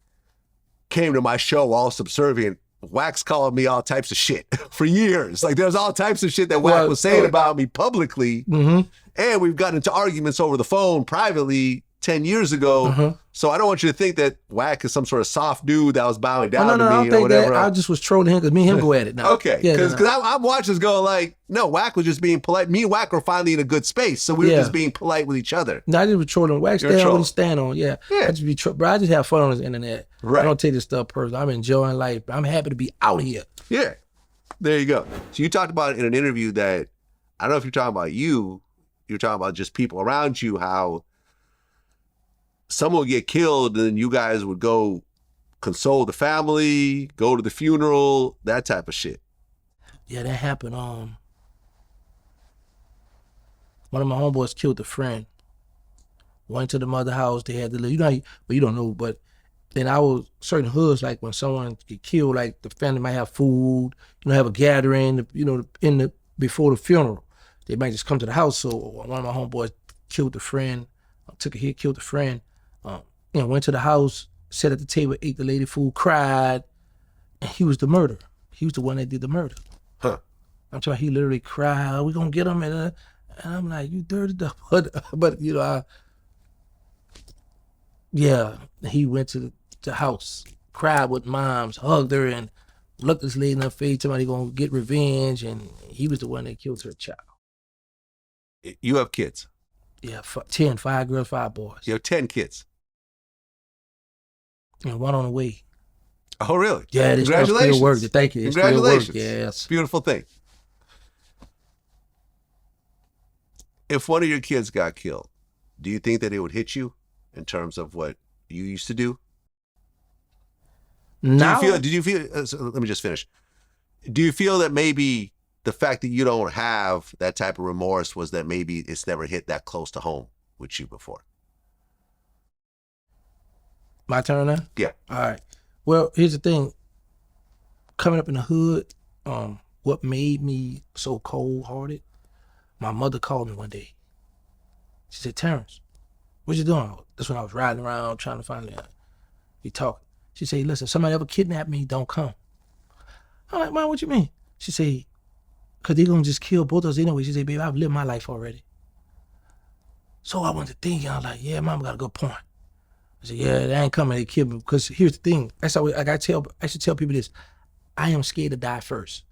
came to my show all subservient. WAC's calling me all types of shit for years. Like there's all types of shit that WAC was saying about me publicly. Mm-hmm. And we've gotten into arguments over the phone privately 10 years ago. Mm-hmm. So I don't want you to think that WAC is some sort of soft dude that was bowing down to me I don't or think whatever. That. I just was trolling him because me and him go at it now. Okay, because I'm watching this going like, no, WAC was just being polite. Me and WAC were finally in a good space, so we were just being polite with each other. No, I just was trolling. WAC stand on what he stand on. Yeah. I just be bro, I just have fun on the internet. Right. I don't take this stuff personal. I'm enjoying life. I'm happy to be out here. Yeah, there you go. So you talked about in an interview that, I don't know if you're talking about you're talking about just people around you, how someone would get killed and then you guys would go console the family, go to the funeral, that type of shit. Yeah, that happened. One of my homeboys killed a friend. Went to the mother house, they had to live. You know, but you don't know, but then I was, certain hoods, like when someone get killed, like the family might have food, you know, have a gathering, you know, before the funeral. They might just come to the house. So one of my homeboys killed a friend, took a hit, killed a friend. You know, went to the house, sat at the table, ate the lady food, cried, and he was the murderer. He was the one that did the murder. Huh. I'm talking, he literally cried, we gonna get him, and I'm like, you dirty dog. But you know, he went to the house, cried with moms, hugged her, and looked this lady in her face, somebody gonna get revenge, and he was the one that killed her child. You have kids? Yeah, 10, 5 girls, 5 boys. You have 10 kids? And one on the way. Oh, really? Yeah, this congratulations. Still work. Thank you. Congratulations. Still work. Yes. Beautiful thing. If one of your kids got killed, do you think that it would hit you in terms of what you used to do? No. Did you feel, let me just finish. Do you feel that maybe the fact that you don't have that type of remorse was that maybe it's never hit that close to home with you before? My turn now? Yeah. All right. Well, here's the thing. Coming up in the hood, what made me so cold-hearted, my mother called me one day. She said, Terrance, what you doing? That's when I was riding around trying to find be talking. She said, listen, somebody ever kidnapped me, don't come. I'm like, Mom, what you mean? She said, because they're going to just kill both of us anyway. She said, baby, I've lived my life already. So I went to think, I was like, yeah, Mom got a good point. I said, yeah, they ain't coming, they kill me. Because here's the thing, I should tell people this, I am scared to die first.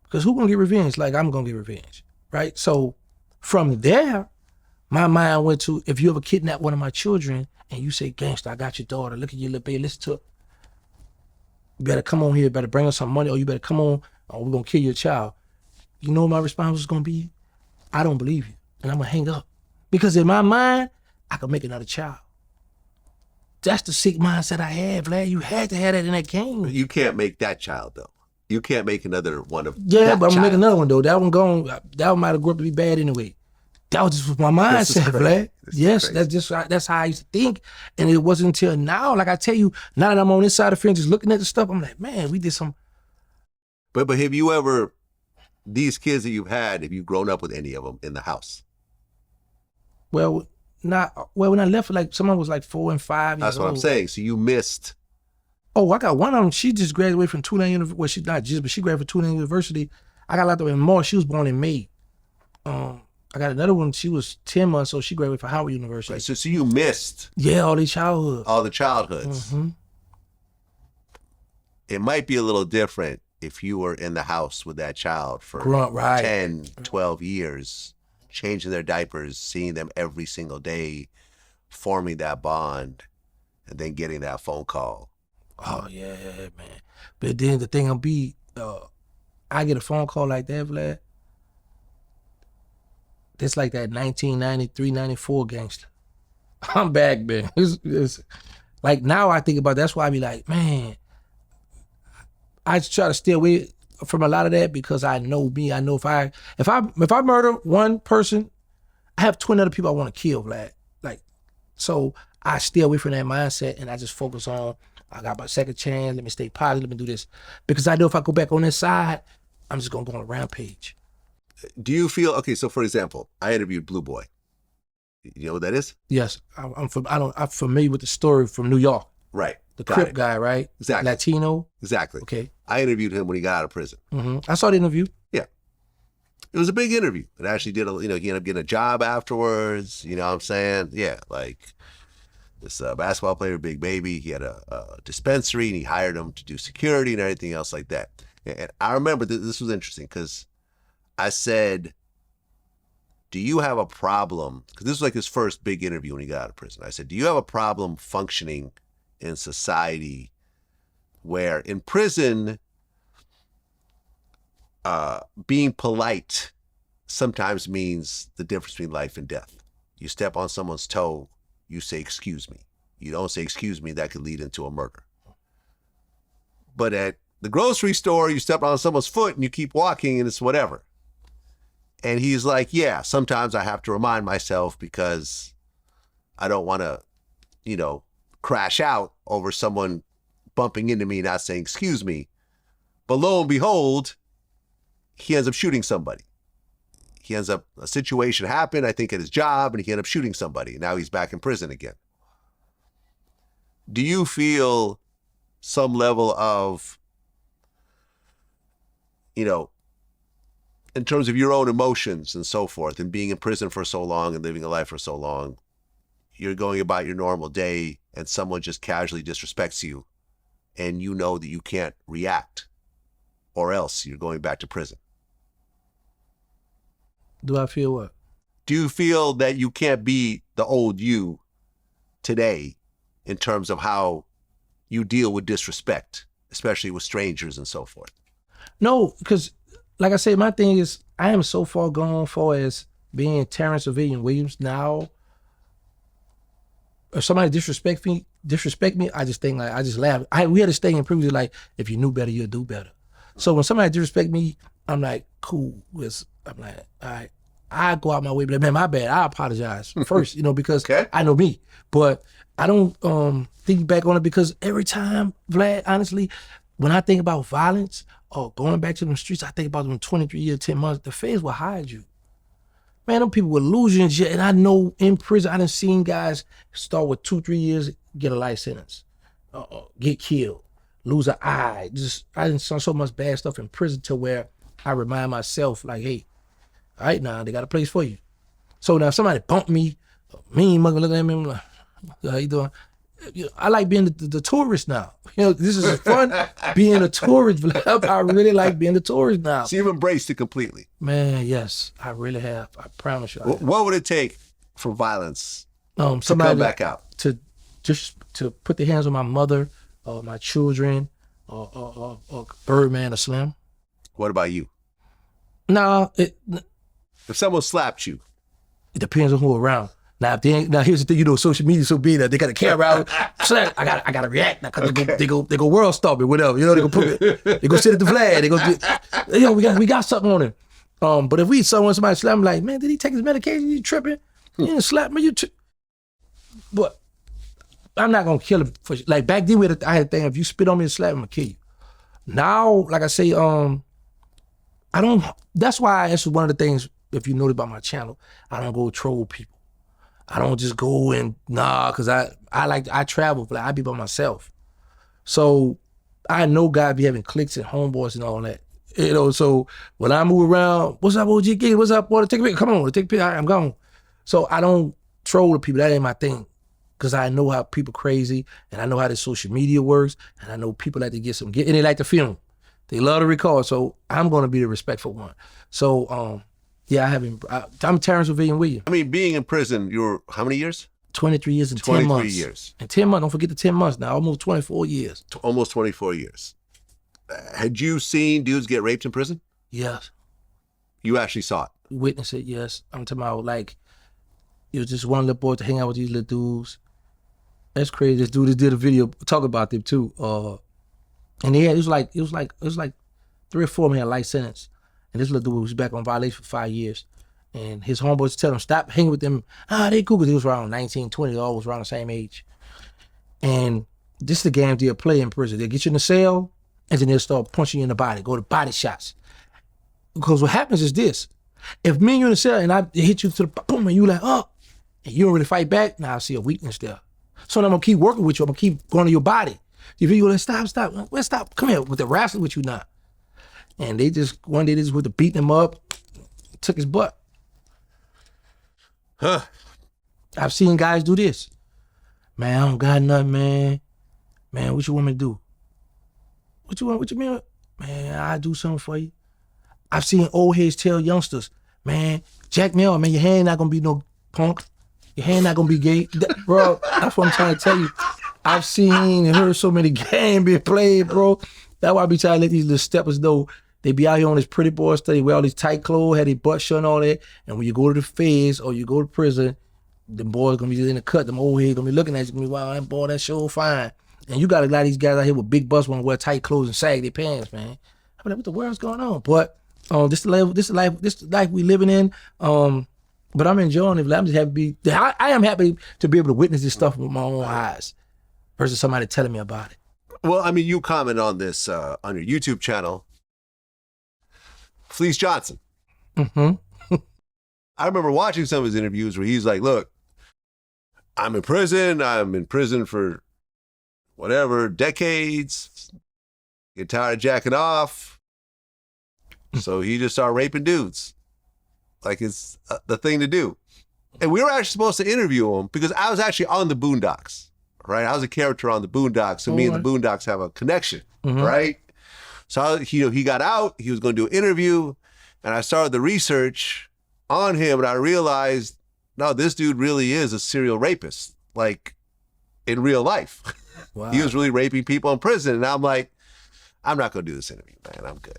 Because who gonna get revenge? Like, I'm gonna get revenge, right? So from there, my mind went to, if you ever kidnap one of my children and you say, gangster, I got your daughter, look at your little baby, listen to her. You better come on here, better bring us some money, or you better come on, or we're gonna kill your child. You know what my response was gonna be? I don't believe you, and I'm gonna hang up. Because in my mind, I could make another child. That's the sick mindset I had, Vlad. You had to have that in that game. You can't make that child, though. You can't make another one of Yeah, that but I'm gonna make child. another one, though. That one gone, that one might have grew up to be bad anyway. That was just my mindset, Vlad. Yes, that's how I used to think. And it wasn't until now, like I tell you, now that I'm on this side of the fence just looking at the stuff, I'm like, man, we did some. But have you ever, these kids that you've had, have you grown up with any of them in the house? Well, when I left, like someone was like 4 and 5 years That's what old. I'm saying. So you missed. Oh, I got one of them. She just graduated from Tulane University. Well, she's not just, but she graduated from Tulane University. I got a lot of in March. She was born in May. I got another one. She was 10 months, so she graduated from Howard University. Right, so you missed. Yeah, all these childhoods. All the childhoods. Mm-hmm. It might be a little different if you were in the house with that child for Right. 10, 12 years, changing their diapers, seeing them every single day, forming that bond, and then getting that phone call. Oh, yeah, man. But then the thing will be, I get a phone call like that, Vlad. It's like that 1993, 94 gangster. I'm back, man. It's like now I think about that's why I be like, man, I try to stay away from a lot of that because I know me. I know if I murder one person, I have 20 other people I want to kill, Vlad. Like, so I stay away from that mindset and I just focus on, I got my second chance, let me stay positive, let me do this. Because I know if I go back on this side, I'm just gonna go on a rampage. Do you feel, okay, so for example, I interviewed Blue Boy. You know what that is? Yes, I'm familiar with the story from New York. Right. The Got Crip it. guy, right? Exactly. Latino. Exactly. Okay. I interviewed him when he got out of prison. Mm-hmm. I saw the interview. Yeah. It was a big interview. It actually did, he ended up getting a job afterwards. You know what I'm saying? Yeah, like this basketball player, Big Baby, he had a dispensary and he hired him to do security and everything else like that. And I remember this was interesting because I said, do you have a problem? Because this was like his first big interview when he got out of prison. I said, do you have a problem functioning in society where in prison, being polite sometimes means the difference between life and death. You step on someone's toe, you say, excuse me. You don't say, excuse me, that could lead into a murder. But at the grocery store, you step on someone's foot and you keep walking and it's whatever. And he's like, yeah, sometimes I have to remind myself because I don't want to, crash out over someone bumping into me, not saying, excuse me. But lo and behold, he ends up shooting somebody. A situation happened, I think, at his job, and he ended up shooting somebody. Now he's back in prison again. Do you feel some level of, in terms of your own emotions and so forth, and being in prison for so long and living a life for so long, you're going about your normal day and someone just casually disrespects you and you know that you can't react or else you're going back to prison? Do I feel what? Do you feel that you can't be the old you today in terms of how you deal with disrespect, especially with strangers and so forth? No, because like I said, my thing is I am so far gone far as being Terrance or Vivian Williams now. If somebody disrespect me, I just think I just laugh. We had a thing in previously like, if you knew better, you'd do better. So when somebody disrespect me, I'm like, cool. I'm like, all right. I go out my way, but man, my bad. I apologize first, because I know me. But I don't think back on it because every time, Vlad, honestly, when I think about violence or going back to them streets, I think about them 23 years, 10 months, the feds will hide you. Man, them people will lose you in jail. And I know in prison, I done seen guys start with 2-3 years, get a life sentence, get killed, lose an eye. I done saw so much bad stuff in prison to where I remind myself like, hey, all right, now they got a place for you. So now if somebody bump me, mean mother looking at me, I'm like, how you doing? I like being the tourist now. This is fun being a tourist. I really like being a tourist now. So you've embraced it completely. Man, yes, I really have. I promise you. What would it take for violence to come back out? To put their hands on my mother, or my children, or Birdman or Slim. What about you? No, If someone slapped you. It depends on who around. Now, if they ain't, now here's the thing, you know, social media so big that they got a camera out. Slap, I gotta react now because they go world star me, whatever. You know, they go put it, they go sit at the flag. They go, yo, we got something on him. But if somebody slap me, like, man, did he take his medication? You tripping? You didn't slap me, But I'm not gonna kill him for like back then. I had a thing: if you spit on me and slap me, I'm gonna kill you. Now, like I say, I don't. That's why that's one of the things. If you notice about my channel, I don't go troll people. I don't just go and cause I travel, but I be by myself. So I know guys be having cliques and homeboys and all that. You know, so when I move around, what's up, OG Gig? What's up, boy? Take a picture. Come on, take a picture. I'm gone. So I don't troll the people. That ain't my thing. Cause I know how people crazy and I know how the social media works and I know people like to and they like to film. They love to record. So I'm gonna be the respectful one. So yeah, I'm Terrance Williams. I mean, being in prison, you were how many years? 23 years and 10 months. 23 years. And 10 months, don't forget the 10 months now, almost 24 years. Almost 24 years. Had you seen dudes get raped in prison? Yes. You actually saw it? Witnessed it, yes. I'm talking about like, it was just one little boy to hang out with these little dudes. That's crazy. This dude just did a video talking about them too. And it was like 3 or 4 men had life sentence. And this little dude was back on violation for 5 years. And his homeboys tell him, stop hanging with them. They cool, because he was around 19, 20, all was around the same age. And this is the game they'll play in prison. They'll get you in the cell, and then they'll start punching you in the body, go to body shots. Because what happens is this. If me and you in the cell, and I hit you to the boom, and you like, and you don't really fight back, now I see a weakness there. So then I'm going to keep working with you. I'm going to keep going to your body. If you go, like, stop. Well, stop. Come here with the wrestling with you now. And one day they just went to beating him up, took his butt. Huh. I've seen guys do this. Man, I don't got nothing, man. Man, what you want me to do? What you mean? Man, I'll do something for you. I've seen old heads tell youngsters, man, jack me up, man, your hand not gonna be no punk. Your hand not gonna be gay. Bro, that's what I'm trying to tell you. I've seen and heard so many games being played, bro. That's why I be trying to let these little steppers know. They be out here on this pretty boy stuff. They wear all these tight clothes, have their butt shut and all that. And when you go to the feds or you go to prison, the boys gonna be in the cut. Them old heads gonna be looking at you, gonna be, wow, that boy, that sure fine. And you got a lot of these guys out here with big butts want to wear tight clothes and sag their pants, man. I'm like, what the world's going on? But this the life we living in. But I'm enjoying it. I'm just happy to be. I am happy to be able to witness this stuff with my own eyes, versus somebody telling me about it. Well, I mean, you comment on this on your YouTube channel. Fleece Johnson. Mm-hmm. I remember watching some of his interviews where he's like, look, I'm in prison for whatever, decades, get tired of jacking off. So he just started raping dudes. Like it's the thing to do. And we were actually supposed to interview him because I was actually on the Boondocks, right? I was a character on the Boondocks. So me and the Boondocks have a connection, right? So he got out, he was going to do an interview, and I started the research on him, and I realized, no, this dude really is a serial rapist, like in real life. Wow. He was really raping people in prison, and I'm like, I'm not going to do this interview, man, I'm good.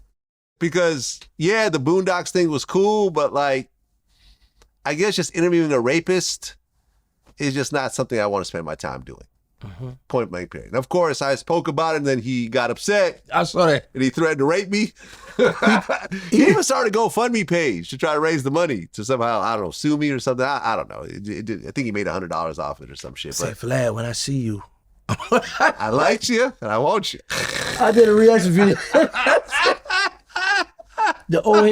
Because, yeah, the Boondocks thing was cool, but like, I guess just interviewing a rapist is just not something I want to spend my time doing. Point blank period. And of course, I spoke about it, and then he got upset. I saw that. And he threatened to rape me. He even started a GoFundMe page to try to raise the money to somehow, I don't know, sue me or something. I don't know. I think he made $100 off it or some shit. Say, Vlad, when I see you. I liked you, and I want you. I did a reaction video.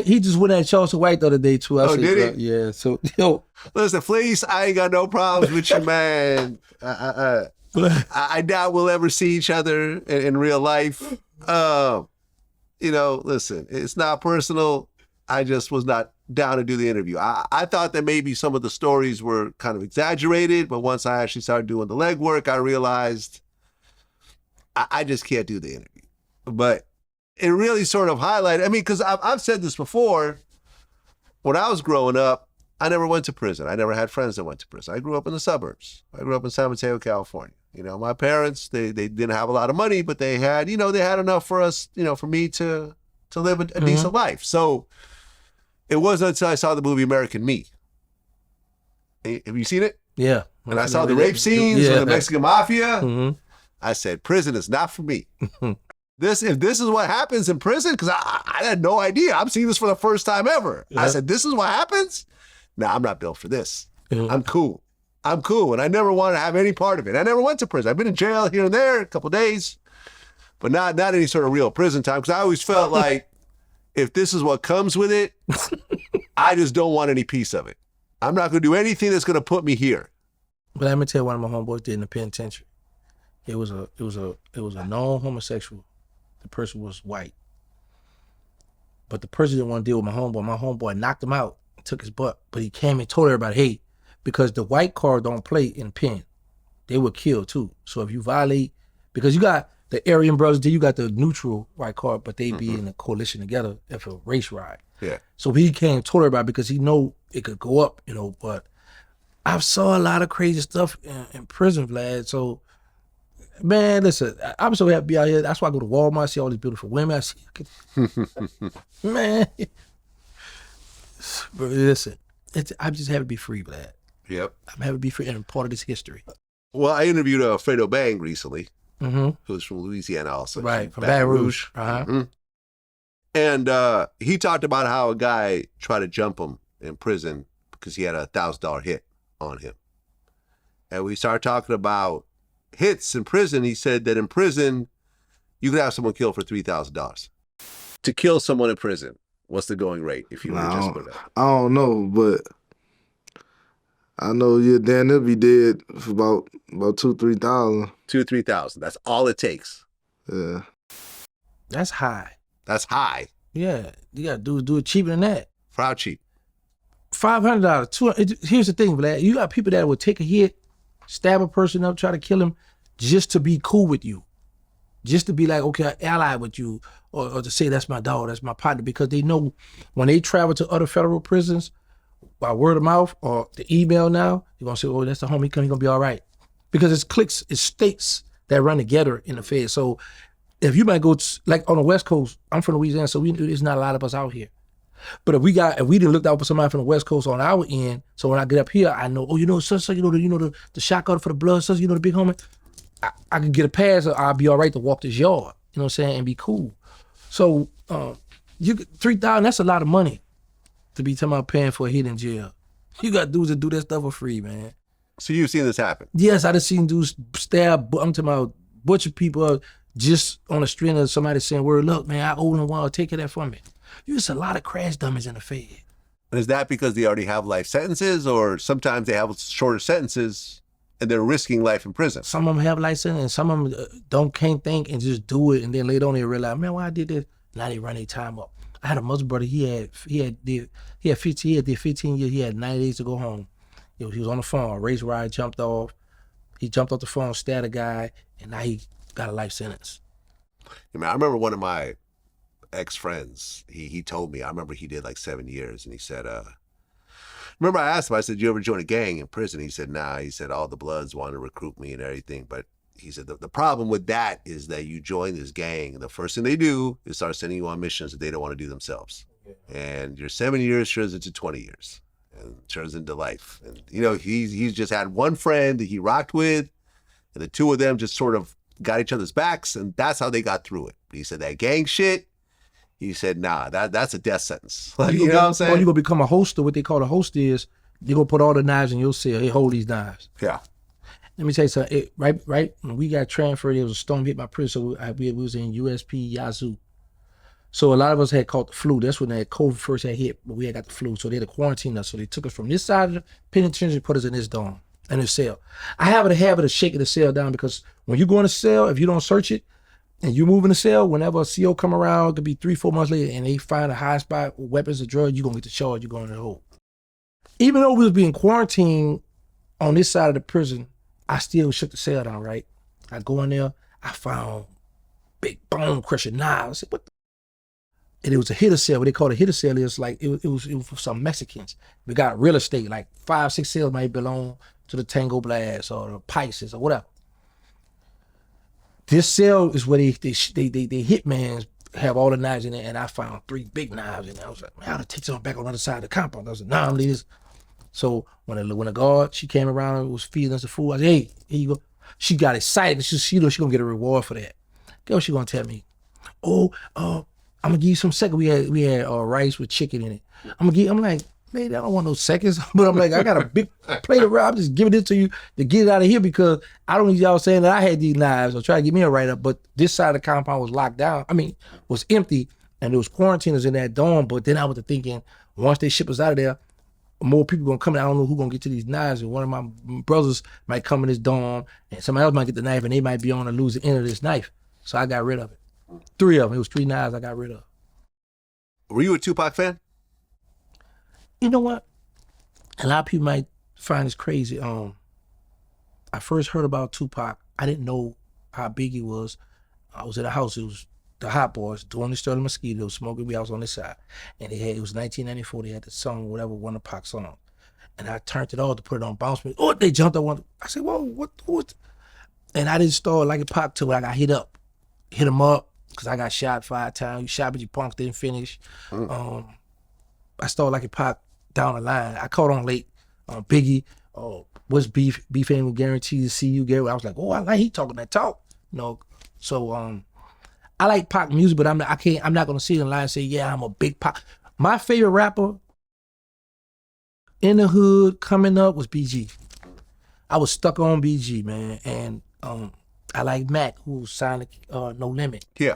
He just went at Charles White the other day, too. I said, did he? Yeah, so, yo. Listen, Fleece, I ain't got no problems with you, man. I doubt we'll ever see each other in real life. Listen, it's not personal. I just was not down to do the interview. I thought that maybe some of the stories were kind of exaggerated, but once I actually started doing the legwork, I realized I just can't do the interview. But it really sort of highlighted, I mean, because I've said this before, when I was growing up, I never went to prison. I never had friends that went to prison. I grew up in the suburbs. I grew up in San Mateo, California. My parents, they didn't have a lot of money, but they had, they had enough for us, for me to live a decent life. So It wasn't until I saw the movie American Me. Have you seen it? Yeah. And I saw the rape scenes with the Mexican mafia. Mm-hmm. I said, prison is not for me. If this is what happens in prison, because I had no idea. I'm seeing this for the first time ever. I said, this is what happens? Nah, I'm not built for this. I'm cool. And I never wanted to have any part of it. I never went to prison. I've been in jail here and there a couple of days, but not any sort of real prison time, because I always felt like if this is what comes with it, I just don't want any piece of it. I'm not going to do anything that's going to put me here. But let me tell you, one of my homeboys did in the penitentiary. It was a known homosexual. The person was white. But the person didn't want to deal with my homeboy. My homeboy knocked him out and took his butt. But he came and told everybody, hey, because the white card don't play in pen, they would kill too. So if you violate, because you got the Aryan brothers, then you got the neutral white card, but they be in a coalition together if a race riot. Yeah. So he came and told everybody because he know it could go up, but I've saw a lot of crazy stuff in prison, Vlad. So, man, listen, I'm so happy to be out here. That's why I go to Walmart, see all these beautiful women. I see, man. But listen, I'm just happy to be free, Vlad. Yep. I'm happy to be free and I'm part of this history. Well, I interviewed Fredo Bang recently, who's from Louisiana also. Right, from Baton Rouge. And he talked about how a guy tried to jump him in prison because he had a $1,000 hit on him. And we started talking about hits in prison. He said that in prison, you could have someone killed for $3,000. To kill someone in prison, what's the going rate if you were just put it up? I don't know, but I know Dan, they'll be dead for about 2,000-3,000. 2,000-3,000. That's all it takes. Yeah. That's high. That's high. Yeah, you got to do it cheaper than that. For how cheap? $500, $200. Here's the thing, Vlad. You got people that will take a hit, stab a person up, try to kill him, just to be cool with you, just to be like, okay, I ally with you, or to say that's my dog, that's my partner, because they know when they travel to other federal prisons, by word of mouth or the email now, you're gonna say, oh, that's the homie, he gonna be all right, because it's cliques, it's states that run together in the Fed. So if you might go like on the West Coast, I'm from Louisiana, so there's not a lot of us out here. But if we didn't look out for somebody from the West Coast on our end, so when I get up here, I know, oh, so the shotgun for the blood, so the big homie, I can get a pass, or I'll be all right to walk this yard, you know what I'm saying, and be cool. So you $3,000, that's a lot of money to be talking about paying for a hit in jail. You got dudes that do that stuff for free, man. So you've seen this happen? Yes, I just seen dudes stab, I'm talking about butcher people up just on the string of somebody saying, word, look, man, I owe them one, take care of that for me. There's a lot of crash dummies in the Fed. And is that because they already have life sentences, or sometimes they have shorter sentences and they're risking life in prison? Some of them have life sentences, and some of them can't think and just do it, and then later on they realize, man, why I did this? Now they run their time up. I had a Muslim brother, he did 15 years, he had 90 days to go home. He was on the phone, a race ride, jumped off. He jumped off the phone, stabbed a guy, and now he got a life sentence. I mean, I remember one of my ex-friends, he told me, I remember he did like 7 years, and he said, remember I asked him, I said, you ever join a gang in prison? He said, nah. He said, all the Bloods want to recruit me and everything, but he said, the problem with that is that you join this gang, and the first thing they do is start sending you on missions that they don't want to do themselves. And your 7 years turns into 20 years and turns into life. And, he's just had one friend that he rocked with, and the two of them just sort of got each other's backs, and that's how they got through it. But he said that gang shit, he said, nah, that's a death sentence. Like, you know what I'm saying? Or you gonna become a holster. What they call a holster is you're gonna put all the knives in your cell. Hey, hold these knives. Yeah. Let me tell you something. Right when we got transferred, there was a storm hit my prison. So we was in USP Yazoo. So a lot of us had caught the flu. That's when that COVID first had hit, but we had got the flu. So they had to quarantine us. So they took us from this side of the penitentiary and put us in this dorm, in this cell. I have a habit of shaking the cell down, because when you go in a cell, if you don't search it and you move in the cell, whenever a CO come around, it could be 3-4 months later, and they find a high spot with weapons or drugs, you're gonna get the charge, you're going to the hole. Even though we was being quarantined on this side of the prison, I still shook the cell down, right? I go in there, I found big bone crushing knives. I said, what the? And it was a hitter cell. What they call a hitter cell is like, it was for some Mexicans. We got real estate, like 5-6 cells might belong to the Tango Blast or the Pisces or whatever. This cell is where they hitmans have all the knives in there, and I found 3 big knives in there. I was like, man, I gotta take some back on the other side of the compound. I was like, nah, I'm leaving this. So when the guard, she came around and was feeding us the food, I said, hey, here you go. She got excited. She know she gonna get a reward for that. Guess what she gonna tell me? Oh, I'm gonna give you some seconds. We had rice with chicken in it. I'm like, lady, I don't want no seconds. But I'm like, I got a big plate of rice. I'm just giving it to you to get it out of here because I don't need y'all saying that I had these knives or try to get me a write-up. But this side of the compound was locked down. I mean, was empty, and there was quarantiners in that dorm. But then I was thinking, once they ship us out of there, more people gonna come in. I don't know who gonna get to these knives. And one of my brothers might come in this dorm, and somebody else might get the knife, and they might be on the losing end of this knife. So I got rid of it. 3 of them. It was 3 knives I got rid of. Were you a Tupac fan? You know what? A lot of people might find this crazy. I first heard about Tupac. I didn't know how big he was. I was at a house. It was the Hot Boys doing the Sterling Mosquito, smoking weed. I was on this side, and it was 1994. They had the song, whatever, one of Pac's songs, and I turned it on to put it on bounce me. Oh, they jumped on one. I said, whoa, what? And I didn't start liking Pac till I got hit him up because I got shot 5 times. You shot, but you punks didn't finish. I started liking Pac down the line. I caught on late. Biggie, what's beef? Beef ain't guaranteed to see you, Gary. I was like, oh, I like he talking that talk. So I like Pac music, but I'm not gonna sit in line and say, yeah, I'm a big Pac. My favorite rapper in the hood coming up was BG. I was stuck on BG, man, and I like Mac, who signed No Limit. Yeah.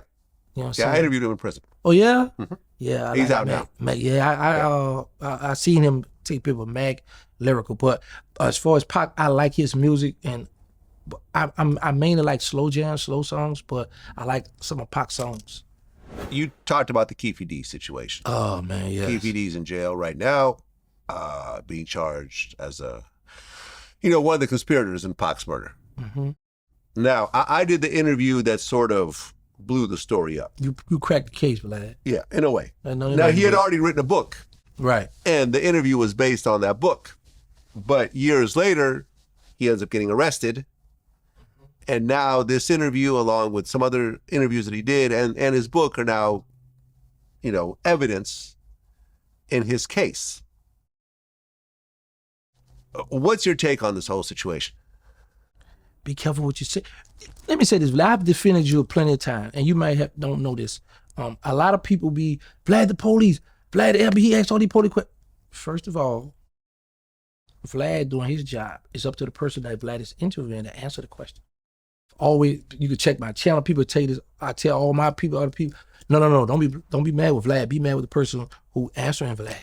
You know what I'm Yeah, saying? I interviewed him in prison. Oh yeah? Mm-hmm. Yeah. He's out now. Mac, yeah, I seen him take people Mac lyrical, but as far as Pac, I like his music, and I mainly like slow jams, slow songs, but I like some of Pac's songs. You talked about the Keefy D situation. Oh man, yeah. Keefy D's in jail right now, being charged as one of the conspirators in Pac's murder. Mm-hmm. Now, I did the interview that sort of blew the story up. You cracked the case, Vlad. Yeah, in a way. Now, he had already written a book. Right. And the interview was based on that book. But years later, he ends up getting arrested. And now this interview, along with some other interviews that he did and his book, are now, evidence in his case. What's your take on this whole situation? Be careful what you say. Let me say this, Vlad. I've defended you plenty of time, and you might don't know this. A lot of people be, Vlad the police, Vlad the LB, he asked all these police questions. First of all, Vlad doing his job, it's up to the person that Vlad is interviewing to answer the question. Always, you can check my channel. People tell you this. I tell all my people, other people, no. Don't be mad with Vlad. Be mad with the person who answering Vlad.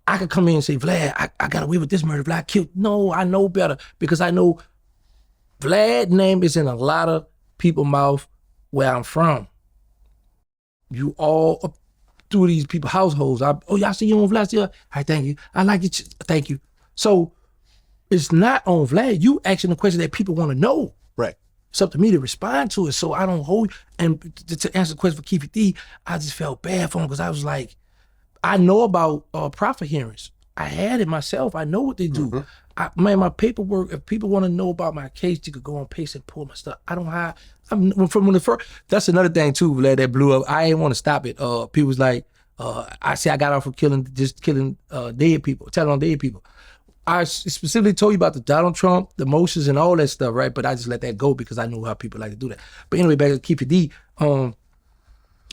I could come in and say, Vlad, I got away with this murder. Vlad killed. No, I know better because I know Vlad's name is in a lot of people's mouth where I'm from. You all up through these people's households. Y'all see you on Vlad? Yeah. Hi, thank you. I like it. Thank you. So it's not on Vlad. You asking the question that people want to know. Right. It's up to me to respond to it. So I don't hold. And to answer the question for Keefy D, I just felt bad for him because I was like, I know about Proffer hearings. I had it myself. I know what they do. Mm-hmm. My paperwork, if people want to know about my case, you could go on Pace and pull my stuff. I don't hide. That's another thing too, Vlad, that blew up. I didn't want to stop it. People was like, I got off for killing dead people, telling on dead people. I specifically told you about the Donald Trump, the motions and all that stuff, right? But I just let that go because I know how people like to do that. But anyway, back to Keefy D,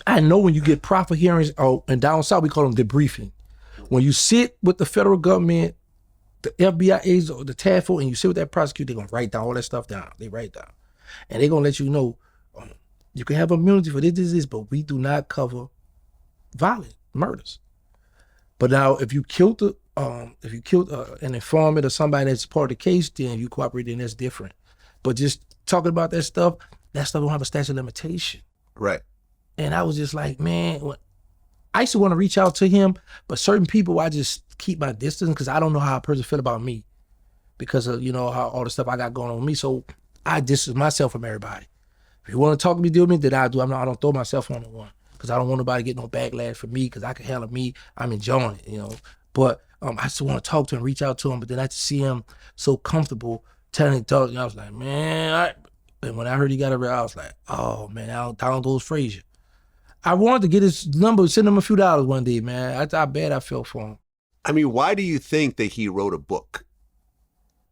I know when you get Proffer hearings, and down south we call them debriefing. When you sit with the federal government, the FBI agents or the TAFO, and you sit with that prosecutor, they're gonna write down all that stuff down. They write down. And they're gonna let you know, you can have immunity for this, but we do not cover violent murders. But now if you killed an informant or somebody that's part of the case, then you cooperate, then that's different. But just talking about that stuff don't have a statute of limitation. Right. And I was just like, man, I used to want to reach out to him, but certain people I just keep my distance because I don't know how a person feel about me because of, how all the stuff I got going on with me. So I distance myself from everybody. If you want to talk to me, deal with me, then I do. I don't throw myself on the one because I don't want nobody to get no backlash from me because I can handle me. I'm enjoying it, But I still want to talk to him, reach out to him, but then I had to see him so comfortable telling him, I was like, man, and when I heard he got arrested, I was like, oh man, down goes Frazier. I wanted to get his number, send him a few dollars one day, man. That's how bad I felt for him. I mean, why do you think that he wrote a book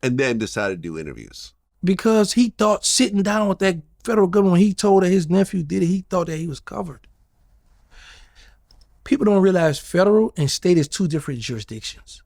and then decided to do interviews? Because he thought sitting down with that federal government, when he told that his nephew did it, he thought that he was covered. People don't realize federal and state is two different jurisdictions.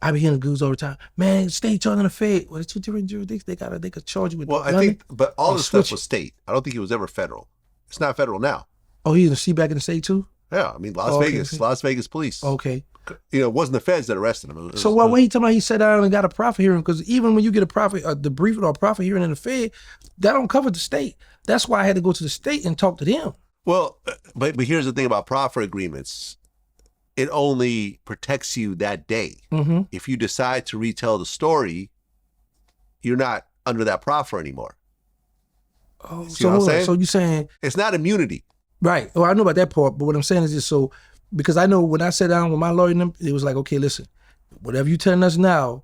I be hearing the dudes all the time. Man, state charging the Fed. Well, it's two different jurisdictions. They could charge you with. Well, I think, but all this stuff was state. I don't think he was ever federal. It's not federal now. Oh, he's in the seat back in the state too? Yeah, I mean Las Vegas police. Okay. You know, it wasn't the feds that arrested him. So why he talking about he sat down and got a proffer hearing? Because even when you get a debriefing or a proffer hearing in the Fed, that don't cover the state. That's why I had to go to the state and talk to them. Well, but here's the thing about proffer agreements. It only protects you that day. Mm-hmm. If you decide to retell the story, you're not under that proffer anymore. Oh, See what I'm saying? So you saying it's not immunity. Right. Well, I know about that part, but what I'm saying is just so, because I know when I sat down with my lawyer and them, it was like, okay, listen, whatever you telling us now,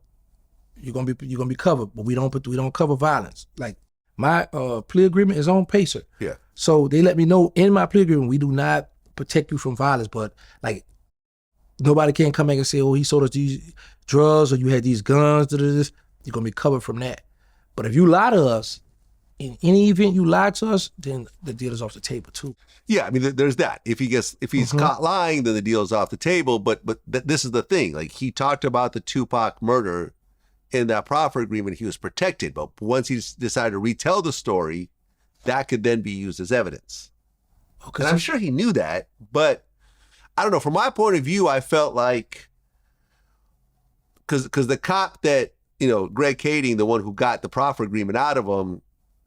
you're gonna be covered, but we don't cover violence. Like my plea agreement is on Pacer. Yeah. So they let me know in my plea agreement we do not protect you from violence, but like nobody can come back and say, oh, he sold us these drugs or you had these guns, this. You're gonna be covered from that. But if you lie to us, in any event you lie to us, then the deal is off the table too. Yeah, I mean, there's that. If he's caught lying, then the deal is off the table. But this is the thing. Like, he talked about the Tupac murder in that proffer agreement. He was protected, but once he decided to retell the story, that could then be used as evidence. Okay, and I'm sure he knew that, but I don't know. From my point of view, I felt like because the cop that, you know, Greg Kading, the one who got the proffer agreement out of him,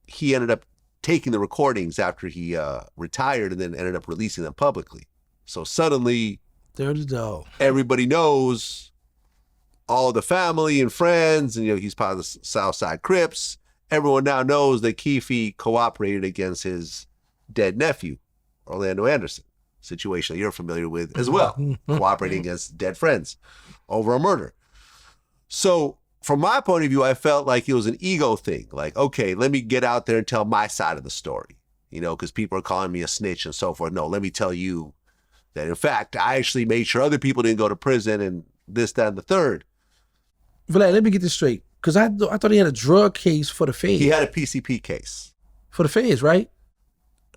he ended up taking the recordings after he retired and then ended up releasing them publicly. So suddenly, everybody knows, all the family and friends, and, you know, he's part of the Southside Crips. Everyone now knows that Keefy cooperated against his dead nephew, Orlando Anderson. Situation that you're familiar with as well, cooperating against dead friends over a murder. So from my point of view, I felt like it was an ego thing. Like, okay, let me get out there and tell my side of the story, you know, because people are calling me a snitch and so forth. No, let me tell you that, in fact, I actually made sure other people didn't go to prison and this, that, and the third. Vlad, let me get this straight, because I thought he had a drug case for the feds. He had a PCP case. For the feds, right?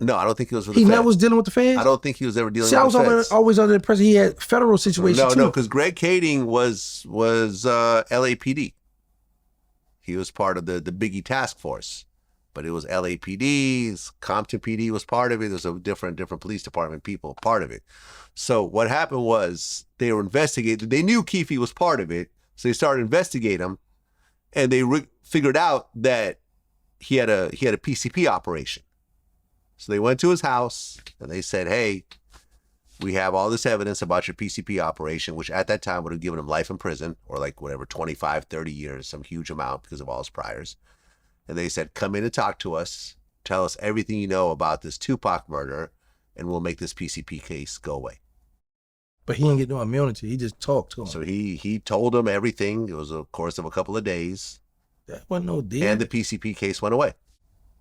No, I don't think he was with the feds. He never was dealing with the feds? I don't think he was ever dealing with the feds. I was always under the impression he had federal situations too. No, because Greg Kading was LAPD. He was part of the Biggie task force, but it was LAPD, Compton PD was part of it. There's a different police department people part of it. So what happened was they were investigating. They knew Keefy was part of it, so they started investigating him, and they figured out that he had a PCP operation. So they went to his house and they said, hey, we have all this evidence about your PCP operation, which at that time would have given him life in prison or like whatever, 25, 30 years, some huge amount because of all his priors. And they said, come in and talk to us. Tell us everything you know about this Tupac murder and we'll make this PCP case go away. But he didn't get no immunity. He just talked to him. So he told him everything. It was a course of a couple of days. That wasn't no deal. And the PCP case went away.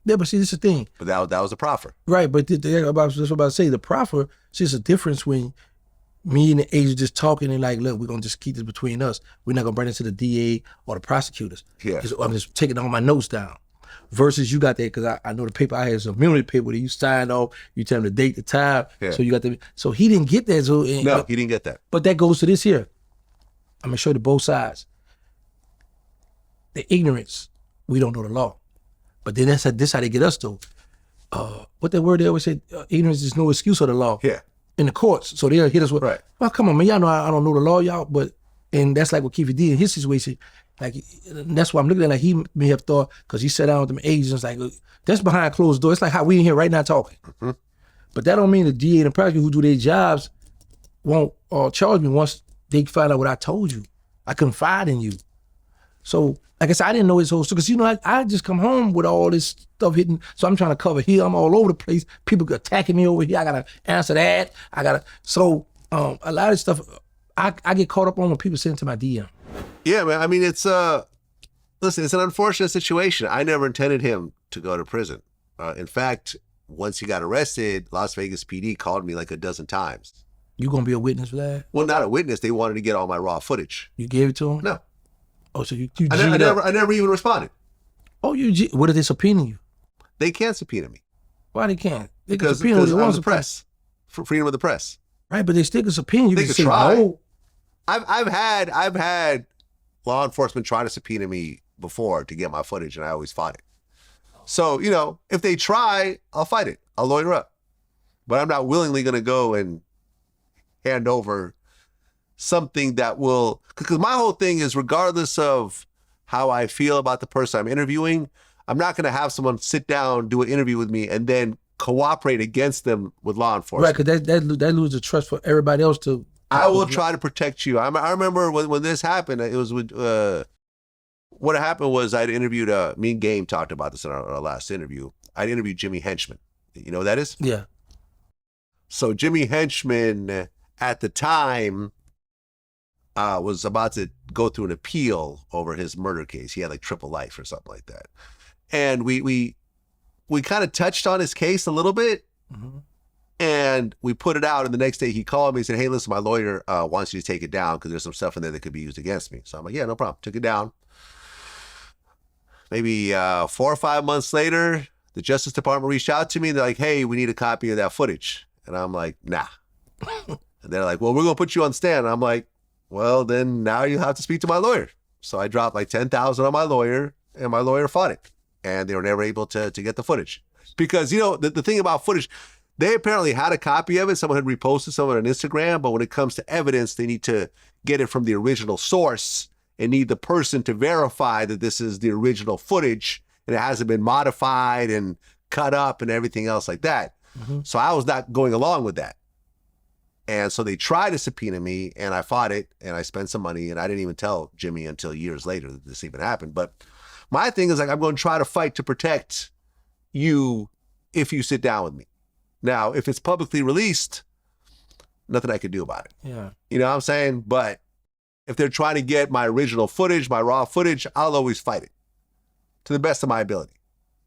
Yeah, but see, this is the thing. But that was the proffer. Right, but that's what I'm about to say. The proffer, see, it's a difference when me and the agent just talking and like, look, we're going to just keep this between us. We're not going to bring it to the DA or the prosecutors. Yeah. I'm just taking all my notes down. Versus you got that, because I know the paper, I had some immunity paper that you signed off, you tell him the date, the time. Yeah. So you got so he didn't get that. So, he didn't get that. But that goes to this here. I'm going to show you both sides. The ignorance, we don't know the law. But then this how they get us though. What that word they always say, ignorance is no excuse for the law. Yeah. In the courts. So they'll hit us with, right. Well, come on, man, y'all know I don't know the law, y'all. And that's like what Keefy D in his situation. Like, that's why I'm looking at, like, he may have thought, because he sat down with them agents, like, look, that's behind closed doors. It's like how we in here right now talking. Mm-hmm. But that don't mean the DA and the prosecutor who do their jobs won't charge me once they find out what I told you. I confide in you. So, like I said, I didn't know his whole story. Because, you know, I just come home with all this stuff hitting. So I'm trying to cover here. I'm all over the place. People attacking me over here. I got to answer that. So a lot of stuff I get caught up on when people send to my DM. Yeah, man. I mean, it's an unfortunate situation. I never intended him to go to prison. In fact, once he got arrested, Las Vegas PD called me like a dozen times. You gonna be a witness for that? Well, not a witness. They wanted to get all my raw footage. You gave it to them? No. Oh, so you I never even responded. Oh, what did they subpoena you? They can't subpoena me. Why they can't? They can Because subpoena you. I'm the press. For freedom of the press. Right, but they still can subpoena you. They can could say try. no. I've had law enforcement try to subpoena me before to get my footage, and I always fought it. So, you know, if they try, I'll fight it. I'll lawyer up. But I'm not willingly going to go and hand over something that will, because my whole thing is, regardless of how I feel about the person I'm interviewing, I'm not going to have someone sit down, do an interview with me, and then cooperate against them with law enforcement. Right, because that loses the trust for everybody else to. I will try to protect you. I remember when this happened, it was with, what happened was I'd interviewed, me and Game talked about this in our last interview. I'd interviewed Jimmy Henchman. You know who that is? Yeah. So Jimmy Henchman at the time was about to go through an appeal over his murder case. He had like triple life or something like that. And we kind of touched on his case a little bit. Mm-hmm. And we put it out, and the next day he called me and said, hey, listen, my lawyer wants you to take it down because there's some stuff in there that could be used against me. So I'm like, yeah, no problem. Took it down. Maybe 4 or 5 months later, the Justice Department reached out to me. And they're like, hey, we need a copy of that footage. And I'm like, nah. And they're like, well, we're going to put you on stand. And I'm like, well, then now you have to speak to my lawyer. So I dropped like $10,000 on my lawyer, and my lawyer fought it. And they were never able to get the footage. Because, you know, the thing about footage, they apparently had a copy of it. Someone had reposted someone on Instagram. But when it comes to evidence, they need to get it from the original source and need the person to verify that this is the original footage and it hasn't been modified and cut up and everything else like that. Mm-hmm. So I was not going along with that. And so they tried to subpoena me, and I fought it, and I spent some money, and I didn't even tell Jimmy until years later that this even happened. But my thing is, like, I'm going to try to fight to protect you if you sit down with me. Now, if it's publicly released, nothing I can do about it. Yeah. You know what I'm saying? But if they're trying to get my original footage, my raw footage, I'll always fight it to the best of my ability.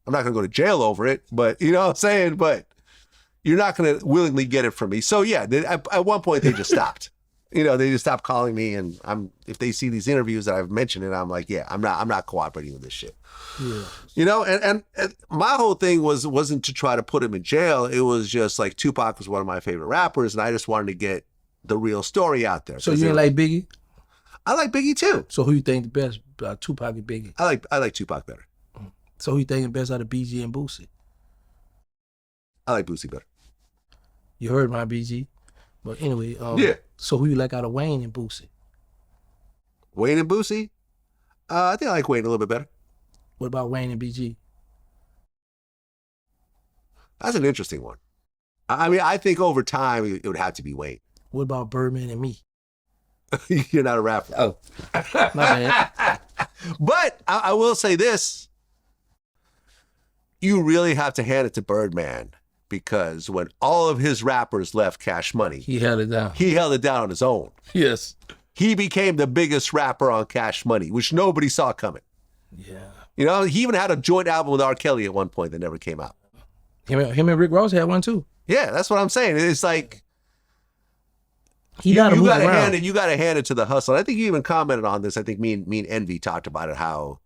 I'm not going to go to jail over it, but you know what I'm saying? But you're not going to willingly get it from me. So yeah, at one point they just stopped. You know, they just stopped calling me, and if they see these interviews that I've mentioned, and I'm like, yeah, I'm not cooperating with this shit. Yeah. You know, and my whole thing wasn't to try to put him in jail. It was just like Tupac was one of my favorite rappers, and I just wanted to get the real story out there. So you didn't like Biggie? I like Biggie too. So who you think the best, Tupac or Biggie? I like Tupac better. So who you think the best out of BG and Boosie? I like Boosie better. You heard my BG. But anyway, yeah. So who you like out of Wayne and Boosie? Wayne and Boosie? I think I like Wayne a little bit better. What about Wayne and BG? That's an interesting one. I mean, I think over time it would have to be Wayne. What about Birdman and me? You're not a rapper. Oh, my bad. But I will say this. You really have to hand it to Birdman, because when all of his rappers left Cash Money, he held it down. He held it down on his own. Yes. He became the biggest rapper on Cash Money, which nobody saw coming. Yeah. You know, he even had a joint album with R. Kelly at one point that never came out. Him and Rick Ross had one too. Yeah, that's what I'm saying. It's like you gotta hand it to the hustle. I think you even commented on this. I think me and Envy talked about it, how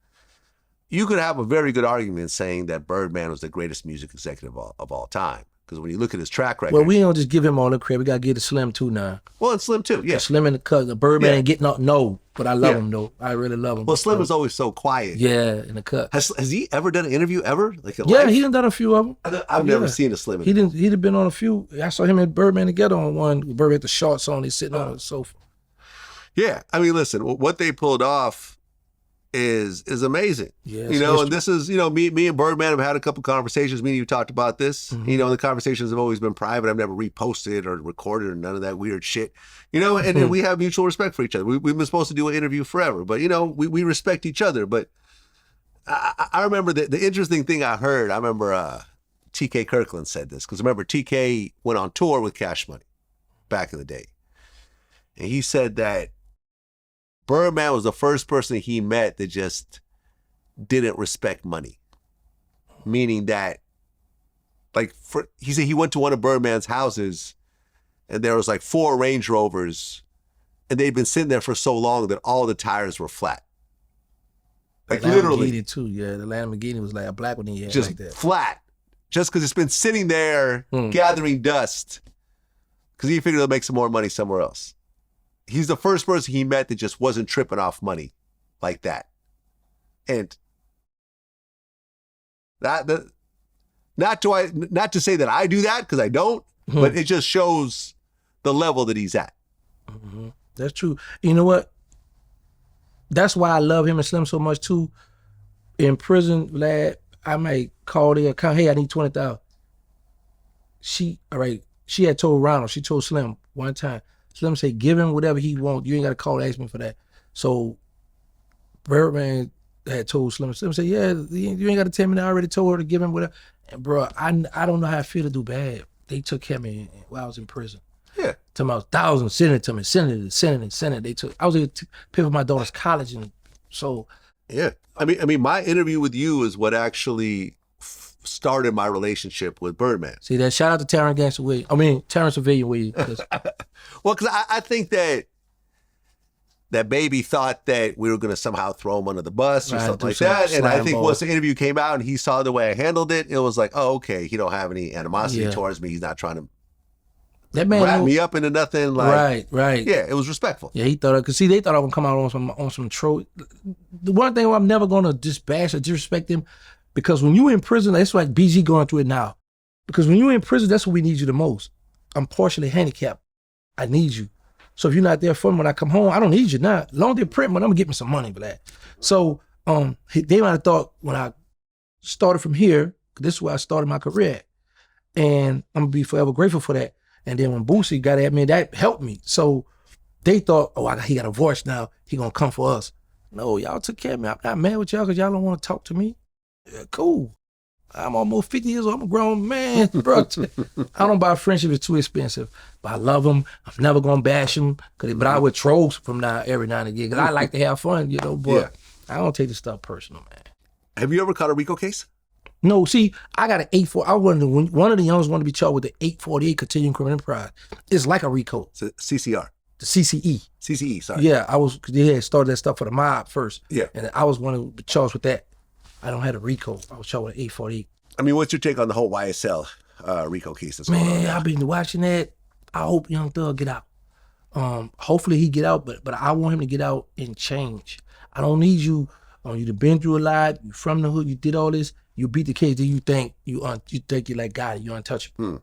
you could have a very good argument saying that Birdman was the greatest music executive of all time. Because when you look at his track record. Well, we don't just give him all the credit. We got to give it to Slim too now. Well, and Slim too, yeah. Slim in the cut. The Birdman ain't getting up, no. But I love him though. I really love him. Well, Slim was always so quiet. Yeah, in the cut. Has he ever done an interview ever? Like life? He done a few of them. I've never seen a Slim interview. He'd been on a few. I saw him and Birdman together on one. Birdman had the shorts on. He's sitting on the sofa. Yeah, I mean, listen, what they pulled off is amazing. Yeah, you know, and this is, you know, me and Birdman have had a couple conversations. Me and you talked about this. Mm-hmm. You know, the conversations have always been private. I've never reposted or recorded or none of that weird shit. You know, and we have mutual respect for each other. We've been supposed to do an interview forever, but you know, we respect each other. But I remember the interesting thing I heard. I remember TK Kirkland said this, because remember TK went on tour with Cash Money back in the day, and he said that Birdman was the first person he met that just didn't respect money. Meaning that, Like, he said he went to one of Birdman's houses and there was like 4 Range Rovers and they'd been sitting there for so long that all the tires were flat. Like literally. Lamborghini too, yeah. The Lamborghini was like a black one he had just like that. Flat. Just because it's been sitting there gathering dust because he figured it'll make some more money somewhere else. He's the first person he met that just wasn't tripping off money like that. And not to say that I do that because I don't, but it just shows the level that he's at. Mm-hmm. That's true. You know what? That's why I love him and Slim so much too. In prison, lad, I might call their account. Hey, I need 20,000. She had told Ronald. She told Slim one time. Slim said, "Give him whatever he wants. You ain't got to call and ask me for that." So Birdman had told Slim. Slim said, "Yeah, you ain't got to tell me that. I already told her to give him whatever." And bro, I don't know how I feel to do bad. They took care of me while I was in prison. Yeah. To my thousands, sending it to me, sending it. They took. I was able to pay for my daughter's college, and so. Yeah, I mean, my interview with you is what actually started my relationship with Birdman. See that? Shout out to Terrance Civilian Williams. Well, because I think that baby thought that we were going to somehow throw him under the bus or something like that. And I think once the interview came out and he saw the way I handled it, it was like, oh, okay, he don't have any animosity towards me. He's not trying to wrap me up into nothing. Like, right. Yeah, it was respectful. Yeah, he thought, because see, they thought I would come out on some troll. The one thing I'm never going to just bash or disrespect him, because when you in prison, that's like BG going through it now. Because when you in prison, that's when we need you the most. I'm partially handicapped. I need you. So if you're not there for me when I come home, I don't need you now. As long as they're print, I'm gonna get me some money for that. So they might have thought when I started from here, this is where I started my career at. And I'm gonna be forever grateful for that. And then when Boosie got at me, that helped me. So they thought, oh, he got a voice now. He gonna come for us. No, y'all took care of me. I'm not mad with y'all because y'all don't want to talk to me. Yeah, cool. I'm almost 50 years old. I'm a grown man, bro. I don't buy friendship. It's too expensive. But I love them. I'm never going to bash them. But I would troll from every now and again because I like to have fun, but I don't take this stuff personal, man. Have you ever caught a RICO case? No, see, I got an 848. I wanted one of the youngest wanted to be charged with the 848 continuing criminal enterprise. It's like a RICO. It's a CCR. The CCE. CCE, sorry. Yeah, they had started that stuff for the mob first. Yeah. And I was one to be charged with that. I don't have a RICO. I was charged with an 848. I mean, what's your take on the whole YSL RICO case that's going on? Man, I've been watching that. I hope Young Thug get out. Hopefully he get out, but I want him to get out and change. I don't need you. You've been through a lot. You from the hood. You did all this. You beat the case. Then you think you're like God. You're untouchable.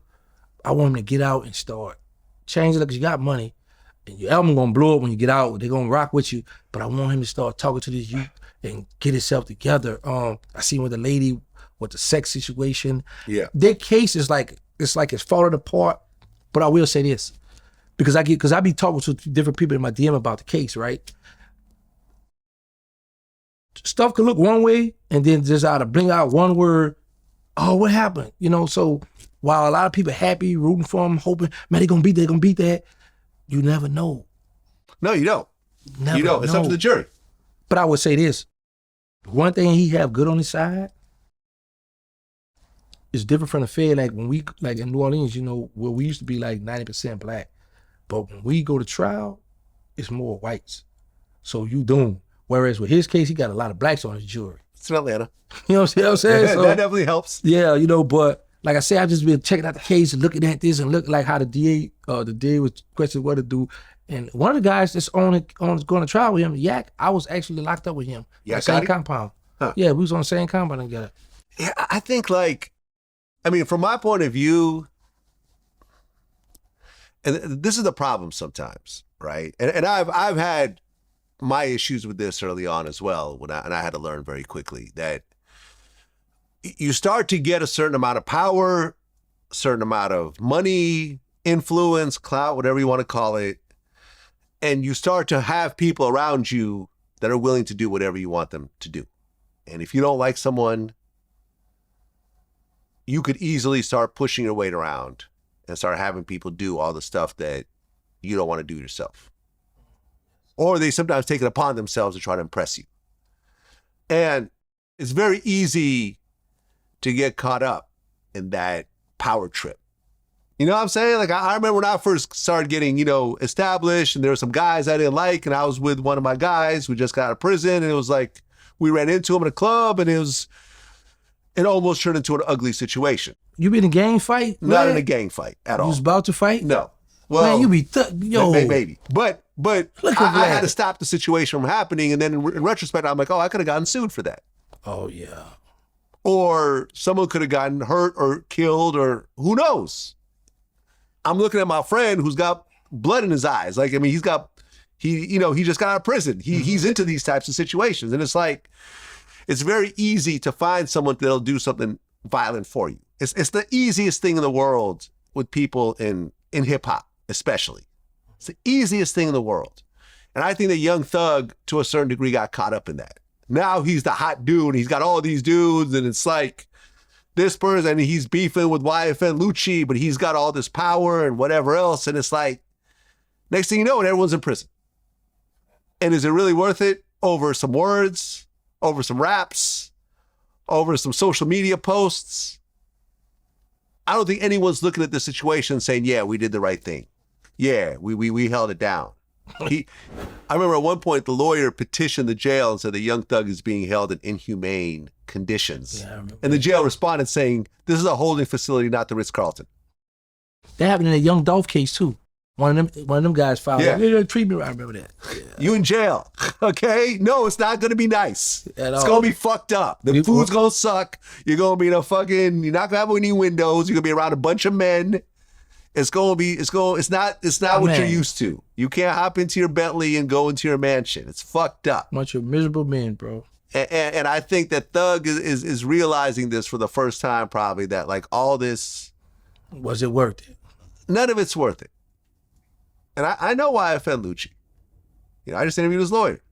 I want him to get out and start changing it because you got money, and your album gonna blow up when you get out. They're gonna rock with you. But I want him to start talking to this youth and get himself together. I seen with the lady with the sex situation. Yeah, their case is like it's falling apart. But I will say this, because I be talking to different people in my DM about the case, right? Stuff could look one way, and then just out of bring out one word, oh, what happened? So while a lot of people happy, rooting for them, hoping, man, they're gonna beat that, you never know. No, you don't. Never you don't. It's up to the jury. But I would say this, one thing he have good on his side is different from the Fed. Like when we, like in New Orleans, where we used to be like 90% black, but when we go to trial, it's more whites. So you doomed. Whereas with his case, he got a lot of blacks on his jury. It's in Atlanta. You know what I'm saying? So, that definitely helps. Yeah, but like I said, I've just been checking out the case and looking at this and look like how the DA was questioning what to do. And one of the guys that's going to trial with him, Yak, I was actually locked up with him. Yeah, same compound. Huh. Yeah, we was on the same compound together. Yeah, I think from my point of view, and this is the problem sometimes, right? And I've had my issues with this early on as well, and I had to learn very quickly that you start to get a certain amount of power, a certain amount of money, influence, clout, whatever you want to call it, and you start to have people around you that are willing to do whatever you want them to do. And if you don't like someone, you could easily start pushing your weight around and start having people do all the stuff that you don't want to do yourself. Or they sometimes take it upon themselves to try to impress you. And it's very easy to get caught up in that power trip. You know what I'm saying? Like, I remember when I first started getting, established, and there were some guys I didn't like, and I was with one of my guys who just got out of prison, and it was like, we ran into him in a club, and it almost turned into an ugly situation. You been in a gang fight? Not in a gang fight at all. You was about to fight? No. Well, man, you be maybe. But I had to stop the situation from happening, and then in retrospect, I'm like, I could have gotten sued for that. Oh, yeah. Or someone could have gotten hurt or killed, or who knows? I'm looking at my friend who's got blood in his eyes. Like, I mean, he just got out of prison. He's into these types of situations. And it's like, it's very easy to find someone that'll do something violent for you. It's the easiest thing in the world with people in hip hop, especially. It's the easiest thing in the world. And I think that Young Thug, to a certain degree, got caught up in that. Now he's the hot dude, and he's got all these dudes, and it's like, this person, and he's beefing with YFN Lucci, but he's got all this power and whatever else. And it's like, next thing you know, everyone's in prison. And is it really worth it over some words, over some raps, over some social media posts? I don't think anyone's looking at the situation saying, yeah, we did the right thing. Yeah, we held it down. I remember at one point the lawyer petitioned the jail and said the Young Thug is being held in inhumane conditions. Yeah, and the jail responded saying, this is a holding facility, not the Ritz-Carlton. That happened in a Young Dolph case too. One of them guys filed. Yeah. Treat me right. I remember that. Yeah. You in jail, okay? No, it's not going to be nice. It's going to be fucked up. The food's going to suck. You're going to be you're not going to have any windows. You're going to be around a bunch of men. It's not what you're used to. You can't hop into your Bentley and go into your mansion. It's fucked up. Bunch of miserable men, bro. And I think that Thug is realizing this for the first time, probably, that like all this. Was it worth it? None of it's worth it. And I know YFN Lucci. I just interviewed his lawyer.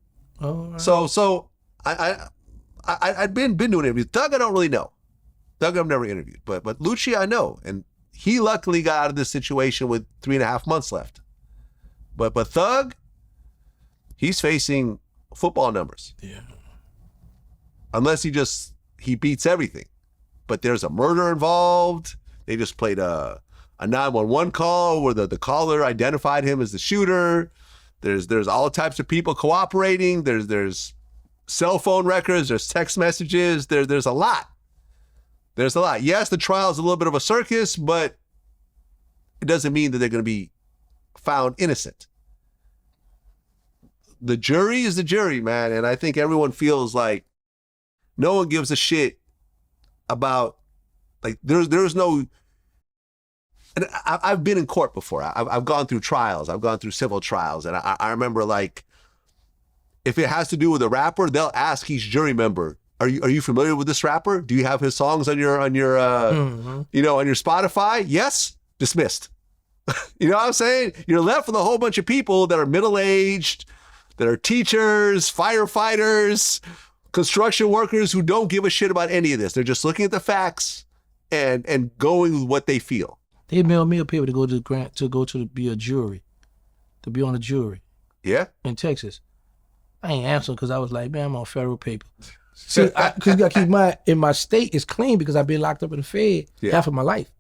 Oh. Right. So I'd been doing interviews. Thug I don't really know. Thug I've never interviewed, but Lucci I know, and he luckily got out of this situation with 3.5 months left. But Thug, he's facing football numbers. Yeah. Unless he beats everything. But there's a murder involved. They just played a 911 call where the caller identified him as the shooter. There's all types of people cooperating. There's cell phone records. There's text messages. There's a lot. There's a lot. Yes, the trial is a little bit of a circus, but it doesn't mean that they're going to be found innocent. The jury is the jury, man. And I think everyone feels like no one gives a shit about, like, there's no, and I've been in court before. I've gone through trials. I've gone through civil trials. And I remember, like, if it has to do with a rapper, they'll ask each jury member, Are you familiar with this rapper? Do you have his songs on your on your Spotify? Yes, dismissed. You know what I'm saying? You're left with a whole bunch of people that are middle-aged, that are teachers, firefighters, construction workers who don't give a shit about any of this. They're just looking at the facts and going with what they feel. They mailed me a paper to go to be a jury, to be on a jury. Yeah, in Texas. I ain't answering because I was like, man, I'm on federal paper. See, because you got to keep in my state is clean because I've been locked up in the Fed half of my life.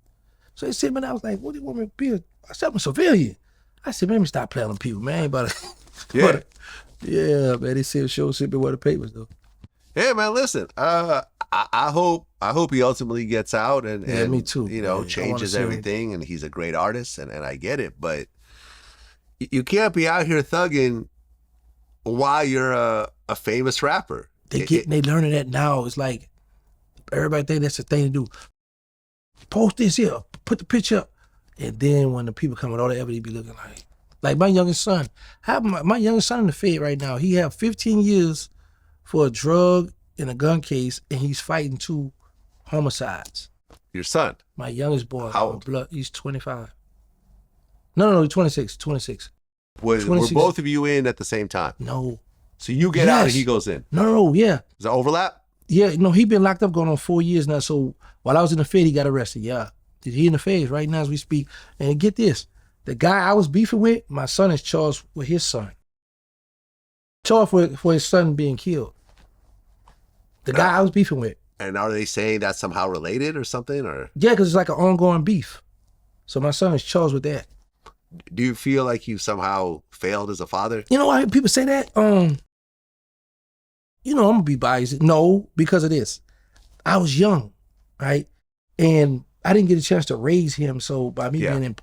So they said, man, I was like, what do you want me to be? I said, I'm a civilian. I said, man, let me stop playing on people, man. Yeah, man, they said show sent me the papers though. Yeah, man, listen, I hope he ultimately gets out and me too, changes everything, and he's a great artist, and I get it, but you can't be out here thugging while you're a famous rapper. They learning that now. It's like everybody think that's the thing to do. Post this here, put the picture up, and then when the people come with all the evidence, be looking like my youngest son. My youngest son in the Fed right now. He have 15 years for a drug and a gun case, and he's fighting 2 homicides. Your son? My youngest boy. How old? He's 25. No, he's 26. 26. Were both of you in at the same time? No. So you get out and he goes in? No, yeah. Is that overlap? Yeah, no, he been locked up going on 4 years now. So while I was in the Fed, he got arrested. Yeah. He in the Fed right now as we speak. And get this, the guy I was beefing with, my son is charged with his son. Charged for his son being killed. The guy I was beefing with. And are they saying that's somehow related or something? Or Yeah, because it's like an ongoing beef. So my son is charged with that. do you feel like you somehow failed as a father? You know why people say that? You know, I'm gonna be biased. No, because of this. I was young, right? And I didn't get a chance to raise him. So by me being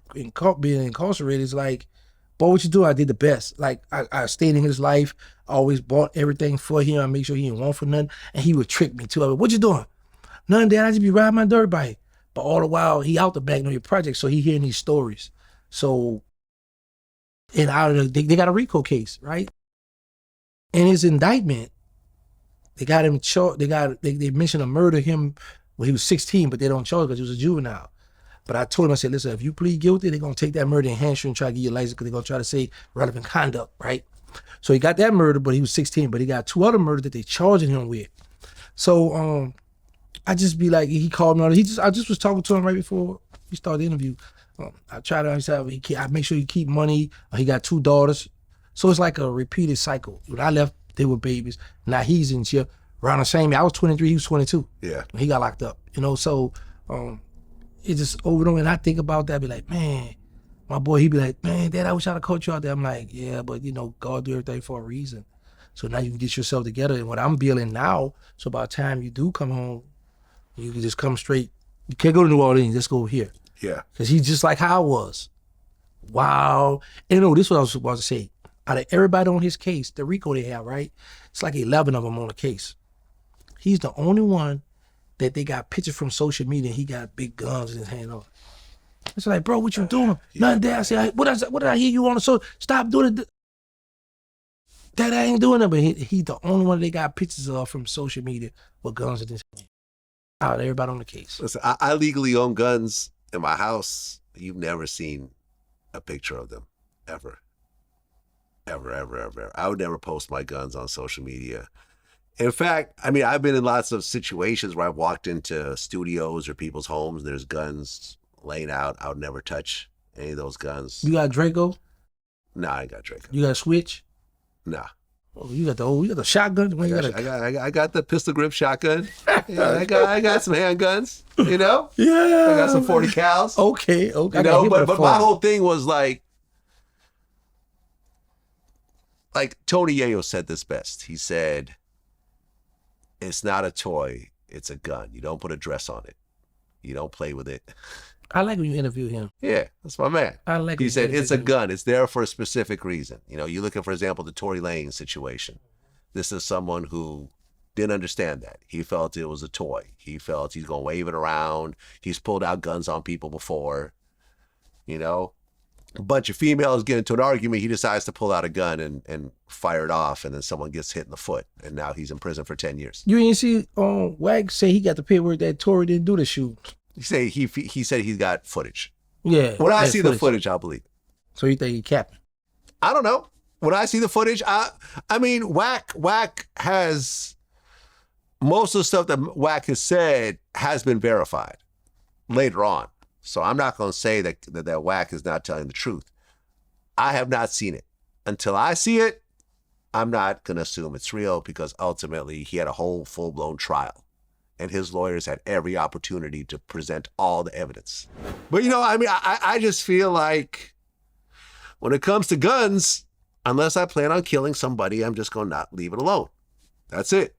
incarcerated, it's like, boy, what you do? I did the best. Like I stayed in his life. I always bought everything for him. I made sure he didn't want for nothing. And he would trick me too. I mean, what you doing? Nothing, Dad. I just be riding my dirt bike. But all the while, he out the back on your project, so he hearing these stories. So, and out of they got a RICO case, right? And his indictment, they got him charged. They mentioned a murder him when he was 16, but they don't charge because he was a juvenile. But I told him, I said, listen, if you plead guilty, they're gonna take that murder, enhance you, and try to get you a license because they're gonna try to say relevant conduct, right? So he got that murder, but he was 16. But he got 2 other murders that they charging him with. So I just be like, he called me on it. I just was talking to him right before we started the interview. I try to understand. I make sure he keep money. He got 2 daughters, so it's like a repeated cycle. When I left, they were babies. Now he's in jail around the same. I was 23, he was 22. Yeah, he got locked up. You know, so it just over and over. And I think about that. I be like, man, my boy. He be like, man, Dad, I wish I'd have caught you out there. I'm like, yeah, but you know, God do everything for a reason. So now you can get yourself together. And what I'm building now, so by the time you do come home, you can just come straight. You can't go to New Orleans. Just go here. yeah. Because he's just like how I was. Wow. And you know, this is what I was about to say. Out of everybody on his case, the RICO they have, right? It's like 11 of them on the case. He's the only one that they got pictures from social media and he got big guns in his hand on. It's like, bro, what you doing? Nothing, Dad. I said, what did I hear you on the show? Stop doing it. Dad, I ain't doing it. But he's the only one they got pictures of from social media with guns in his hand. Out of everybody on the case. Listen, I legally own guns in my house. You've never seen a picture of them, ever. Ever. I would never post my guns on social media. In fact, I mean, I've been in lots of situations where I've walked into studios or people's homes and there's guns laying out. I would never touch any of those guns. You got Draco? Nah, I ain't got Draco. You got a Switch? Nah. Oh, you got the shotgun? I got the pistol grip shotgun. Yeah, I got some handguns, you know? Yeah. I got some 40 cals. Okay. You know, but my whole thing was like Tony Yayo said this best. He said, it's not a toy, it's a gun. You don't put a dress on it. You don't play with it. I like when you interview him. Yeah, that's my man. I like He said, it's a gun. It's there for a specific reason. You know, you look at, for example, the Tory Lanez situation. This is someone who didn't understand that. He felt it was a toy. He felt he's going to wave it around. He's pulled out guns on people before. You know, a bunch of females get into an argument. He decides to pull out a gun and fire it off. And then someone gets hit in the foot. And now he's in prison for 10 years. You ain't see Wag say he got the paperwork that Tory didn't do the shoot. He said he's got footage. Yeah. When I see the footage, I'll believe it. So you think he capping? I don't know. When I see the footage, I mean, Wack has, most of the stuff that Wack has said has been verified later on. So I'm not going to say that Wack is not telling the truth. I have not seen it. Until I see it, I'm not going to assume it's real because ultimately he had a whole full-blown trial. And his lawyers had every opportunity to present all the evidence. But, you know, I mean, I just feel like when it comes to guns, unless I plan on killing somebody, I'm just going to not leave it alone. That's it.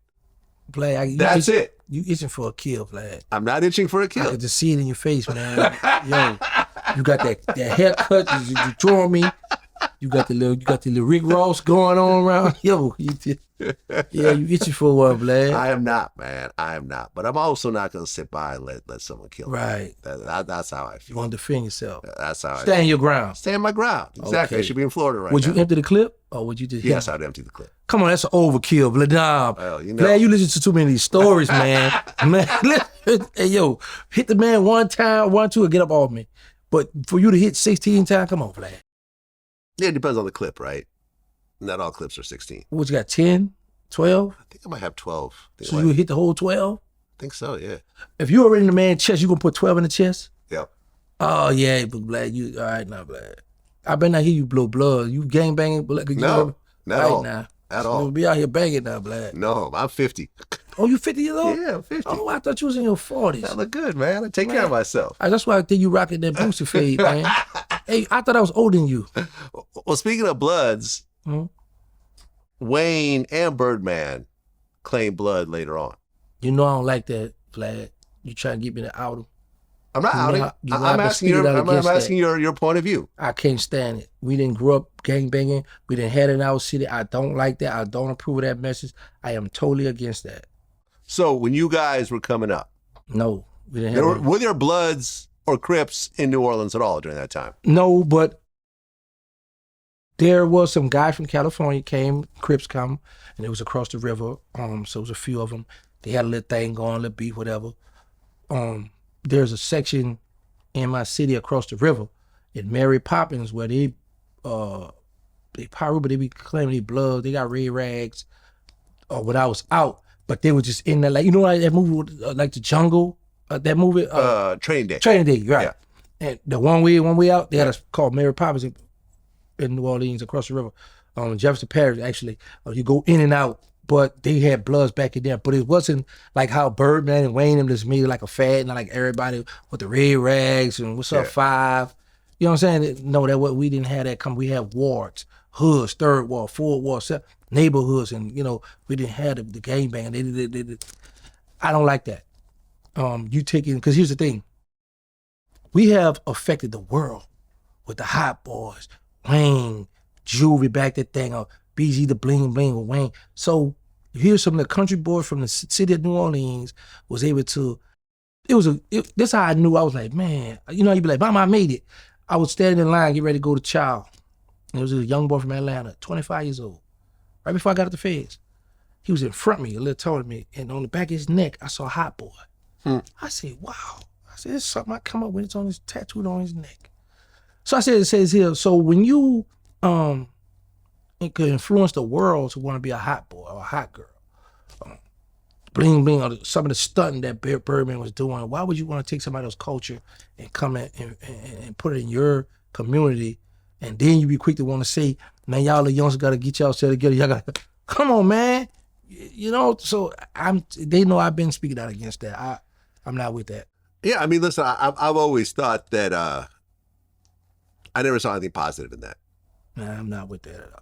Vlad, That's it. You itching for a kill, Vlad. I'm not itching for a I kill. could just see it in your face, man. Yo, you got that haircut. You drawing me. You got the little Rick Ross going on around. Yo, you itching for one, Vlad. I am not, man. I am not. But I'm also not going to sit by and let someone kill me. Right. That's how I feel. You want to defend yourself. That's how I Stand your ground. Stand my ground. Exactly. Okay. I should be in Florida right Would now. you empty the clip or would you just Yes, I'd empty the clip. Come on, that's an overkill, Vlad. Nah, Well, you know. Vlad, you listen to too many of these stories, man. Man, hey, yo, hit the man one time, 1, 2, and get up off me. But for you to hit 16 times, come on, Vlad. Yeah, it depends on the clip, right? Not all clips are 16. What you got, 10, 12? I think I might have 12. So you hit the whole 12? I think so, yeah. If you're already in the man's chest, you gonna put 12 in the chest? Yep. Oh, yeah, but Vlad, you, all right now, Vlad. I better not hear you blow blood. You gang banging? No, not at all. now. At all. You'll be out here banging now, Vlad. No, I'm 50. Oh, you 50 years old? Yeah, I'm 50. Oh, I thought you was in your 40s. I look good, man. I take care of myself. That's why I think you rocking that Boosie fade, man. Hey, I thought I was older than you. Well, speaking of Bloods, Hmm? Wayne and Birdman claimed blood later on. You know I don't like that, Vlad. You trying to get me to out him. I'm not outing. I'm asking your point of view. I can't stand it. We didn't grow up gangbanging. We didn't have it in our city. I don't like that. I don't approve of that message. I am totally against that. So when you guys were coming up, no, we didn't have were there Bloods or Crips in New Orleans at all during that time? No, but there was some guys from California came, Crips come, and it was across the river. So it was a few of them. They had a little thing going, a little beef, whatever. There's a section in my city across the river in Mary Poppins where they pyro, but they be claiming they blood. They got red rags. When I was out, but they were just in there, like, you know, like that movie, like The Jungle, that movie, Training Day. Training Day, right? Yeah. And the one way out, they had a called Mary Poppins in New Orleans across the river, Jefferson Parish. Actually, you go in and out. But they had Bloods back in there. But it wasn't like how Birdman and Wayne them just made it like a fad and like everybody with the red rags and what's up, Five. You know what I'm saying? No, we didn't have that come. We had wards, hoods, third ward, fourth ward, neighborhoods, and you know, we didn't have the gangbang. They I don't like that. You taking, because here's the thing. We have affected the world with the Hot Boys, Wayne, Juvie back that thing up. BG the bling bling with Wayne. So here's some of the country boys from the city of New Orleans was able to. This how I knew. I was like, man, you know, you'd be like, Mama, I made it. I was standing in line, get ready to go to Chow. And there was a young boy from Atlanta, 25 years old. Right before I got out the feds, he was in front of me, a little taller than me, and on the back of his neck, I saw a Hot Boy. I said, wow. I said, this is something I come up with. It's on his tattooed on his neck. So I said, it says here. So when you it could influence the world to want to be a hot boy or a hot girl. Bling bling, or some of the stunting that Birdman was doing. Why would you want to take somebody else's culture and come in and put it in your community, and then you be quick to want to say, man, y'all the youngsters got to get y'all set together. Y'all got to, come on, man. You know, so they know I've been speaking out against that. I'm not with that. Yeah, I mean, listen, I've always thought that I never saw anything positive in that. Nah, I'm not with that at all.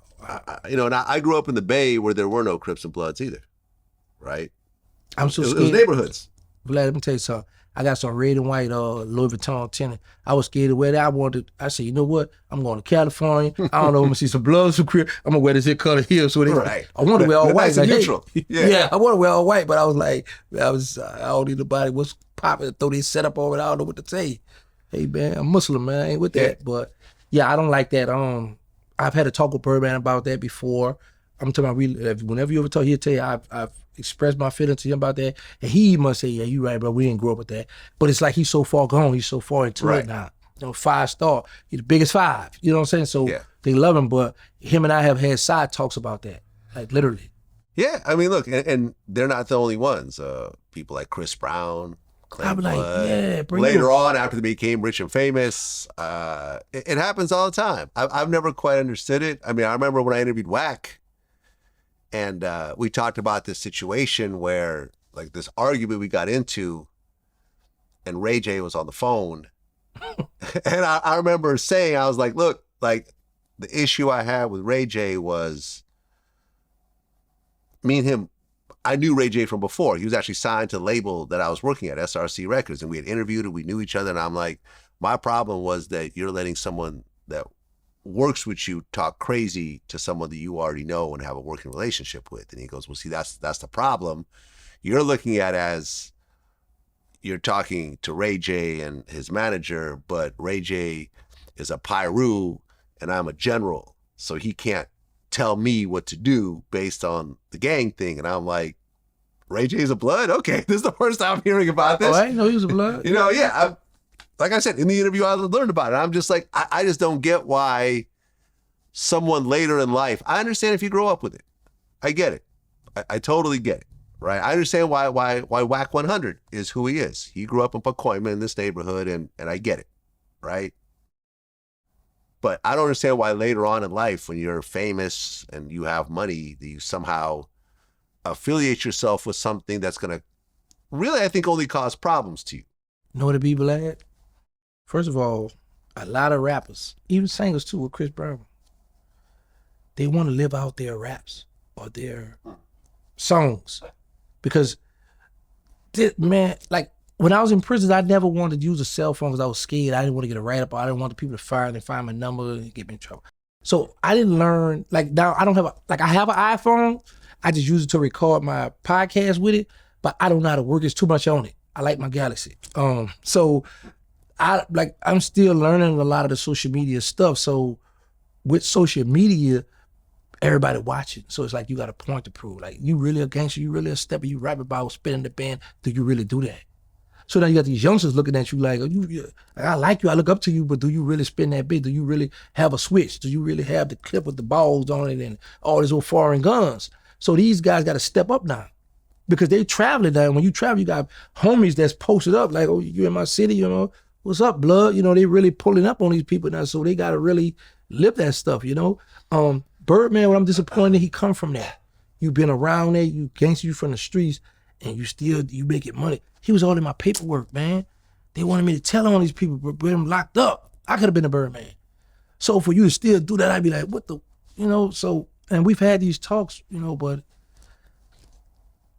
And I grew up in the Bay where there were no Crips and Bloods either, right? I'm so scared. It was neighborhoods. Vlad, let me tell you something. I got some red and white Louis Vuitton tenant. I was scared to wear that. I said, you know what? I'm going to California. I don't know. I'm going to see some Bloods, some Crips. I'm going to wear this here color here. So right. I want to wear all white. Nice and neutral. Yeah, I want to wear all white, but I was like, I don't need nobody. What's popping? Throw this setup over it. I don't know what to say. Hey, man, I'm Muslim, man. I ain't with that. But yeah, I don't like that. I've had a talk with Birdman about that before. I'm talking about whenever you ever talk, he'll tell you I've expressed my feelings to him about that, and he must say, yeah, you right, bro. We didn't grow up with that. But it's like he's so far gone. He's so far into it now. You know, 5-star. He's the biggest 5. You know what I'm saying? So they love him, but him and I have had side talks about that, like literally. Yeah, I mean, look, and they're not the only ones. People like Chris Brown. I'm like, yeah, bro. Later on, after they became rich and famous, it happens all the time. I've never quite understood it. I mean, I remember when I interviewed Wack, and we talked about this situation where, like, this argument we got into, and Ray J was on the phone. And I remember saying, I was like, look, like, the issue I had with Ray J was me and him. I knew Ray J from before. He was actually signed to the label that I was working at, SRC Records, and we had interviewed and we knew each other. And I'm like, my problem was that you're letting someone that works with you talk crazy to someone that you already know and have a working relationship with. And he goes, well, see, that's the problem. You're looking at as you're talking to Ray J and his manager, but Ray J is a Pyru and I'm a general, so he can't tell me what to do based on the gang thing. And I'm like, Ray J's a Blood? Okay, this is the first time I'm hearing about this. Oh, I didn't know he was a Blood. You know, yeah. Like I said, in the interview, I learned about it. I'm just like, I just don't get why someone later in life, I understand if you grow up with it. I get it. I totally get it, right? I understand why Wack 100 is who he is. He grew up in Pacoima in this neighborhood, and I get it, right? But I don't understand why later on in life, when you're famous and you have money, that you somehow affiliate yourself with something that's going to really, I think, only cause problems to you. You know what it be, Vlad? First of all, a lot of rappers, even singers too, with Chris Brown, they want to live out their raps or their songs. Because, man, like, when I was in prison, I never wanted to use a cell phone because I was scared. I didn't want to get a write-up. I didn't want the people to fire and find my number and get me in trouble. So I didn't learn, like now I don't have I have an iPhone. I just use it to record my podcast with it, but I don't know how to work. It's too much on it. I like my Galaxy. So I'm still learning a lot of the social media stuff. So with social media, everybody watching. So it's like you got a point to prove. Like, you really a gangster, you really a stepper, you rap about spinning the band. Do you really do that? So now you got these youngsters looking at you like, I like you, I look up to you, but do you really spin that big? Do you really have a switch? Do you really have the clip with the balls on it and all these old foreign guns? So these guys got to step up now because they traveling now. When you travel, you got homies that's posted up like, oh, you in my city, you know, what's up, blood? You know, they really pulling up on these people now, so they got to really live that stuff, you know? Birdman, what I'm disappointed, he come from that. You been around there, you gangster, you from the streets, and you making money. He was all in my paperwork, man. They wanted me to tell on these people, but them locked up. I could have been a Birdman. So for you to still do that, I'd be like, what the, you know? So, and we've had these talks, you know, but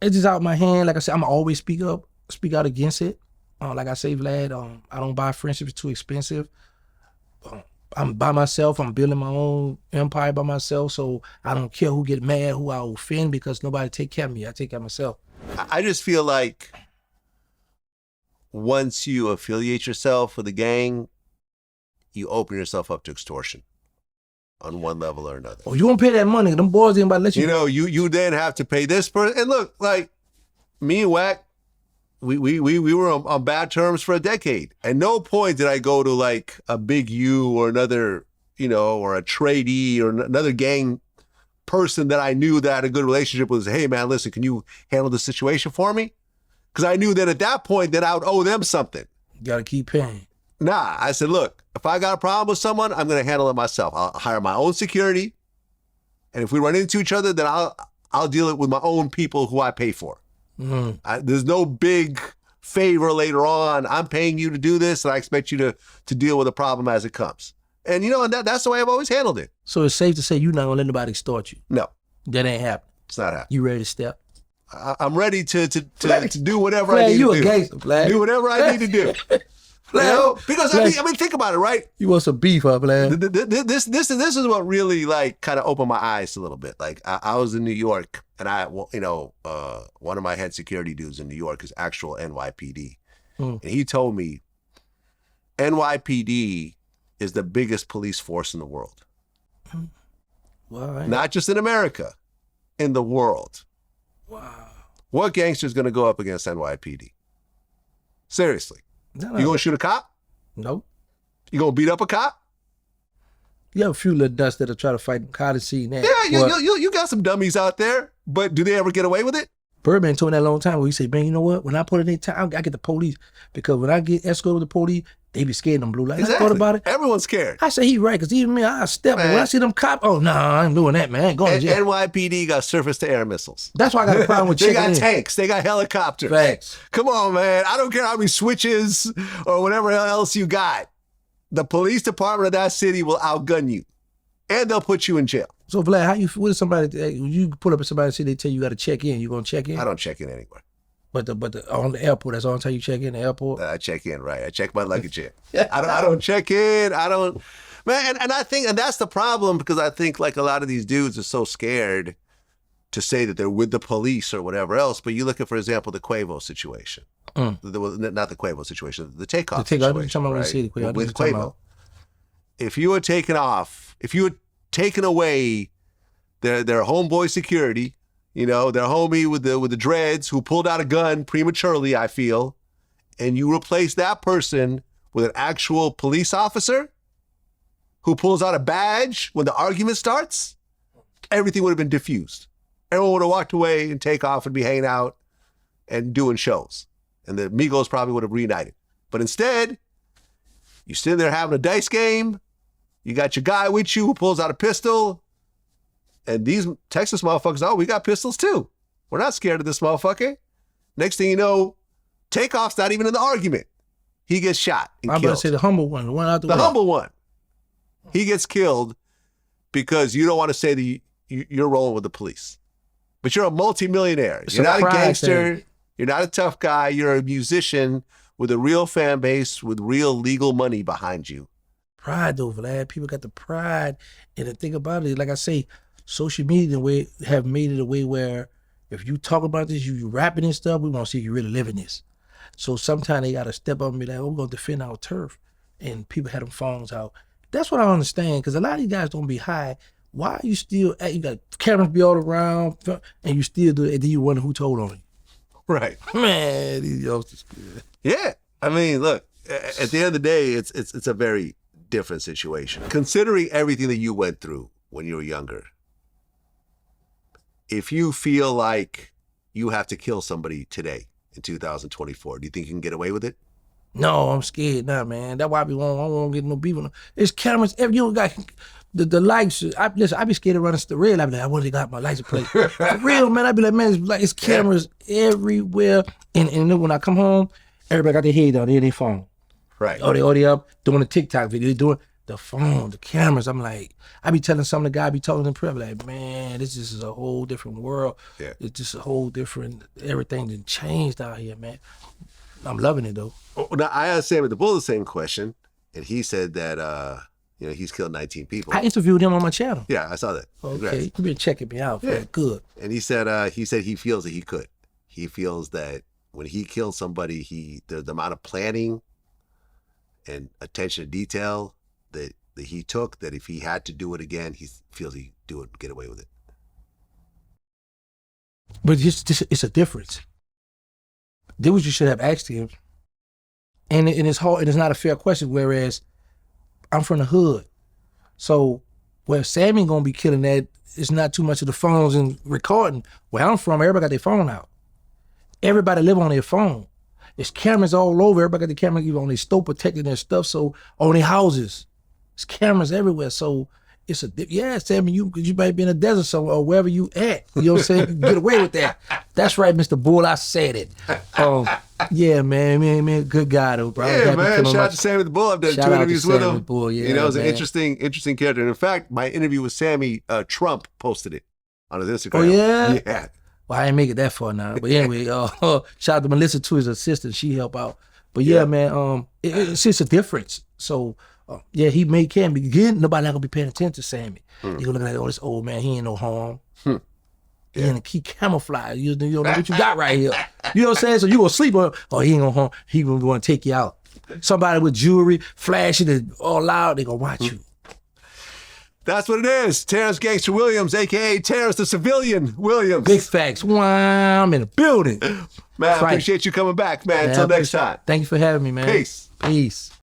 it's just out of my hand. Like I said, I'm always speak out against it. Like I say, Vlad, I don't buy friendship, it's too expensive. I'm by myself, I'm building my own empire by myself, so I don't care who get mad, who I offend, because nobody take care of me. I take care of myself. I just feel like once you affiliate yourself with a gang, you open yourself up to extortion on one level or another. Oh, you won't pay that money. Them boys ain't about to let you. You know, you then have to pay this person. And look, like me and Wack, we were on bad terms for a decade. At no point did I go to like a Big U or another, you know, or a tradee or another gang person that I knew that I had a good relationship with. Hey man, listen, can you handle the situation for me? Because I knew that at that point that I would owe them something. You gotta keep paying. Nah, I said, look, if I got a problem with someone, I'm gonna handle it myself. I'll hire my own security. And if we run into each other, then I'll deal it with my own people who I pay for. There's no big favor later on. I'm paying you to do this, and I expect you to deal with the problem as it comes. And you know, and that's the way I've always handled it. So it's safe to say you're not gonna let nobody extort you. No, that ain't happening. It's not happening. You ready to step? I'm ready to do whatever I need you to a do. Gangster, Vlad. Do whatever I need to do. You know? Because I mean, think about it, right? You want some beef, huh, Vlad? This is what really like kind of opened my eyes a little bit. Like I was in New York, and one of my head security dudes in New York is actual NYPD, and he told me NYPD is the biggest police force in the world. Wow. Not just in America, in the world. Wow. What gangster is going to go up against NYPD? Seriously. No. You going to shoot a cop? Nope. You going to beat up a cop? You have a few little nuts that'll try to fight cotton seed now. Yeah, you got some dummies out there, but do they ever get away with it? Birdman told me that a long time ago. He said, man, you know what? When I put in their time, I get the police, because when I get escorted with the police, they be scared of them blue lights. Exactly. I thought about it. Everyone's scared. I said, he right, because even me, I step. But when I see them cops, oh, no, I ain't doing that, man. I ain't going to jail. NYPD got surface-to-air missiles. That's why I got a problem with They checking got in. tanks. They got helicopters. Facts. Come on, man. I don't care how many switches or whatever else you got. The police department of that city will outgun you, and they'll put you in jail. So, Vlad, what if somebody, you pull up at somebody and say they tell you got to check in, you going to check in? I don't check in anywhere. But on the airport, that's the only time you check in the airport? I check in, right. I check my luggage in. I don't check in. I don't, man. And I think, and that's the problem, because I think like a lot of these dudes are so scared to say that they're with the police or whatever else. But you look at, for example, the Quavo situation. Not the Quavo situation, the Takeoff situation. Right? With Quavo. If you were taken off, if you had taken away their homeboy security, you know, their homie with the dreads who pulled out a gun prematurely, I feel, and you replace that person with an actual police officer who pulls out a badge when the argument starts, everything would have been diffused. Everyone would have walked away and Takeoff would be hanging out and doing shows. And the Migos probably would have reunited. But instead, you sitting there having a dice game, you got your guy with you who pulls out a pistol, and these Texas motherfuckers, oh, we got pistols too. We're not scared of this motherfucker. Next thing you know, Takeoff's not even in the argument. He gets shot and I'm killed. about to say the humble one, the one out the way. The humble one. He gets killed because you don't want to say that you're rolling with the police. But you're a multimillionaire. You're not a gangster. Thing. You're not a tough guy. You're a musician with a real fan base with real legal money behind you. Pride though, Vlad. People got the pride. And the thing about it, like I say, social media have made it a way where if you talk about this, you rapping and stuff, we want to see you really living this. So sometimes they got to step up and be like, oh, we're going to defend our turf. And people had them phones out. That's what I understand, because a lot of these guys don't be high. Why are you still, you got cameras be all around, and you still do it, and then you wonder who told on you. Right. Man, these youngsters. Yeah. I mean, look, at the end of the day, it's a very different situation. Considering everything that you went through when you were younger, if you feel like you have to kill somebody today in 2024, do you think you can get away with it? No, I'm scared now, man. That's why I don't want to get no beef with them. It's cameras. You don't got the lights. Listen, I be scared of running the red light. I be like, I want to got my license plate. For real, man. I be like, man, it's cameras everywhere. And then when I come home, everybody got their head down. They're their phone. Right. Or they up doing the TikTok video. They doing the phone, the cameras. I'm like, I be telling some of the guys, I be talking in prayer, like, man, this is a whole different world. Yeah. It's just a whole different, everything done changed out here, man. I'm loving it though. Now I asked Sammy the Bull the same question, and he said that he's killed 19 people. I interviewed him on my channel. Yeah, I saw that. Okay, you been checking me out, man. Good. And he said he feels that he could. He feels that when he kills somebody, the amount of planning and attention to detail that he took, that if he had to do it again, he feels he'd do it and get away with it. But it's a difference. This what you should have asked him. And it's hard, and it's not a fair question, whereas I'm from the hood. So where Sammy gonna be killing that, it's not too much of the phones and recording. Where I'm from, everybody got their phone out. Everybody live on their phone. There's cameras all over. Everybody got the camera even on their stove protecting their stuff. So on their houses, there's cameras everywhere. So it's Sammy, you might be in a desert somewhere or wherever you at. You know what I'm saying? You get away with that. That's right, Mr. Bull. I said it. Yeah, man, good guy though, bro. Yeah, man. Shout out to Sammy the Bull. I've done 2 interviews with him. Bull, yeah, it was an man. interesting character. And in fact, my interview with Sammy, Trump posted it on his Instagram. Oh yeah? Yeah. Well, I ain't make it that far now. But anyway, shout out to Melissa too, his assistant. She help out. But yeah, man, it's just a difference. So he can be good. Nobody not gonna be paying attention to Sammy. You gonna look like, this old man, he ain't no harm. He camouflage. You don't know what you got right here. You know what I'm saying? So you gonna sleep on, he ain't gonna harm. He gonna go and take you out. Somebody with jewelry, flashing it all loud, they gonna watch you. That's what it is. Terrance Gangster Williams, a.k.a. Terrance the Civilian Williams. Big facts. Wow, I'm in the building. Man, I appreciate you coming back, man. Until next time. Thank you for having me, man. Peace. Peace.